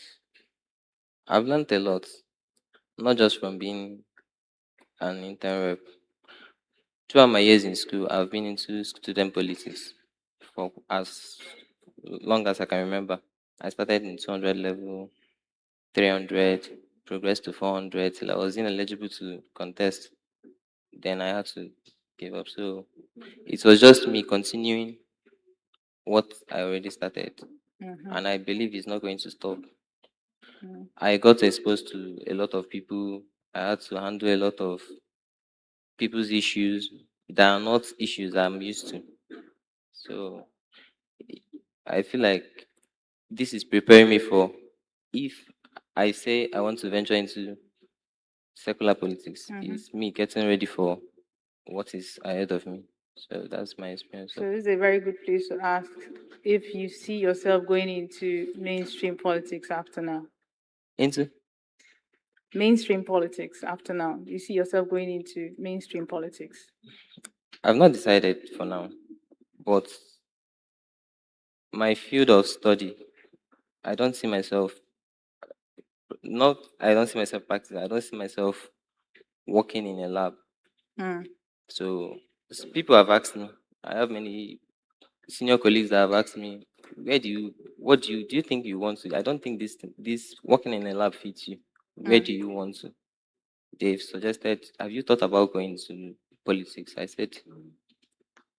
I've learned a lot, not just from being an intern rep. Throughout my years in school, I've been into student politics for as long as I can remember. I started in 200 level, 300, progressed to 400 till I was ineligible to contest. Then I had to give up. So it was just me continuing what I already started. And I believe it's not going to stop. I got exposed to a lot of people. I had to handle a lot of people's issues that are not issues I'm used to. So I feel like this is preparing me for, if I say I want to venture into secular politics, it's me getting ready for what is ahead of me. So that's my experience. So this is a very good place to ask if you see yourself going into mainstream politics after now. Into Mainstream politics after now. Do you see yourself going into mainstream politics? I've not decided for now, but my field of study, I don't see myself not I don't see myself practicing. I don't see myself working in a lab. So people have asked me. I have many senior colleagues that have asked me, What do you think you want to? I don't think this working in a lab fits you. Where do you want to? They've suggested, have you thought about going to politics? I said,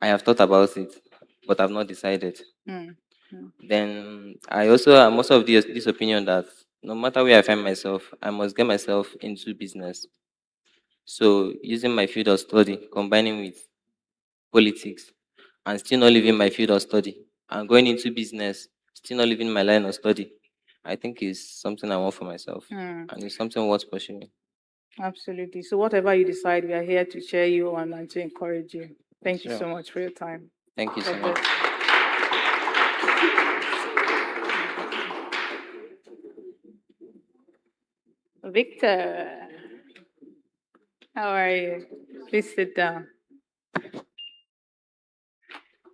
I have thought about it, but I've not decided. Mm. Mm. Then I'm also of this opinion that no matter where I find myself, I must get myself into business. So using my field of study, combining with politics, and still not leaving my field of study, and going into business, still not leaving my line of study, I think is something I want for myself, Mm. and it's something worth pursuing. Absolutely. So whatever you decide, we are here to cheer you on and to encourage you. Thank you Sure. so much for your time. Thank you so God much. bless. Victor, how are you? Please sit down.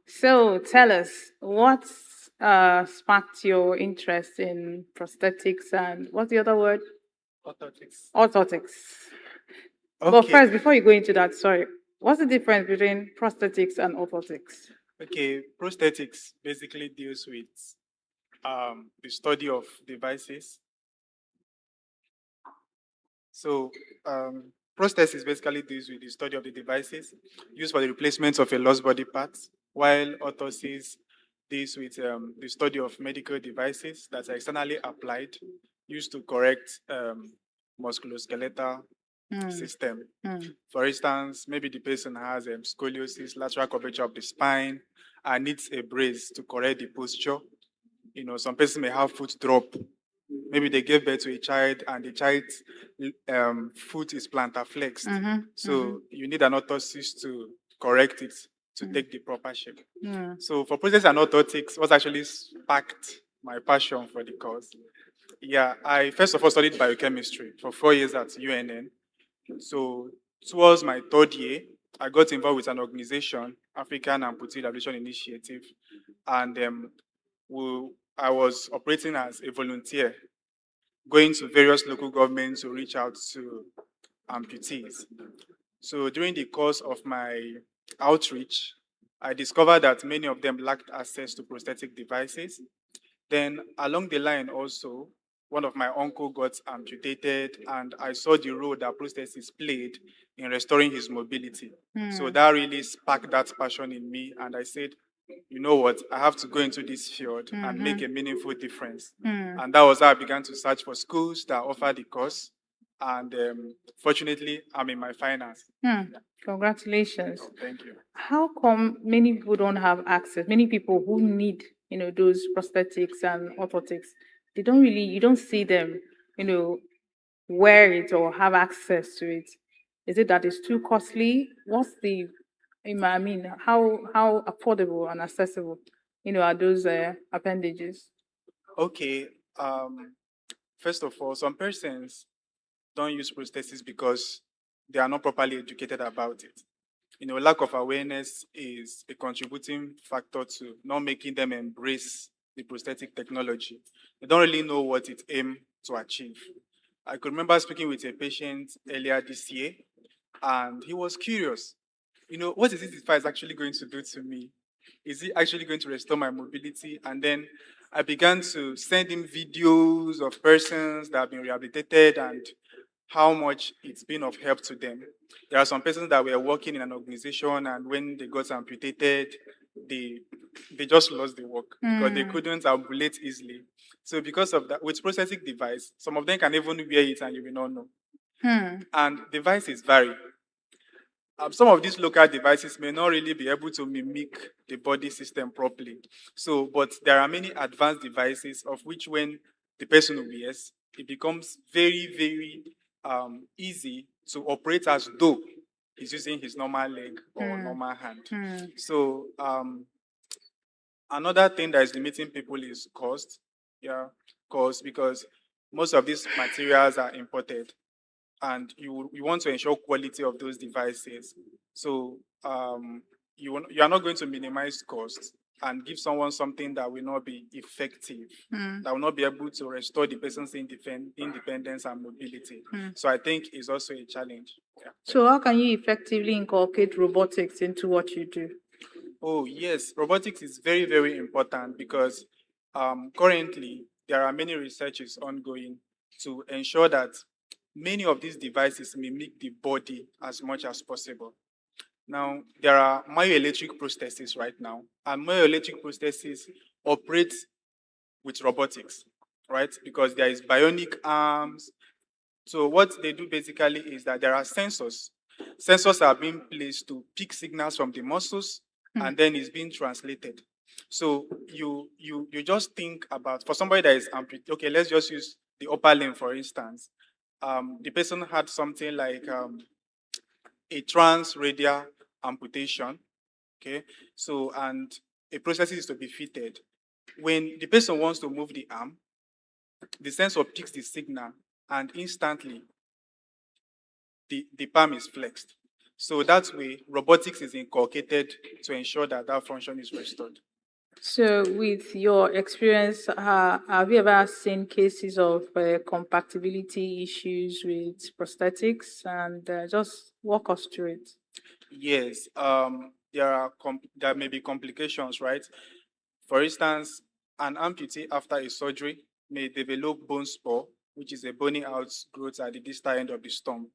So tell us, what sparked your interest in prosthetics and what's the other word? Orthotics. Orthotics. But Okay. first, before you go into that, sorry, what's the difference between prosthetics and orthotics? Okay, prosthetics basically deals with the study of devices. So prosthesis basically deals with the study of the devices used for the replacement of a lost body part, while orthosis deals with the study of medical devices that are externally applied, used to correct musculoskeletal system. For instance, maybe the person has scoliosis, lateral curvature of the spine, and needs a brace to correct the posture. You know, some person may have foot drop. Maybe they gave birth to a child and the child's foot is plantar flexed. So you need an orthosis to correct it to take the proper shape. So for prosthetics and orthotics, what actually sparked my passion for the course? Yeah, I first of all studied biochemistry for 4 years at UNN. So towards my third year, I got involved with an organization, African Amputee Rehabilitation Initiative, and I was operating as a volunteer, going to various local governments to reach out to amputees. So during the course of my outreach, I discovered that many of them lacked access to prosthetic devices. Then along the line also, one of my uncle got amputated and I saw the role that prosthesis played in restoring his mobility. So that really sparked that passion in me and I said, you know what, I have to go into this field and make a meaningful difference. And that was how I began to search for schools that offer the course. And fortunately, I'm in my finals. Congratulations. Thank you. How come many people don't have access? Many people who need, those prosthetics and orthotics, you don't see them, wear it or have access to it. Is it that it's too costly? What's the, how affordable and accessible, are those appendages? Okay. First of all, some persons don't use prosthesis because they are not properly educated about it. Lack of awareness is a contributing factor to not making them embrace the prosthetic technology. They don't really know what it aims to achieve. I could remember speaking with a patient earlier this year, and he was curious. What is this device actually going to do to me? Is it actually going to restore my mobility? And then I began to send him videos of persons that have been rehabilitated and how much it's been of help to them. There are some persons that were working in an organization and when they got amputated, they just lost the work because they couldn't ambulate easily. So because of that, with prosthetic device, some of them can even wear it and you will not know. And devices vary. Some of these local devices may not really be able to mimic the body system properly. So, but there are many advanced devices of which when the person wears, it becomes very, very easy to operate as though he's using his normal leg or normal hand. So, another thing that is limiting people is cost. Yeah, cost because most of these materials are imported and you want to ensure quality of those devices. So you are not going to minimize costs and give someone something that will not be effective, that will not be able to restore the person's independence and mobility. So I think it's also a challenge. Yeah. So how can you effectively inculcate robotics into what you do? Oh, yes, robotics is very, very important because currently there are many researches ongoing to ensure that many of these devices mimic the body as much as possible. Now, there are myoelectric prostheses right now, and myoelectric prostheses operate with robotics, right? Because there is bionic arms. So what they do basically is that there are sensors. Sensors are being placed to pick signals from the muscles, and then it's being translated. So you just think about, for somebody that is amputated. Okay, let's just use the upper limb for instance. The person had something like a transradial amputation. Okay, so and a process is to be fitted. When the person wants to move the arm, the sensor picks the signal, and instantly the palm is flexed. So that way, robotics is inculcated to ensure that that function is restored. So, with your experience, have you ever seen cases of compatibility issues with prosthetics? And just walk us through it. Yes, there may be complications, right? For instance, an amputee after a surgery may develop bone spur, which is a bony out growth at the distal end of the stump.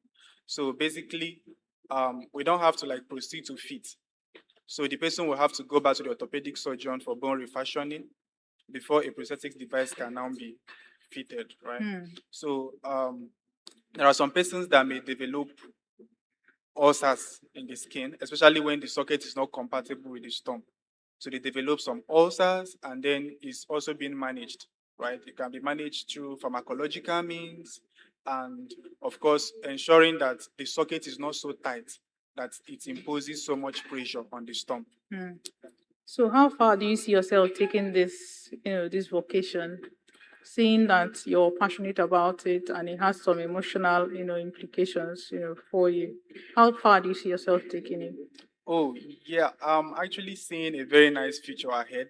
So basically, we don't have to like proceed to fit. So the person will have to go back to the orthopedic surgeon for bone refashioning before a prosthetic device can now be fitted, right? So there are some persons that may develop ulcers in the skin, especially when the socket is not compatible with the stump. So they develop some ulcers, and then it's also being managed, right? It can be managed through pharmacological means, and of course, ensuring that the socket is not so tight that it imposes so much pressure on the stump. So, how far do you see yourself taking this, this vocation, seeing that you're passionate about it and it has some emotional, implications, for you? How far do you see yourself taking it? Oh, yeah, I'm actually seeing a very nice future ahead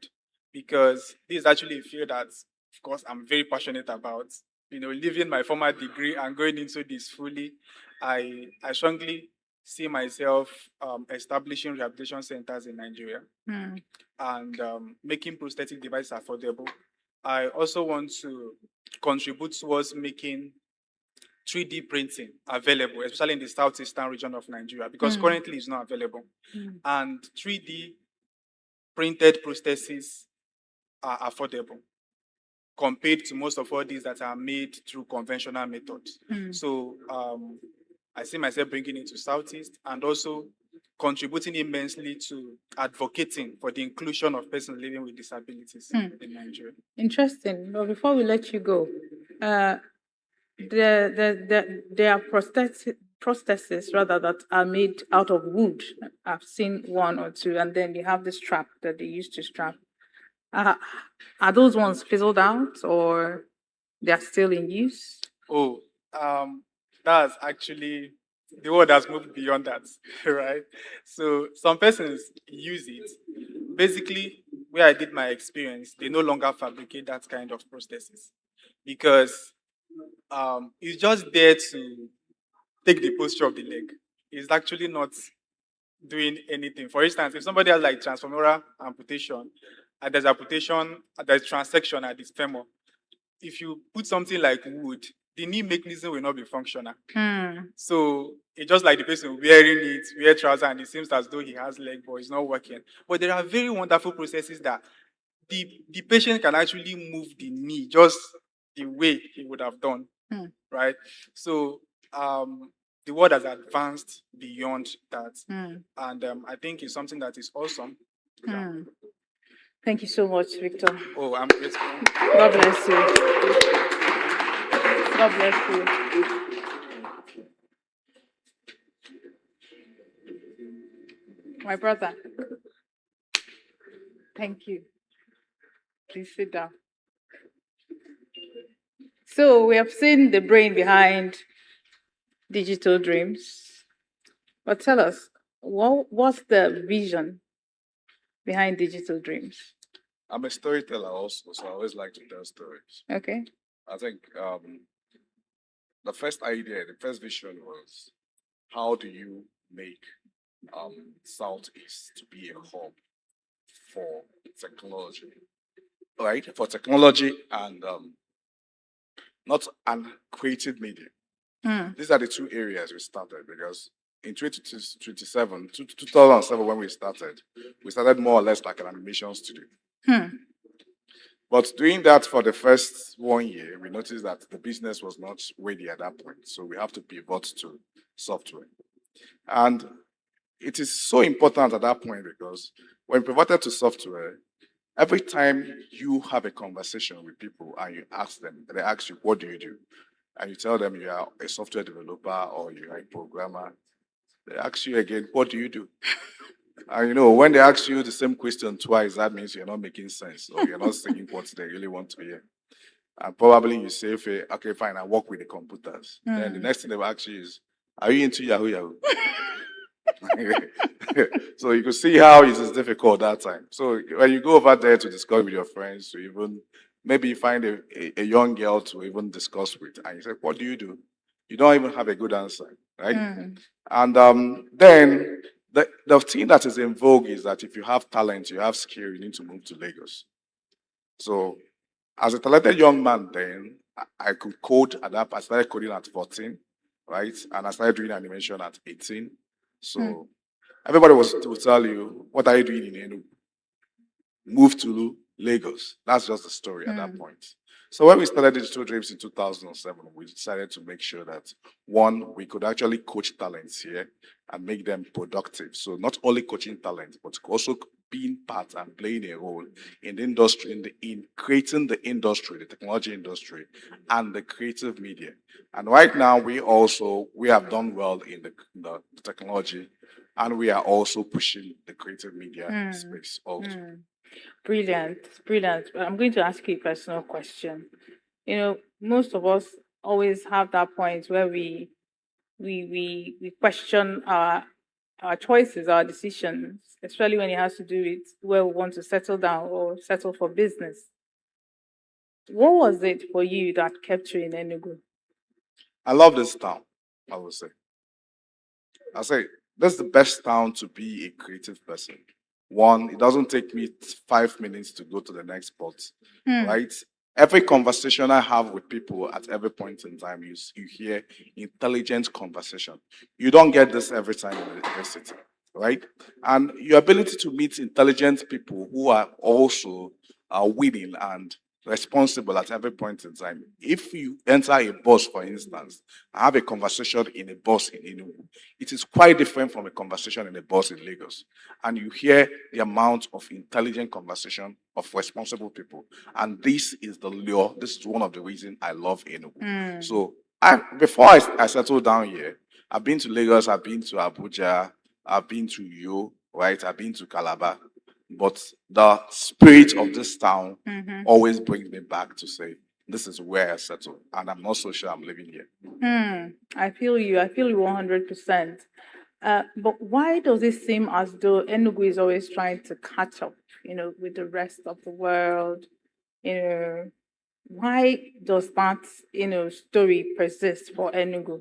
because this is actually a field that, of course, I'm very passionate about. Leaving my former degree and going into this fully, I strongly see myself establishing rehabilitation centers in Nigeria and making prosthetic devices affordable. I also want to contribute towards making 3D printing available, especially in the southeastern region of Nigeria, because currently it's not available. And 3D printed prostheses are affordable compared to most of all these that are made through conventional methods. So I see myself bringing it to Southeast and also contributing immensely to advocating for the inclusion of persons living with disabilities in Nigeria. Interesting. But before we let you go, there are prostheses rather that are made out of wood. I've seen one or two, and then they have the strap that they used to strap. Are those ones fizzled out, or they are still in use? Oh, that's actually the world has moved beyond that, right? So some persons use it. Basically, where I did my experience, they no longer fabricate that kind of prosthesis because it's just there to take the posture of the leg. It's actually not doing anything. For instance, if somebody has like transfemoral amputation, and there's amputation, there's transection at this femur, if you put something like wood, the knee mechanism will not be functional. So it's just like the person wearing it, wear trousers, and it seems as though he has leg, but it's not working. But there are very wonderful processes that the patient can actually move the knee just the way he would have done, right? So the world has advanced beyond that, and I think it's something that is awesome. Thank you so much, Victor. Oh, I'm grateful. God bless you. God bless you. My brother. Thank you. Please sit down. So we have seen the brain behind digital dreams. But tell us, what's the vision behind digital dreams? I'm a storyteller also, so I always like to tell stories. Okay. I think the first idea, the first vision was how do you make Southeast to be a hub for technology, right? For technology and not and creative media. These are the two areas we started because in 2007, when we started more or less like an animation studio. But doing that for the first 1 year, we noticed that the business was not ready at that point. So we have to pivot to software. And it is so important at that point because when we pivoted to software, every time you have a conversation with people and you ask them, they ask you, what do you do? And you tell them you are a software developer or you are a programmer, they ask you again, what do you do? And when they ask you the same question twice, that means you're not making sense or you're not saying what they really want to hear. And probably you say, okay, fine, I work with the computers. Then the next thing they will ask you is, are you into Yahoo Yahoo? So you can see how it is difficult that time. So when you go over there to discuss with your friends, to even maybe find a young girl to even discuss with, and you say, what do? You don't even have a good answer, right? And then the thing that is in vogue is that if you have talent, you have skill, you need to move to Lagos. So as a talented young man then, I could code at that. I started coding at 14, right? And I started doing animation at 18. So everybody will tell you, what are you doing in ENUGU? Move to Lagos. That's just the story at that point. So when we started Digital Dreams in 2007, we decided to make sure that, one, we could actually coach talents here and make them productive. So not only coaching talent, but also being part and playing a role in the industry, in creating the industry, the technology industry, and the creative media. And right now, we have done well in the technology, and we are also pushing the creative media space also. Brilliant, brilliant. I'm going to ask you a personal question. Most of us always have that point where we question our choices, our decisions, especially when it has to do with where we want to settle down or settle for business. What was it for you that kept you in Enugu? I love this town, I would say. I say that's the best town to be a creative person. One, it doesn't take me 5 minutes to go to the next spot, right? Every conversation I have with people at every point in time, you hear intelligent conversation. You don't get this every time in the university, right? And your ability to meet intelligent people who are also winning and responsible at every point in time. If you enter a bus, for instance, and have a conversation in a bus in ENUGU, it is quite different from a conversation in a bus in Lagos. And you hear the amount of intelligent conversation of responsible people. And this is the lure. This is one of the reasons I love ENUGU. So before I settled down here, I've been to Lagos, I've been to Abuja, I've been to Yo, right? I've been to Calabar. But the spirit of this town always brings me back to say, this is where I settled. And I'm not so sure I'm living here. I feel you. I feel you 100%. But why does it seem as though Enugu is always trying to catch up, with the rest of the world? Why does that, story persist for Enugu?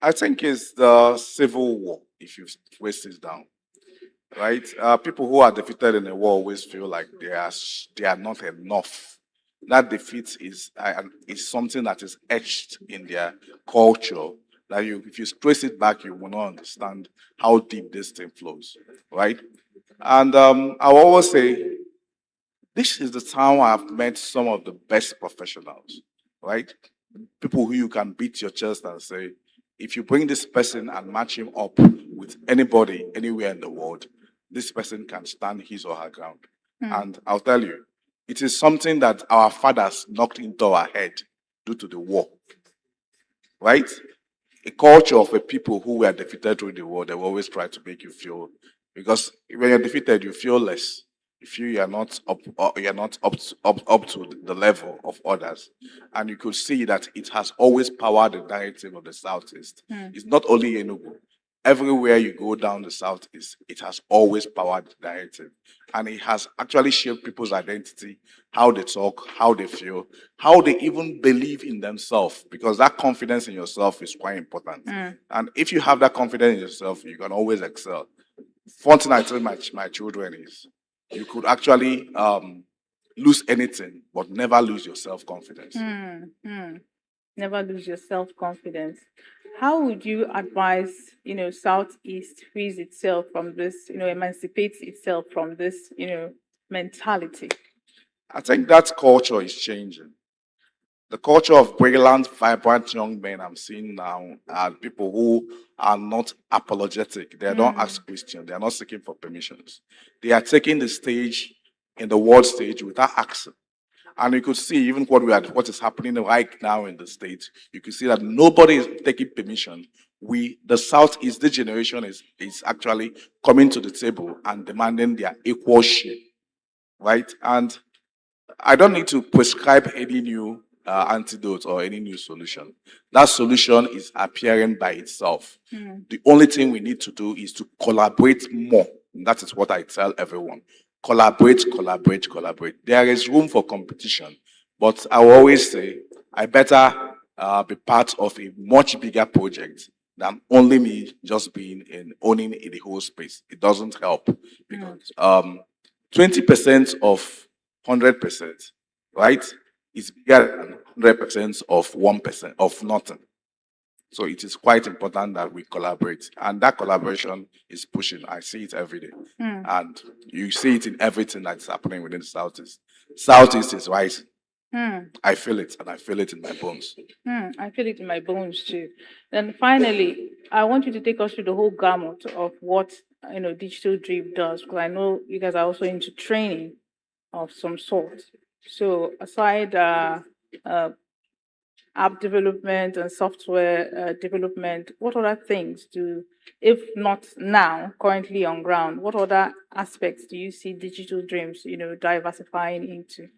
I think it's the civil war, if you twist it down. Right? People who are defeated in a war always feel like they are not enough. That defeat is something that is etched in their culture. That if you trace it back, you will not understand how deep this thing flows, right? And I will always say, this is the town I've met some of the best professionals, right? People who you can beat your chest and say, if you bring this person and match him up with anybody anywhere in the world, this person can stand his or her ground. And I'll tell you, it is something that our fathers knocked into our head due to the war, right? A culture of a people who were defeated through the war, they will always try to make you feel, because when you're defeated, you feel less. You feel you're not up to the level of others. And you could see that it has always powered the narrative of the Southeast. It's not only Enugu. Everywhere you go down the Southeast, it has always powered the narrative. And it has actually shaped people's identity, how they talk, how they feel, how they even believe in themselves, because that confidence in yourself is quite important. And if you have that confidence in yourself, you can always excel. One thing I tell my children is, you could actually lose anything, but never lose your self confidence. Never lose your self-confidence. How would you advise, Southeast frees itself from this, emancipates itself from this, mentality? I think that culture is changing. The culture of brilliant, vibrant young men I'm seeing now are people who are not apologetic. They don't ask questions. They are not seeking for permissions. They are taking the stage in the world stage without asking. And you could see even what is happening right now in the state. You could see that nobody is taking permission. The Southeast, this generation is actually coming to the table and demanding their equal share, right? And I don't need to prescribe any new antidote or any new solution. That solution is appearing by itself. The only thing we need to do is to collaborate more. And that is what I tell everyone. Collaborate, collaborate, collaborate. There is room for competition, but I will always say I better be part of a much bigger project than only me just owning the whole space. It doesn't help because 20% of 100%, right, is bigger than 100% of 1% of nothing. So it is quite important that we collaborate. And that collaboration is pushing. I see it every day. And you see it in everything that's happening within the Southeast. Southeast is rising. I feel it, and I feel it in my bones. I feel it in my bones too. Then finally, I want you to take us through the whole gamut of what Digital Dream does, because I know you guys are also into training of some sort. So aside app development and software development, what other things if not now, currently on ground, what other aspects do you see Digital Dreams, diversifying into?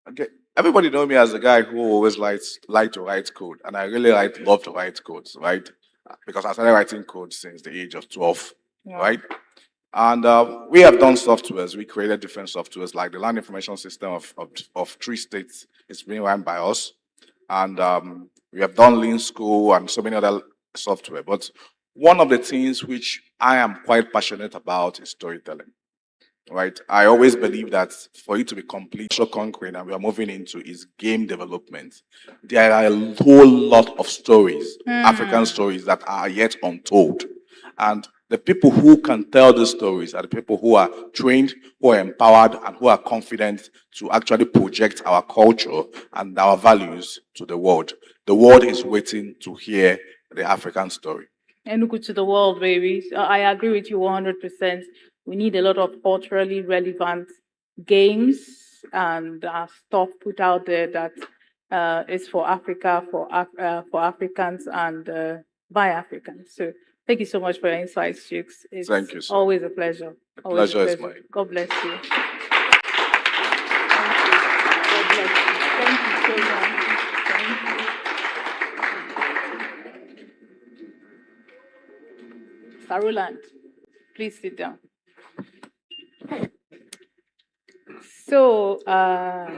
Okay. Everybody know me as a guy who always like to write code, and I really love to write codes, right? Because I started writing code since the age of 12, right? And we have done softwares. We created different softwares, like the land information system of 3 states. It's being run by us. And we have done Lean School and so many other software. But one of the things which I am quite passionate about is storytelling. Right? I always believe that for it to be complete, so concrete, and we are moving into is game development. There are a whole lot of stories, African stories, that are yet untold. And the people who can tell these stories are the people who are trained, who are empowered, and who are confident to actually project our culture and our values to the world. The world is waiting to hear the African story. ENUGU to the world, baby. So I agree with you 100%. We need a lot of culturally relevant games and stuff put out there that is for Africa, for Africans, and by Africans. So thank you so much for your insights, Chicks. It's Thank you, sir. always a pleasure. The pleasure is pleasure. mine. God bless you. Thank you. God bless you. Thank you so much. Thank you. Saruland, please sit down. So, how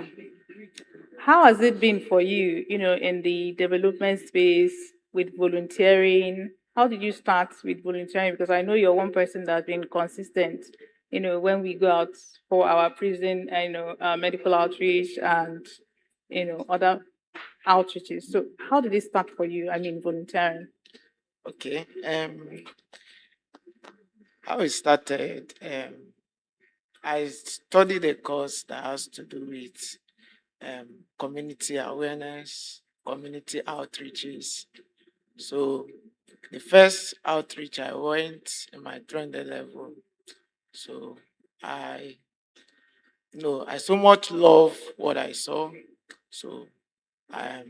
has it been for you, in the development space with volunteering? How did you start with volunteering? Because I know you're one person that's been consistent, when we go out for our prison, medical outreach and, other outreaches. So, how did it start for you? I mean, volunteering. Okay. How it started, I studied a course that has to do with community awareness, community outreaches. So the first outreach I went in my 300 level. So I so much love what I saw. So I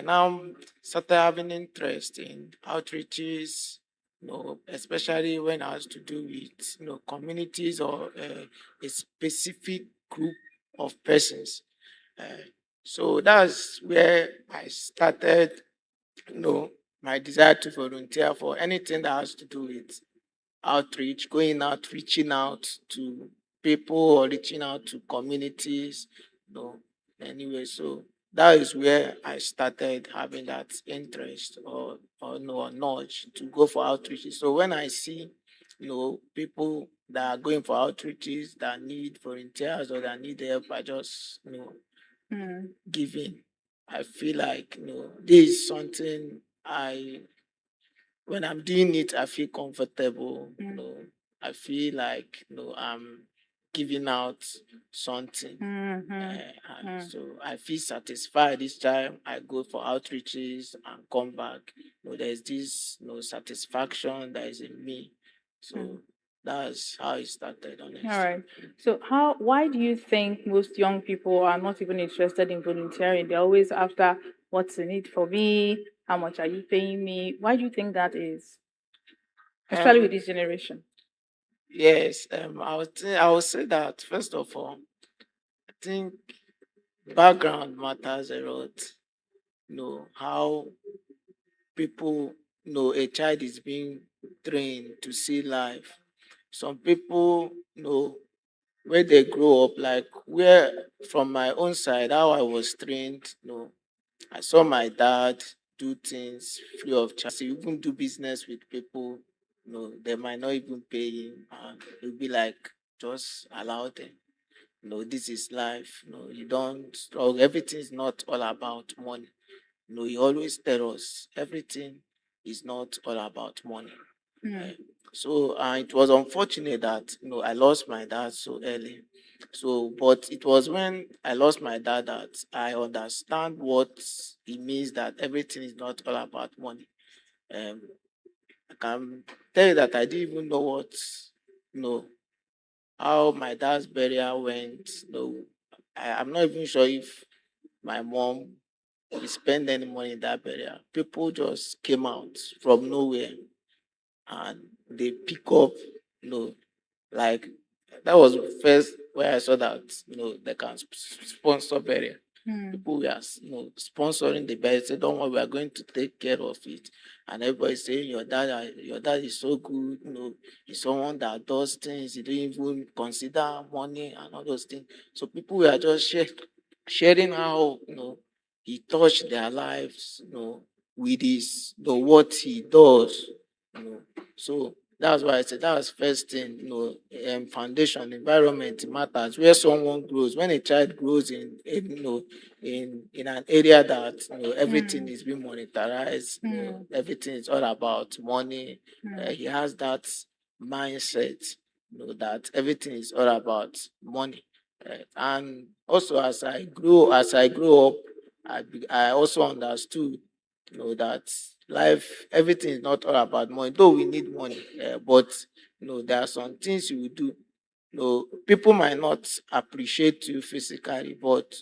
now started having interest in outreaches, especially when it has to do with communities or a specific group of persons. So that's where I started, my desire to volunteer for anything that has to do with outreach, going out, reaching out to people or reaching out to communities, anyway. So that is where I started having that interest or nudge to go for outreach. So when I see people that are going for outreaches that need volunteers or that need help, I just, give in. I feel like, this is something when I'm doing it, I feel comfortable. I feel like, I'm giving out something. And so I feel satisfied each time I go for outreaches and come back. There's this, satisfaction that is in me. So that's how it started, honestly. All right. So why do you think most young people are not even interested in volunteering? They're always after what's in it for me? How much are you paying me? Why do you think that is? Especially with this generation. Yes, I would say that first of all, I think background matters a lot. How people, a child is being trained to see life. Some people, where they grow up, like where from my own side, how I was trained, I saw my dad do things free of charge. He even do business with people, they might not even pay him, and he'll be like, just allow them. This is life. You don't struggle. Everything is not all about money. He always tell us everything is not all about money. So it was unfortunate that I lost my dad so early. So, but it was when I lost my dad that I understand what it means that everything is not all about money. Um, I can tell you that I didn't even know you know, how my dad's burial went. I'm not even sure if my mom spend any money in that burial. People just came out from nowhere and they pick up, like that was the first where I saw that they can sponsor burial. People were sponsoring the burial. Say, don't worry, we are going to take care of it. And everybody saying your dad is so good, he's someone that does things, he don't even consider money and all those things. So people were just sharing how he touched their lives, with his what he does. So that's why I said that was first thing, foundation, environment matters. Where someone grows, when a child grows in an area that everything is being monetized, everything is all about money. He has that mindset, that everything is all about money. And also as I grew up, I also understood that life, everything is not all about money, though we need money, but there are some things you will do. People might not appreciate you physically, but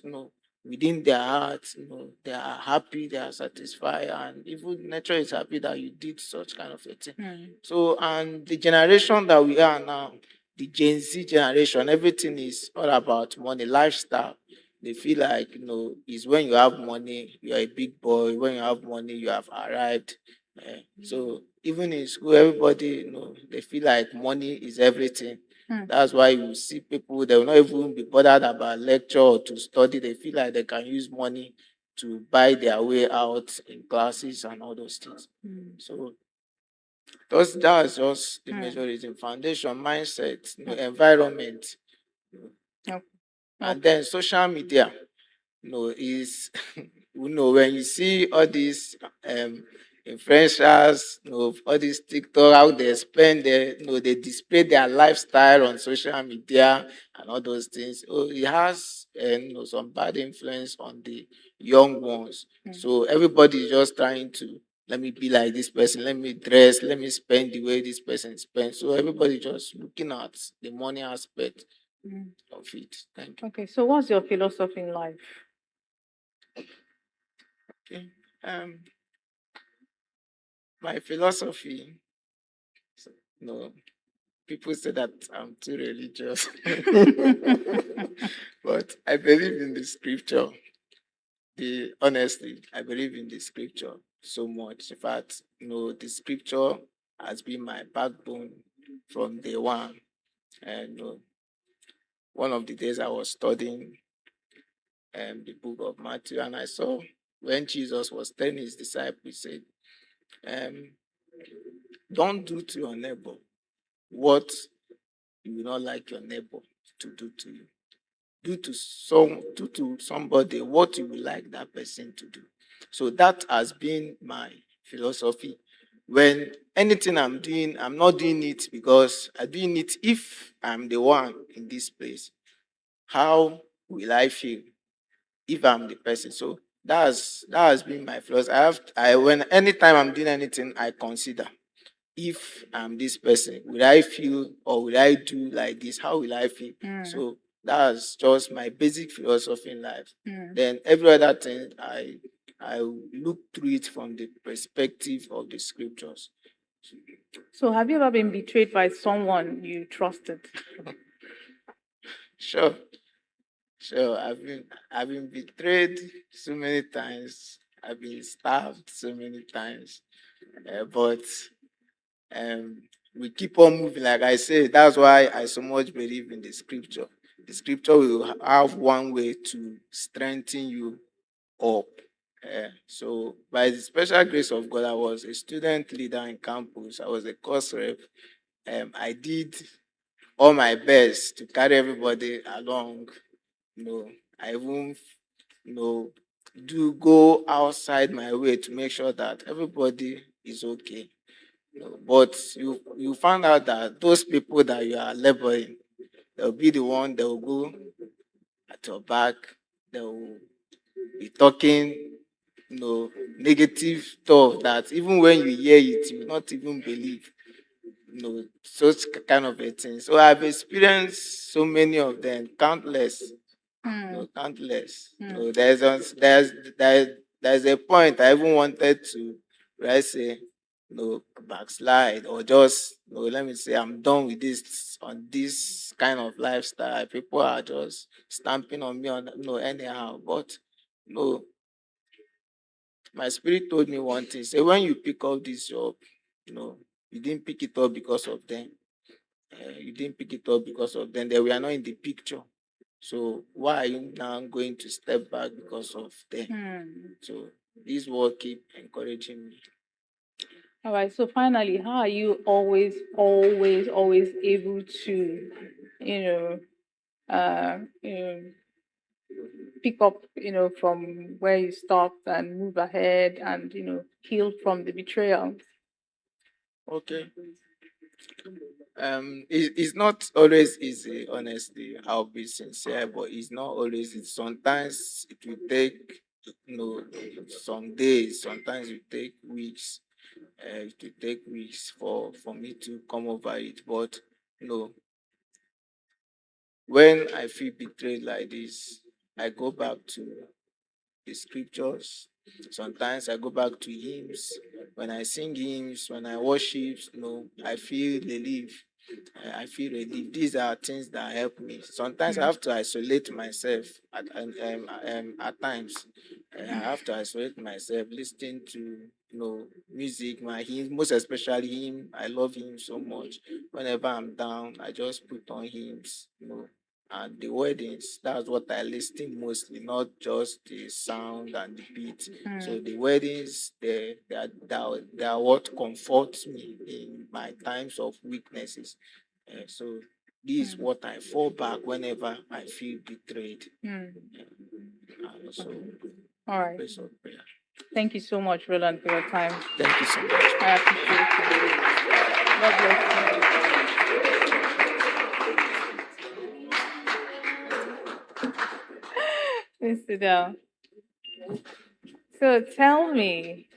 within their hearts, they are happy, they are satisfied, and even nature is happy that you did such kind of a thing. So, and the generation that we are now, the Gen Z generation, everything is all about money, lifestyle. They feel like is when you have money, you are a big boy. When you have money, you have arrived. So even in school, everybody they feel like money is everything. That's why you see people, they will not even be bothered about lecture or to study. They feel like they can use money to buy their way out in classes and all those things. So that's just the major reason. Foundation, mindset, environment, and then social media. Is when you see all these influencers, all these TikTok, how they spend their, they display their lifestyle on social media and all those things. Oh, it has some bad influence on the young ones. So everybody is just trying to let me be like this person, let me dress, let me spend the way this person spends. So everybody just looking at the money aspect of it. Thank you. Okay, so what's your philosophy in life? Okay. My philosophy, no, people say that I'm too religious, but I believe in the scripture. Honestly, I believe in the scripture so much. In fact, the scripture has been my backbone from day one. And one of the days I was studying the book of Matthew, and I saw when Jesus was telling his disciples, he said, don't do to your neighbor what you will not like your neighbor to do to you. Do to somebody what you would like that person to do. So that has been my philosophy. When anything I'm doing, I'm not doing it because I'm doing it if I'm the one in this place. How will I feel if I'm the person? So that has been my philosophy. I when anytime I'm doing anything, I consider if I'm this person, will I feel or will I do like this? How will I feel? So that's just my basic philosophy in life. Then every other thing I look through it from the perspective of the scriptures. So, have you ever been betrayed by someone you trusted? Sure. Sure. I've been betrayed so many times. I've been stabbed so many times. But we keep on moving. Like I said, that's why I so much believe in the scripture. The scripture will have one way to strengthen you up. So, by the special grace of God, I was a student leader in campus. I was a course rep. I did all my best to carry everybody along. I even, do go outside my way to make sure that everybody is okay. But you find out that those people that you are laboring, they'll be the one that will go at your back, they will be talking, negative stuff that even when you hear it, you will not even believe, such kind of a thing. So I've experienced so many of them, countless, countless. There's a point I even wanted to, let's say, backslide or just, let me say, I'm done with this on this kind of lifestyle. People are just stamping on me on, anyhow. But no, my spirit told me one thing. Say when you pick up this job, you didn't pick it up because of them. You didn't pick it up because of them. They were not in the picture. So why are you now going to step back because of them? So this word keep encouraging me. All right. So finally, how are you always able to, you know, uh, you know, pick up, from where you stopped and move ahead and, heal from the betrayal? Okay. It's not always easy, honestly. I'll be sincere, but it's not always easy. Sometimes it will take, some days, sometimes it will take weeks. It will take weeks for me to come over it. But, when I feel betrayed like this, I go back to the scriptures. Sometimes I go back to hymns. When I sing hymns, when I worship, I feel relief. I feel relief. These are things that help me. Sometimes I have to isolate myself at times. I have to isolate myself, listening to music, my hymns, most especially hymn. I love him so much. Whenever I'm down, I just put on hymns, and the weddings, that's what I listen mostly, not just the sound and the beat. So the weddings, they are what comforts me in my times of weaknesses. So this is what I fall back whenever I feel betrayed. So All right. place of prayer. Thank you so much, Roland, for your time. Thank you so much. I appreciate you. Please sit down. So tell me,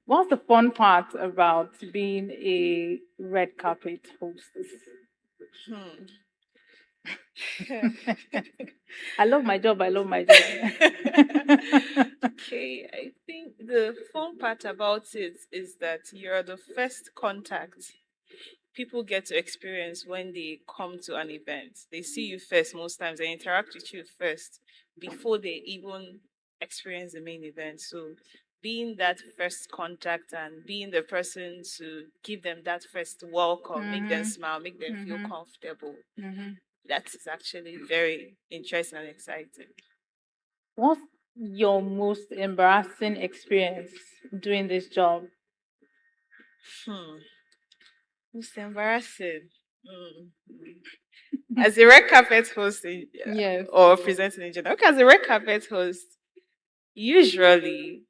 what's the fun part about being a red carpet hostess? I love my job. I love my job. Okay, I think the fun part about it is that you're the first contact people get to experience when they come to an event. They see you first most times, they interact with you first before they even experience the main event. So being that first contact and being the person to give them that first welcome, make them smile, make them feel comfortable. That is actually very interesting and exciting. What's your most embarrassing experience doing this job? Most embarrassing. As a red carpet host Yes. or presenting in general. Okay, as a red carpet host, usually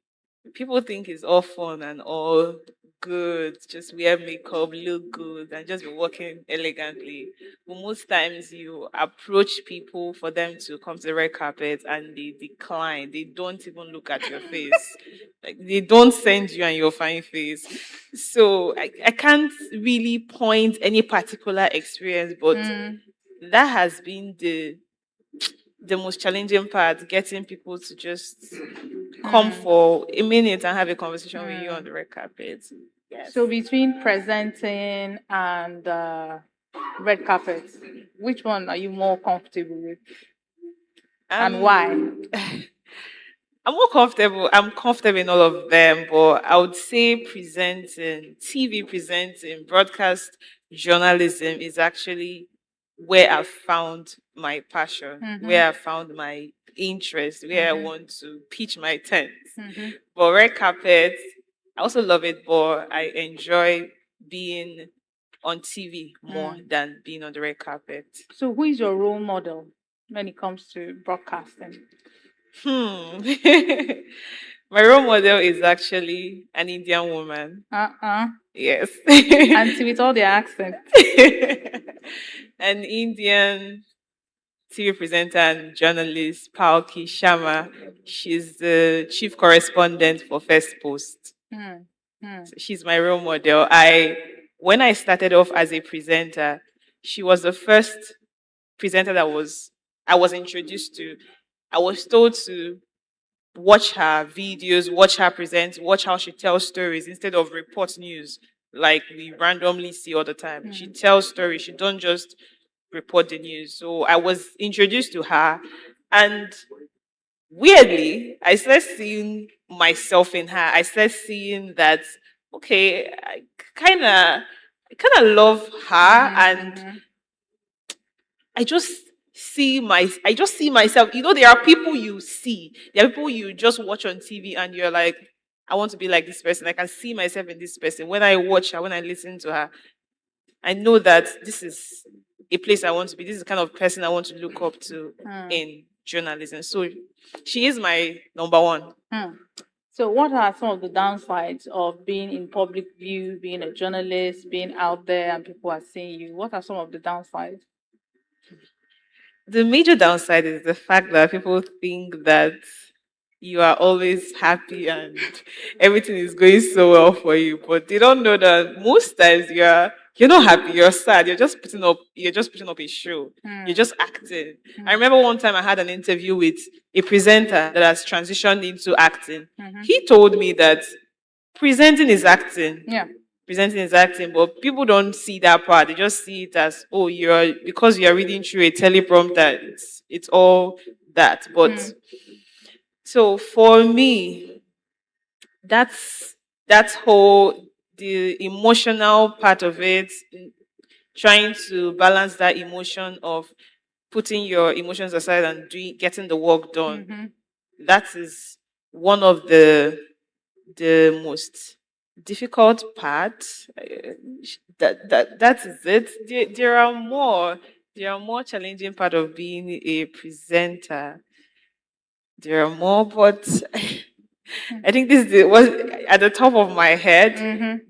people think it's all fun and all good, just wear makeup, look good, and just be walking elegantly. But most times you approach people for them to come to the red carpet and they decline. They don't even look at your face. Like they don't send you and your fine face. So I can't really point any particular experience, but that has been the most challenging part, getting people to just come for a minute and have a conversation with you on the red carpet. Yes. So between presenting and red carpet, which one are you more comfortable with? And why? I'm more comfortable. I'm comfortable in all of them, but I would say presenting, TV presenting, broadcast journalism is actually where I found my passion, where I found my interest, where I want to pitch my tent. But red carpet, I also love it, but I enjoy being on TV more than being on the red carpet. So who is your role model when it comes to broadcasting? My role model is actually an Indian woman. Yes. Auntie with all the accent. An Indian TV presenter and journalist, Palki Sharma. She's the chief correspondent for First Post. So she's my role model. When I started off as a presenter, she was the first presenter I was introduced to. I was told to watch her videos, watch her present, watch how she tells stories instead of report news like we randomly see all the time. She tells stories. She don't just report the news. So I was introduced to her, and weirdly, I started seeing myself in her. I started seeing that okay, I kind of love her, and I just I just see myself. You know, there are people you see. There are people you just watch on TV and you're like, I want to be like this person. I can see myself in this person. When I watch her, when I listen to her, I know that this is a place I want to be. This is the kind of person I want to look up to in journalism. So she is my number one. So what are some of the downsides of being in public view, being a journalist, being out there and people are seeing you? What are some of the downsides? The major downside is the fact that people think that you are always happy and everything is going so well for you, but they don't know that most times you're not happy, you're sad, you're just putting up a show. You're just acting. I remember one time I had an interview with a presenter that has transitioned into acting. He told me that presenting is acting. Yeah. Presenting is acting, but people don't see that part. They just see it as, oh, because you're reading through a teleprompter, it's all that. But so for me, that's whole the emotional part of it, trying to balance that emotion of putting your emotions aside and getting the work done. That is one of the most difficult part. That is it. There are more. There are more challenging part of being a presenter. There are more, but I think was at the top of my head.